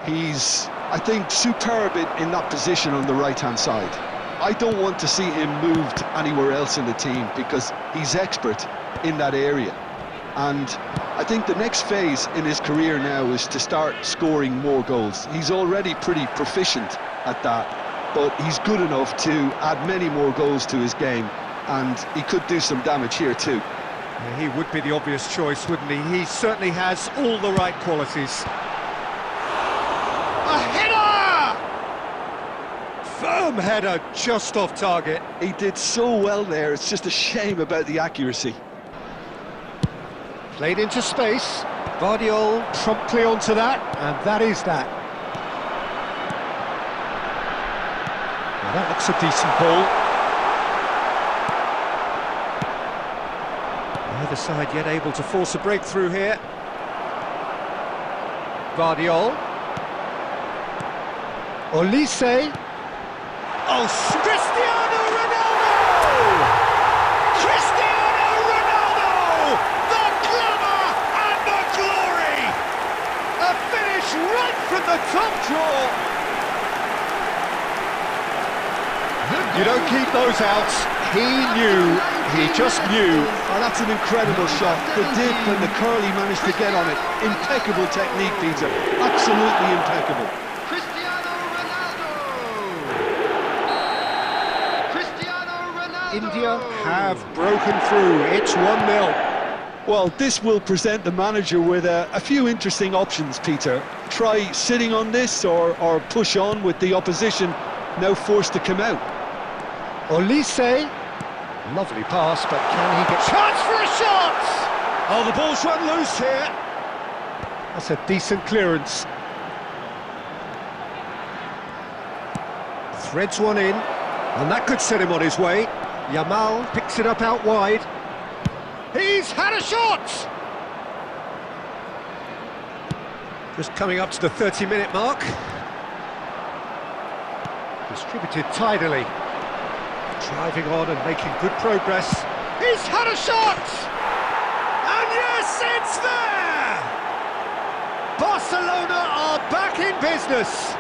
He's, I think, superb in that position on the right-hand side. I don't want to see him moved anywhere else in the team because he's expert in that area. And I think the next phase in his career now is to start scoring more goals. He's already pretty proficient at that, but he's good enough to add many more goals to his game, and he could do some damage here too. Yeah, he would be the obvious choice, wouldn't he? He certainly has all the right qualities. A header! Firm header, just off target. He did so well there, it's just a shame about the accuracy. Played into space. Guardiola promptly onto that, and that is that. Well, that looks a decent ball. Neither side yet able to force a breakthrough here. Guardiola. Olise. Oh, Cristiano Ronaldo! Cristiano Ronaldo! The glamour and the glory! A finish right from the top draw! You don't keep those out. He knew, he just knew. Oh, that's an incredible shot. The dip and the curl he managed to get on it. Impeccable technique, Peter. Absolutely impeccable. Cristiano Ronaldo! Cristiano Ronaldo! India have broken through. It's 1-0. Well, this will present the manager with a few interesting options, Peter. Try sitting on this or push on with the opposition now forced to come out. Olise. Lovely pass, but can he get... Chance for a shot! Oh, the ball's run loose here. That's a decent clearance. Threads one in, and that could set him on his way. Yamal picks it up out wide. He's had a shot! Just coming up to the 30-minute mark. Distributed tidily. Driving on and making good progress. He's had a shot! And yes, it's there! Barcelona are back in business.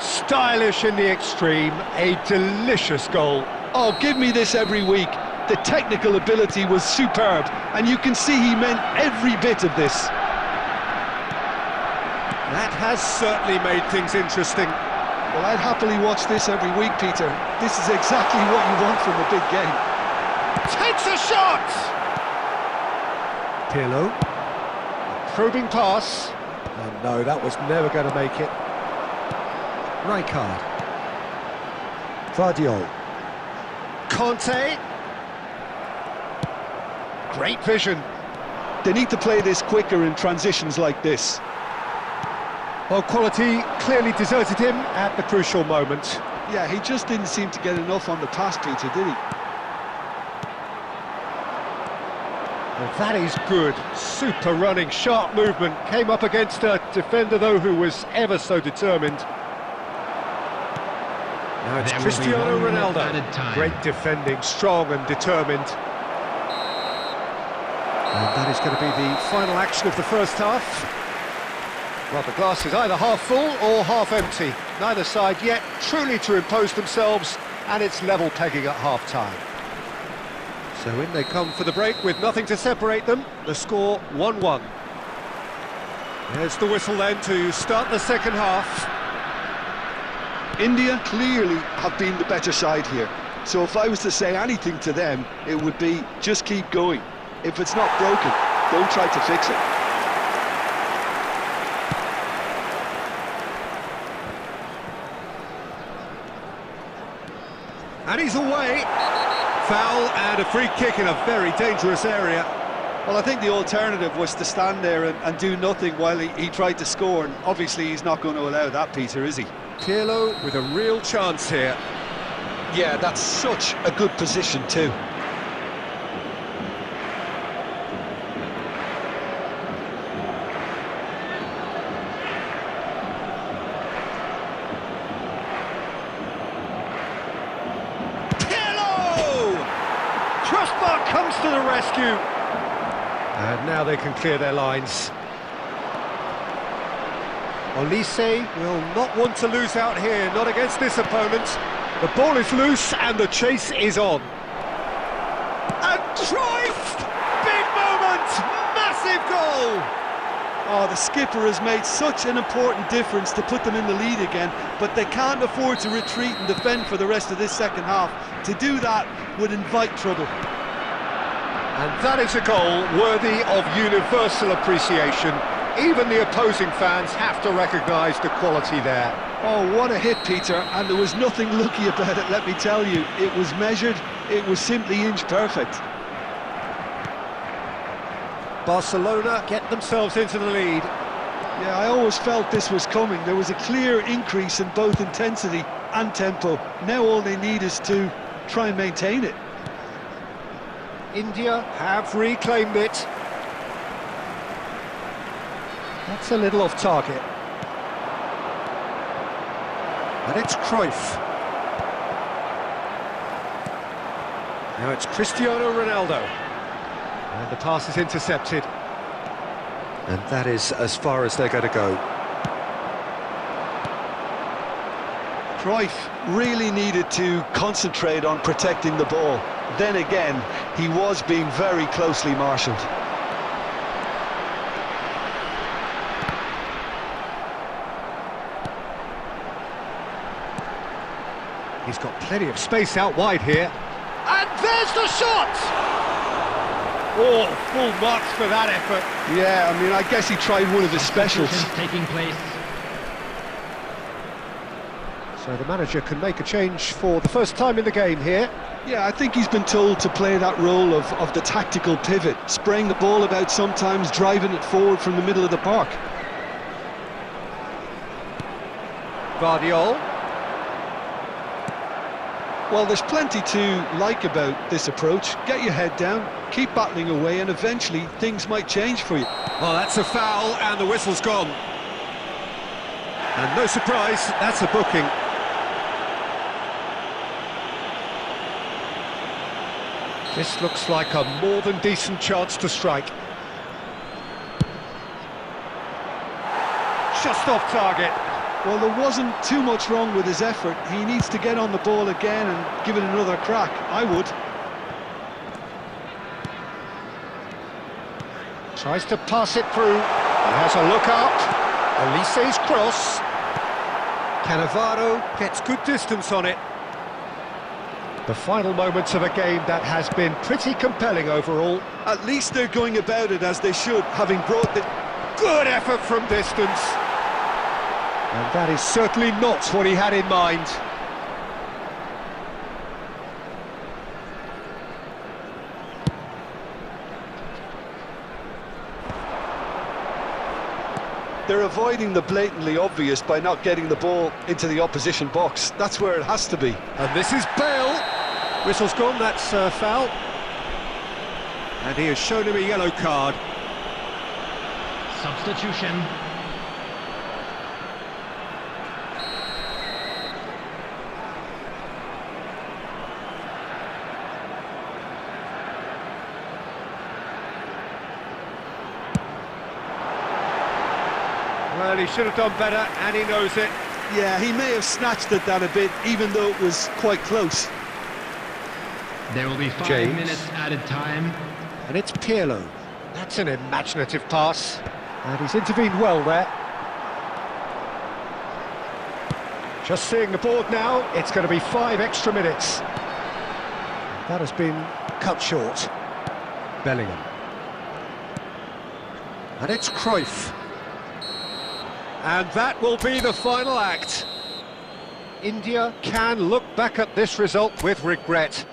Stylish in the extreme, a delicious goal. Oh, give me this every week. The technical ability was superb, and you can see he meant every bit of this. That has certainly made things interesting. Well, I'd happily watch this every week, Peter. This is exactly what you want from a big game. Takes a shot! Pirlo. A probing pass. And no, that was never going to make it. Rijkaard. Guardiola. Conte. Great vision. They need to play this quicker in transitions like this. Well, quality clearly deserted him at the crucial moment. Yeah, he just didn't seem to get enough on the pass, Peter, did he? Well, that is good. Super running, sharp movement. Came up against a defender, though, who was ever so determined. Now it's There will be Cristiano 1 minute Ronaldo. added time. Great defending, strong and determined. And that is going to be the final action of the first half. Well, the glass is either half full or half empty. Neither side yet truly to impose themselves, and it's level pegging at half-time. So in they come for the break with nothing to separate them. The score 1-1. There's the whistle then to start the second half. India clearly have been the better side here. So if I was to say anything to them, it would be just keep going. If it's not broken, don't try to fix it. And he's away. Foul and a free kick in a very dangerous area. Well, I think the alternative was to stand there and do nothing while he tried to score, and obviously he's not going to allow that, Peter, is he? Pirlo with a real chance here. Yeah, that's such a good position too. Crossbar comes to the rescue. And now they can clear their lines. Olise will not want to lose out here, not against this opponent. The ball is loose and the chase is on. And Cruyff! Big moment! Massive goal! Oh, the skipper has made such an important difference to put them in the lead again, but they can't afford to retreat and defend for the rest of this second half. To do that would invite trouble. And that is a goal worthy of universal appreciation. Even the opposing fans have to recognise the quality there. Oh, what a hit, Peter, and there was nothing lucky about it, let me tell you. It was measured, it was simply inch perfect. Barcelona get themselves into the lead. Yeah, I always felt this was coming. There was a clear increase in both intensity and tempo. Now all they need is to try and maintain it. India have reclaimed it. That's a little off target. And it's Cruyff. Now it's Cristiano Ronaldo. And the pass is intercepted. And that is as far as they're going to go. Cruyff really needed to concentrate on protecting the ball. Then again, he was being very closely marshalled. He's got plenty of space out wide here. And there's the shot! Oh, full marks for that effort. Yeah, I mean, I guess he tried one of his specials. Taking place. So the manager can make a change for the first time in the game here. Yeah, I think he's been told to play that role of the tactical pivot, spraying the ball about sometimes, driving it forward from the middle of the park. Guardiola. Well, there's plenty to like about this approach. Get your head down, keep battling away, and eventually things might change for you. Well, that's a foul, and the whistle's gone. And no surprise, that's a booking. This looks like a more than decent chance to strike. Just off target. Well, there wasn't too much wrong with his effort. He needs to get on the ball again and give it another crack. I would. Tries to pass it through. He has a look up. Olise's cross. Cannavaro gets good distance on it. The final moments of a game that has been pretty compelling overall. At least they're going about it as they should, having brought the... Good effort from distance. And that is certainly not what he had in mind. They're avoiding the blatantly obvious by not getting the ball into the opposition box. That's where it has to be. And this is Bale. Whistle's gone, that's a foul. And he has shown him a yellow card. Substitution. Well, he should have done better, and he knows it. Yeah, he may have snatched at that a bit, even though it was quite close. There will be 5 James. minutes added time. And it's Pirlo. That's an imaginative pass. And he's intervened well there. Just seeing the board now, it's going to be 5 extra minutes. That has been cut short. Bellingham. And it's Cruyff. And that will be the final act. India can look back at this result with regret.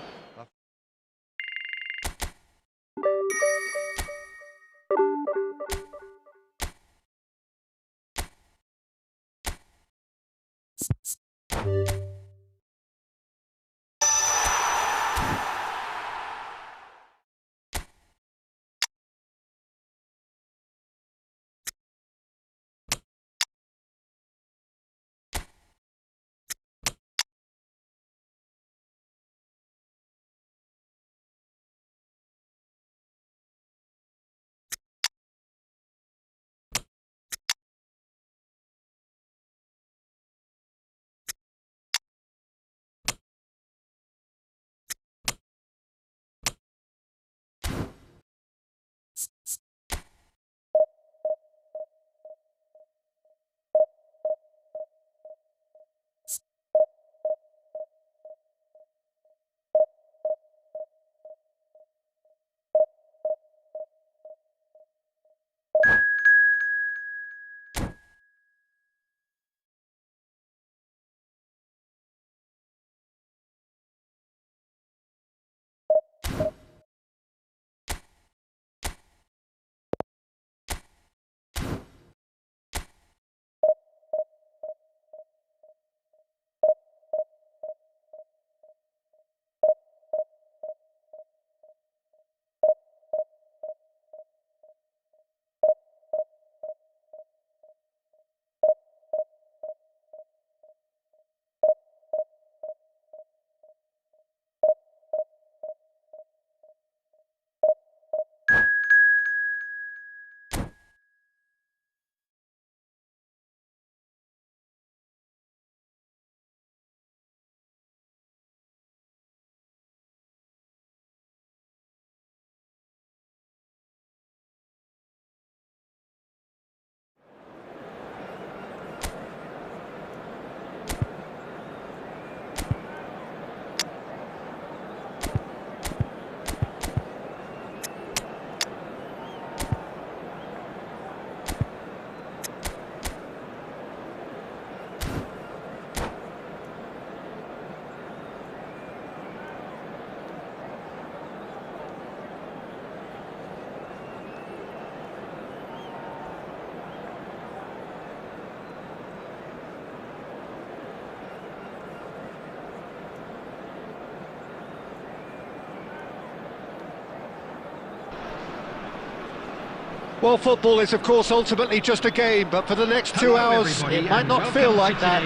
Well, football is, of course, ultimately just a game, but for the next 2 hours, it might not feel like that.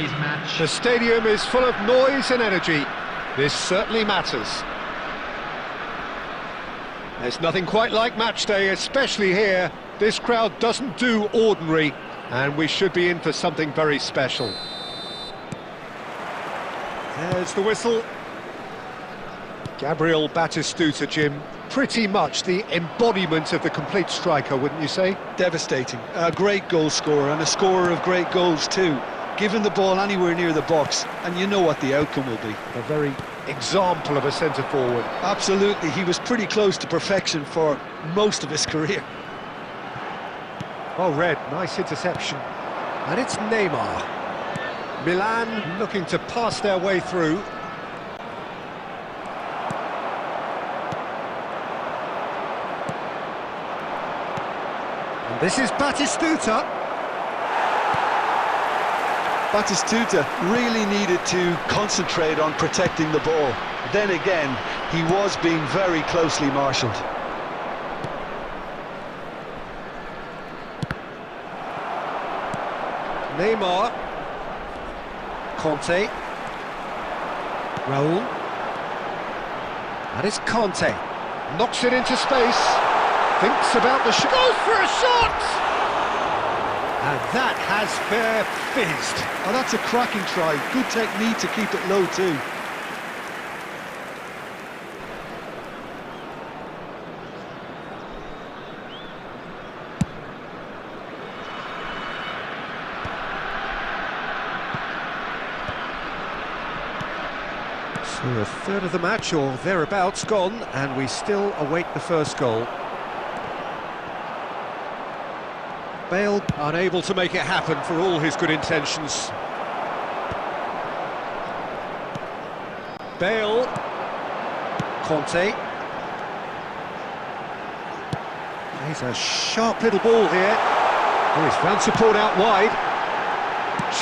The stadium is full of noise and energy. This certainly matters. There's nothing quite like match day, especially here. This crowd doesn't do ordinary, and we should be in for something very special. There's the whistle. Gabriel Batistuta, Jim. Pretty much the embodiment of the complete striker, wouldn't you say? Devastating. A great goal scorer and a scorer of great goals too. Given the ball anywhere near the box, and you know what the outcome will be. A very example of a centre-forward. Absolutely, he was pretty close to perfection for most of his career. Oh, Red, nice interception. And it's Neymar. Milan looking to pass their way through. And this is Batistuta. Batistuta really needed to concentrate on protecting the ball. Then again, he was being very closely marshalled. Neymar. Conte. Raul. And it's Conte. Knocks it into space. Thinks about the shot. Goes for a shot! And that has fair fizzed. Oh, that's a cracking try. Good technique to keep it low too. So a third of the match or thereabouts gone, and we still await the first goal. Bale unable to make it happen for all his good intentions. Bale. Conte. He's a sharp little ball here. Oh, he's found support out wide.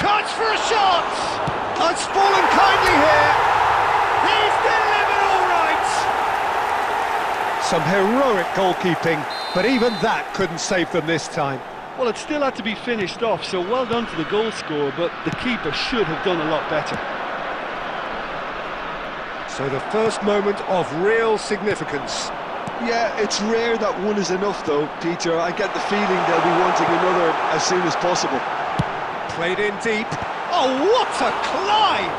Chance for a shot! It's fallen kindly here. He's delivered all right. Some heroic goalkeeping, but even that couldn't save them this time. Well, it still had to be finished off, so well done to the goal scorer, but the keeper should have done a lot better. So the first moment of real significance. Yeah, it's rare that one is enough though, Peter. I get the feeling they'll be wanting another as soon as possible. Played in deep. Oh, what a climb!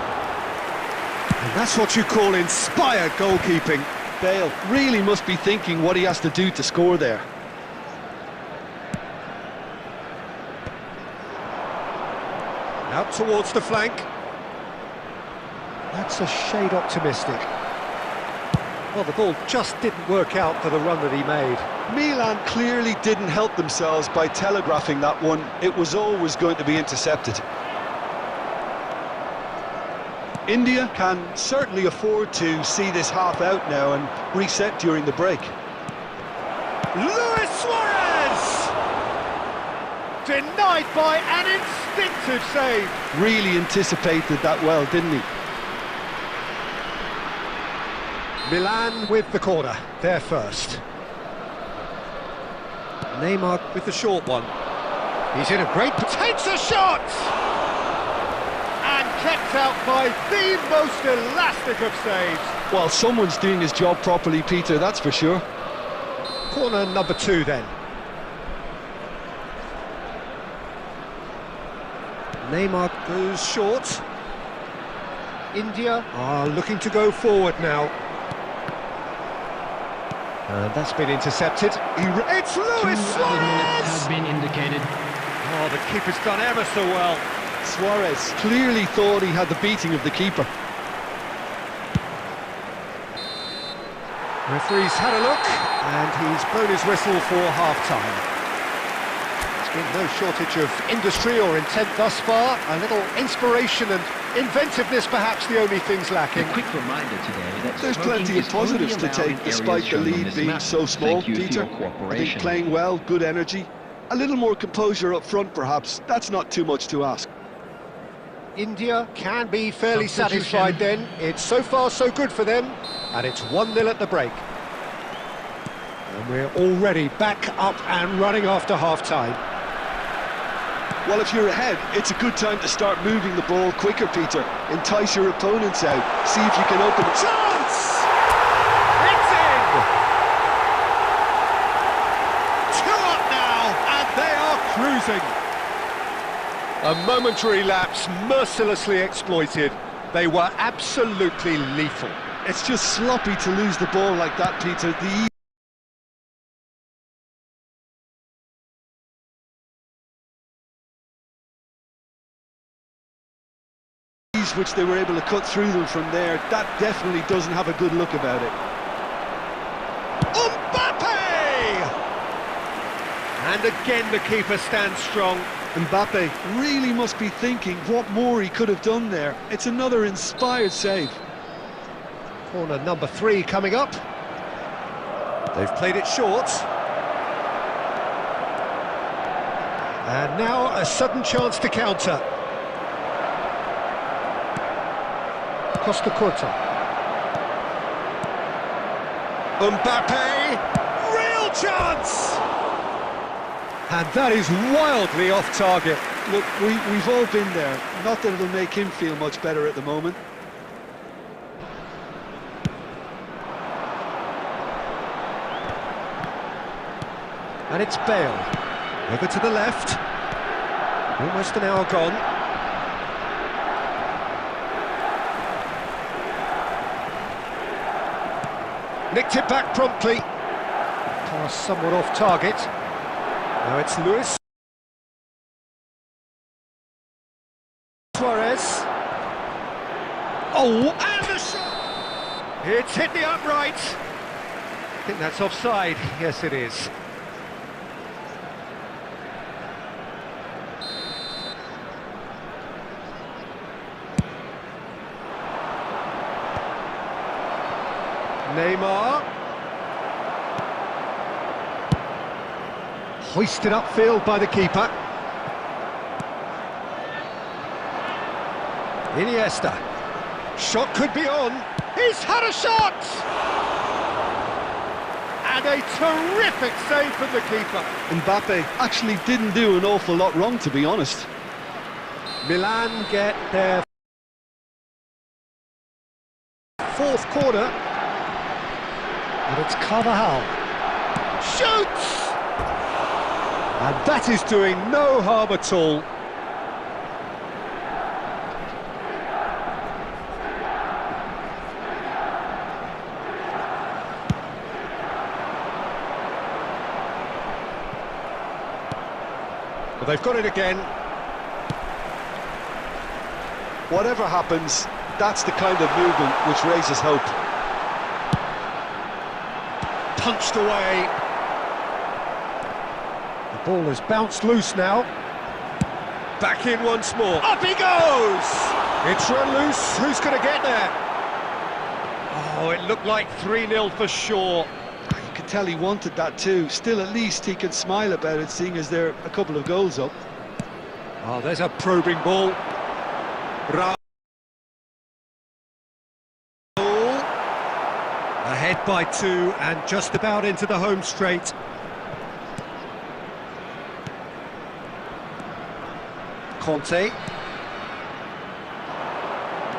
And that's what you call inspired goalkeeping. Bale really must be thinking what he has to do to score there. Out towards the flank. That's a shade optimistic. Well, the ball just didn't work out for the run that he made. Milan clearly didn't help themselves by telegraphing that one. It was always going to be intercepted. India can certainly afford to see this half out now and reset during the break. Luis Suarez! Denied by an instinctive save. Really anticipated that well, didn't he? Milan with the corner, they're first. Neymar with the short one. He's in a great... takes a shot! And kept out by the most elastic of saves. Well, someone's doing his job properly, Peter, that's for sure. Corner number 2 then. Neymar goes short. India are looking to go forward now. And that's been intercepted. It's Luis Suarez! Has been indicated. Oh, the keeper's done ever so well. Suarez clearly thought he had the beating of the keeper. Referee's had a look, and he's blown his whistle for half-time. There's been no shortage of industry or intent thus far. A little inspiration and inventiveness, perhaps the only things lacking. A quick reminder today that There's plenty of positives to take despite the lead being so small, Peter. I think playing well, good energy. A little more composure up front, perhaps. That's not too much to ask. India can be fairly satisfied then. It's so far so good for them, and it's 1-0 at the break. And we're already back up and running after half-time. Well, if you're ahead, it's a good time to start moving the ball quicker, Peter. Entice your opponents out. See if you can open it. Chance! It's in! 2 up now, and they are cruising. A momentary lapse mercilessly exploited. They were absolutely lethal. It's just sloppy to lose the ball like that, Peter. The which they were able to cut through them from there, that definitely doesn't have a good look about it. Mbappe! And again the keeper stands strong. Mbappe really must be thinking what more he could have done there. It's another inspired save. Corner number 3 coming up. They've played it short. And now a sudden chance to counter. Costa Curta. Mbappe! Real chance! And that is wildly off target. Look, we've all been there. Not that it'll make him feel much better at the moment. And it's Bale. Over to the left. Almost an hour gone. Nicked it back promptly. Pass somewhat off target. Now it's Luis Suarez. Oh, and the shot! It's hit the upright. I think that's offside. Yes, it is. Neymar. Hoisted upfield by the keeper. Iniesta. Shot could be on. He's had a shot! And a terrific save from the keeper. Mbappe actually didn't do an awful lot wrong, to be honest. Milan get their fourth corner. And it's Carvajal. Shoots! And that is doing no harm at all. Well, they've got it again. Whatever happens, that's the kind of movement which raises hope. Punched away. The ball has bounced loose now. Back in once more. Up he goes! It's run loose. Who's going to get there? Oh, it looked like 3-0 for sure. You could tell he wanted that too. Still, at least he can smile about it, seeing as they're a couple of goals up. Oh, there's a probing ball. Raul. Ahead by 2 and just about into the home straight. Conte.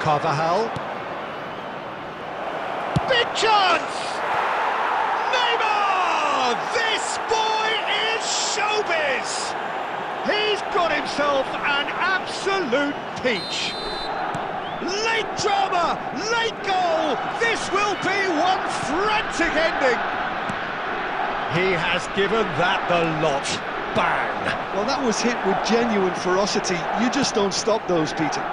Carvajal. Big chance! Neymar! This boy is showbiz! He's got himself an absolute peach. Late drama, late goal. This will be one frantic ending. He has given that the lot. Bang! Well, that was hit with genuine ferocity. You just don't stop those, Peter.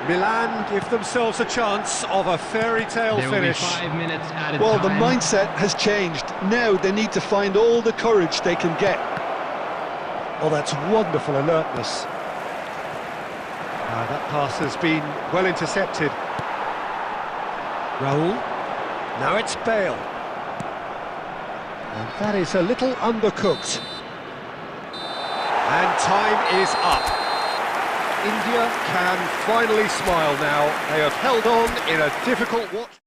Milan give themselves a chance of a fairy tale finish. There will be 5 minutes added Well, time. the mindset has changed. Now they need to find all the courage they can get. Oh, that's wonderful alertness. That pass has been well intercepted. Raul. Now it's Bale. And that is a little undercooked. And time is up. India can finally smile now. They have held on in a difficult watch.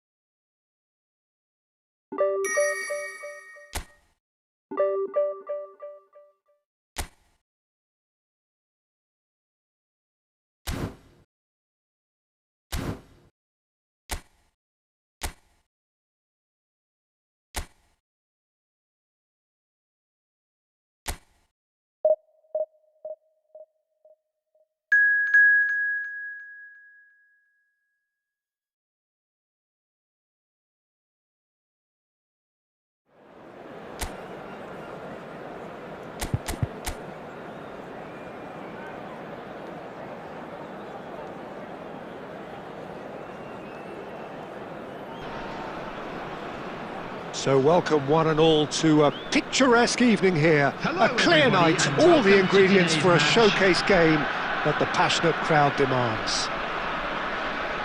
So welcome one and all to a picturesque evening here. Hello, a clear everybody, night, and all welcome the to ingredients today's for a match. showcase game that the passionate crowd demands.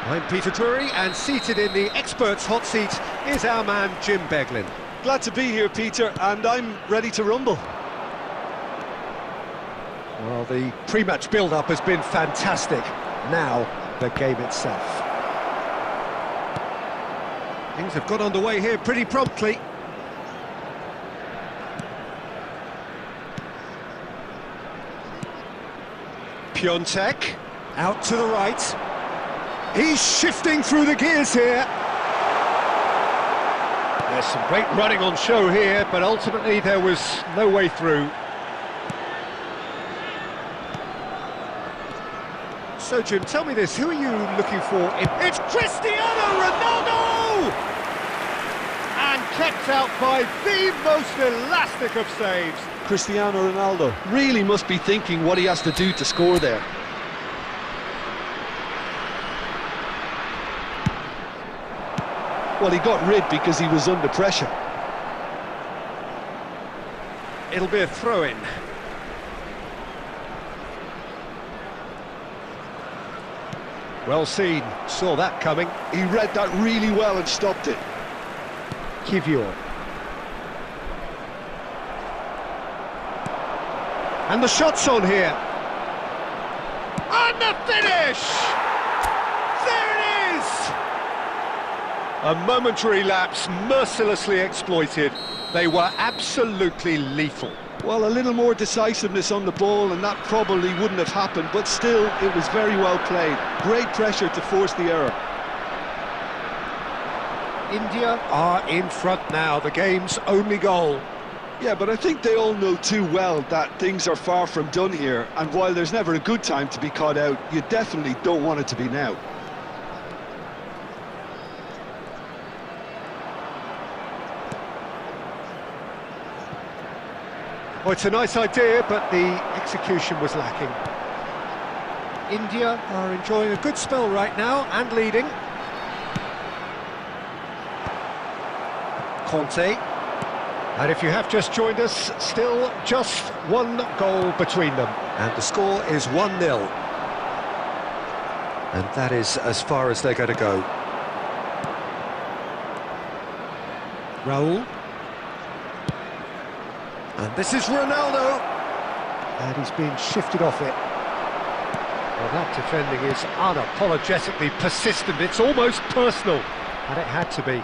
I'm Peter Drury, and seated in the experts' hot seat is our man Jim Beglin. Glad to be here, Peter, and I'm ready to rumble. Well, the pre-match build-up has been fantastic. Now, the game itself. Things have got underway here pretty promptly. Piontek, out to the right. He's shifting through the gears here. There's some great running on show here, but ultimately there was no way through. So, Jim, tell me this, who are you looking for? It's Cristiano Ronaldo! And kept out by the most elastic of saves. Cristiano Ronaldo really must be thinking what he has to do to score there. Well, he got rid because he was under pressure. It'll be a throw-in. Well seen, saw that coming. He read that really well and stopped it. Kivior. And the shot's on here. And the finish! There it is! A momentary lapse mercilessly exploited. They were absolutely lethal. Well, a little more decisiveness on the ball and that probably wouldn't have happened, but still, it was very well played. Great pressure to force the error. India are in front now, the game's only goal. Yeah, but I think they all know too well that things are far from done here, and while there's never a good time to be caught out, you definitely don't want it to be now. Well, it's a nice idea, but the execution was lacking. India are enjoying a good spell right now and leading. Conte. And if you have just joined us, still just one goal between them. And the score is 1-0. And that is as far as they're going to go. Raul. And this is Ronaldo. And he's been shifted off it. Well, that defending is unapologetically persistent. It's almost personal. And it had to be.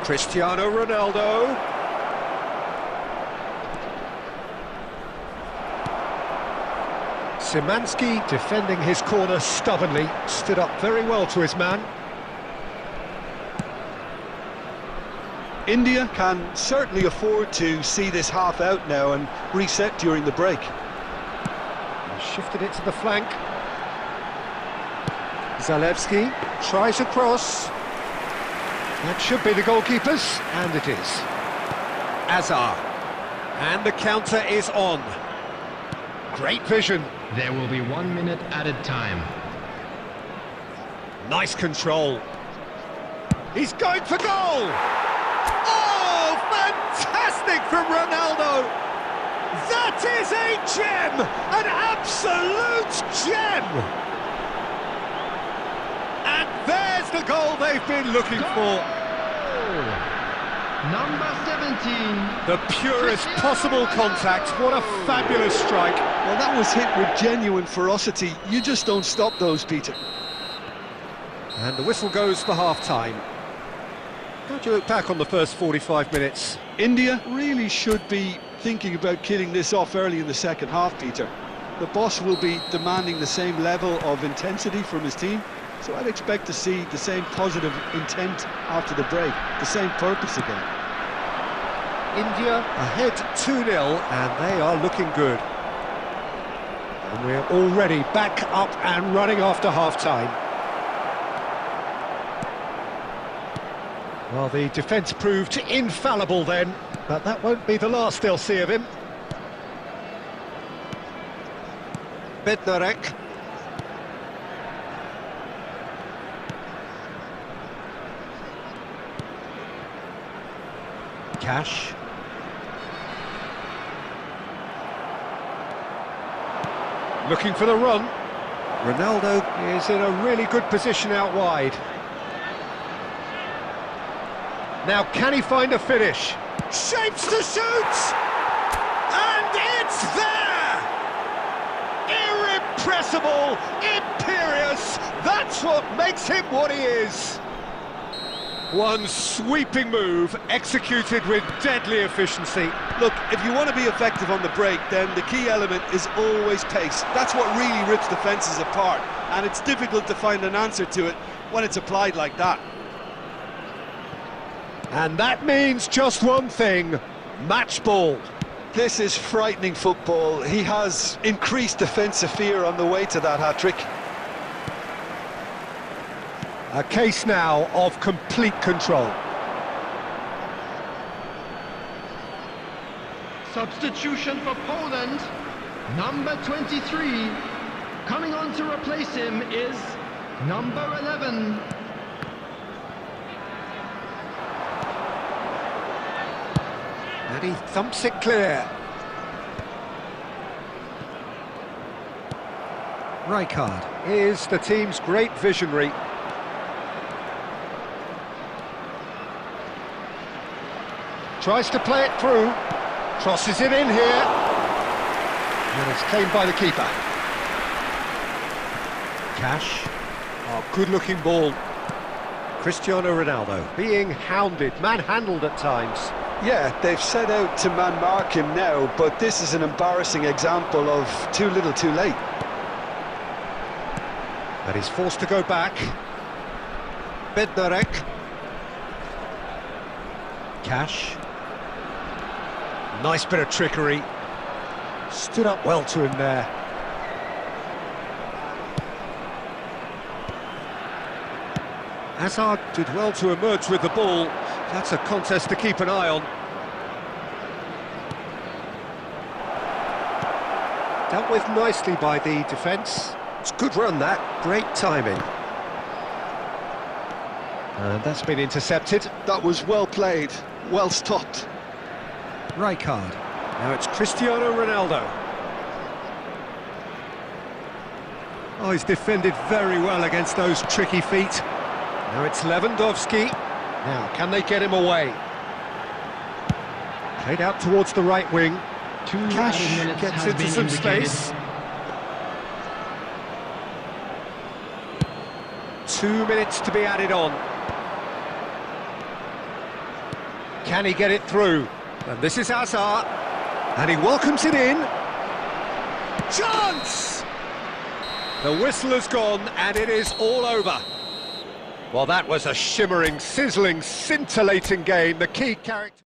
Cristiano Ronaldo. Szymanski defending his corner stubbornly, stood up very well to his man. India can certainly afford to see this half out now and reset during the break. He shifted it to the flank. Zalewski tries a cross. That should be the goalkeeper's, and it is. Azar. And the counter is on. Great vision. There will be 1 minute added time. Nice control. He's going for goal! Oh, fantastic from Ronaldo! That is a gem! An absolute gem! And there's the goal they've been looking for. Number 17. The purest possible contact. What a fabulous strike. Well, that was hit with genuine ferocity. You just don't stop those, Peter. And the whistle goes for half-time. How do you look back on the first 45 minutes? India really should be thinking about killing this off early in the second half, Peter. The boss will be demanding the same level of intensity from his team, so I'd expect to see the same positive intent after the break, the same purpose again. India ahead 2-0, and they are looking good. And we're already back up and running after half-time. Well, the defence proved infallible then, but that won't be the last they'll see of him. Bednarek. Cash. Looking for the run. Ronaldo is in a really good position out wide. Now, can he find a finish? Shapes to shoot! And it's there! Irrepressible, imperious, that's what makes him what he is. One sweeping move, executed with deadly efficiency. Look, if you want to be effective on the break, then the key element is always pace. That's what really rips defences apart, and it's difficult to find an answer to it when it's applied like that. And that means just one thing, match ball. This is frightening football. He has increased defensive fear on the way to that hat-trick. A case now of complete control. Substitution for Poland. Number 23. Coming on to replace him is number 11. And he thumps it clear. Rijkaard is the team's great visionary. Tries to play it through. Crosses it in here. And it's claimed by the keeper. Cash. Oh, good-looking ball. Cristiano Ronaldo being hounded, manhandled at times. Yeah, they've set out to man-mark him now, but this is an embarrassing example of too little too late. And he's forced to go back. Bednarek. Cash. Nice bit of trickery. Stood up well to him there. Hazard did well to emerge with the ball. That's a contest to keep an eye on. Dealt with nicely by the defence. It's a good run, that. Great timing. And that's been intercepted. That was well played, well stopped. Rijkaard. Now it's Cristiano Ronaldo. Oh, he's defended very well against those tricky feet. Now it's Lewandowski. Now, can they get him away? Played out towards the right wing. Cash gets into some space. 2 minutes to be added on. Can he get it through? And this is Hazard. And he welcomes it in. Chance! The whistle has gone and it is all over. Well, that was a shimmering, sizzling, scintillating game. The key character...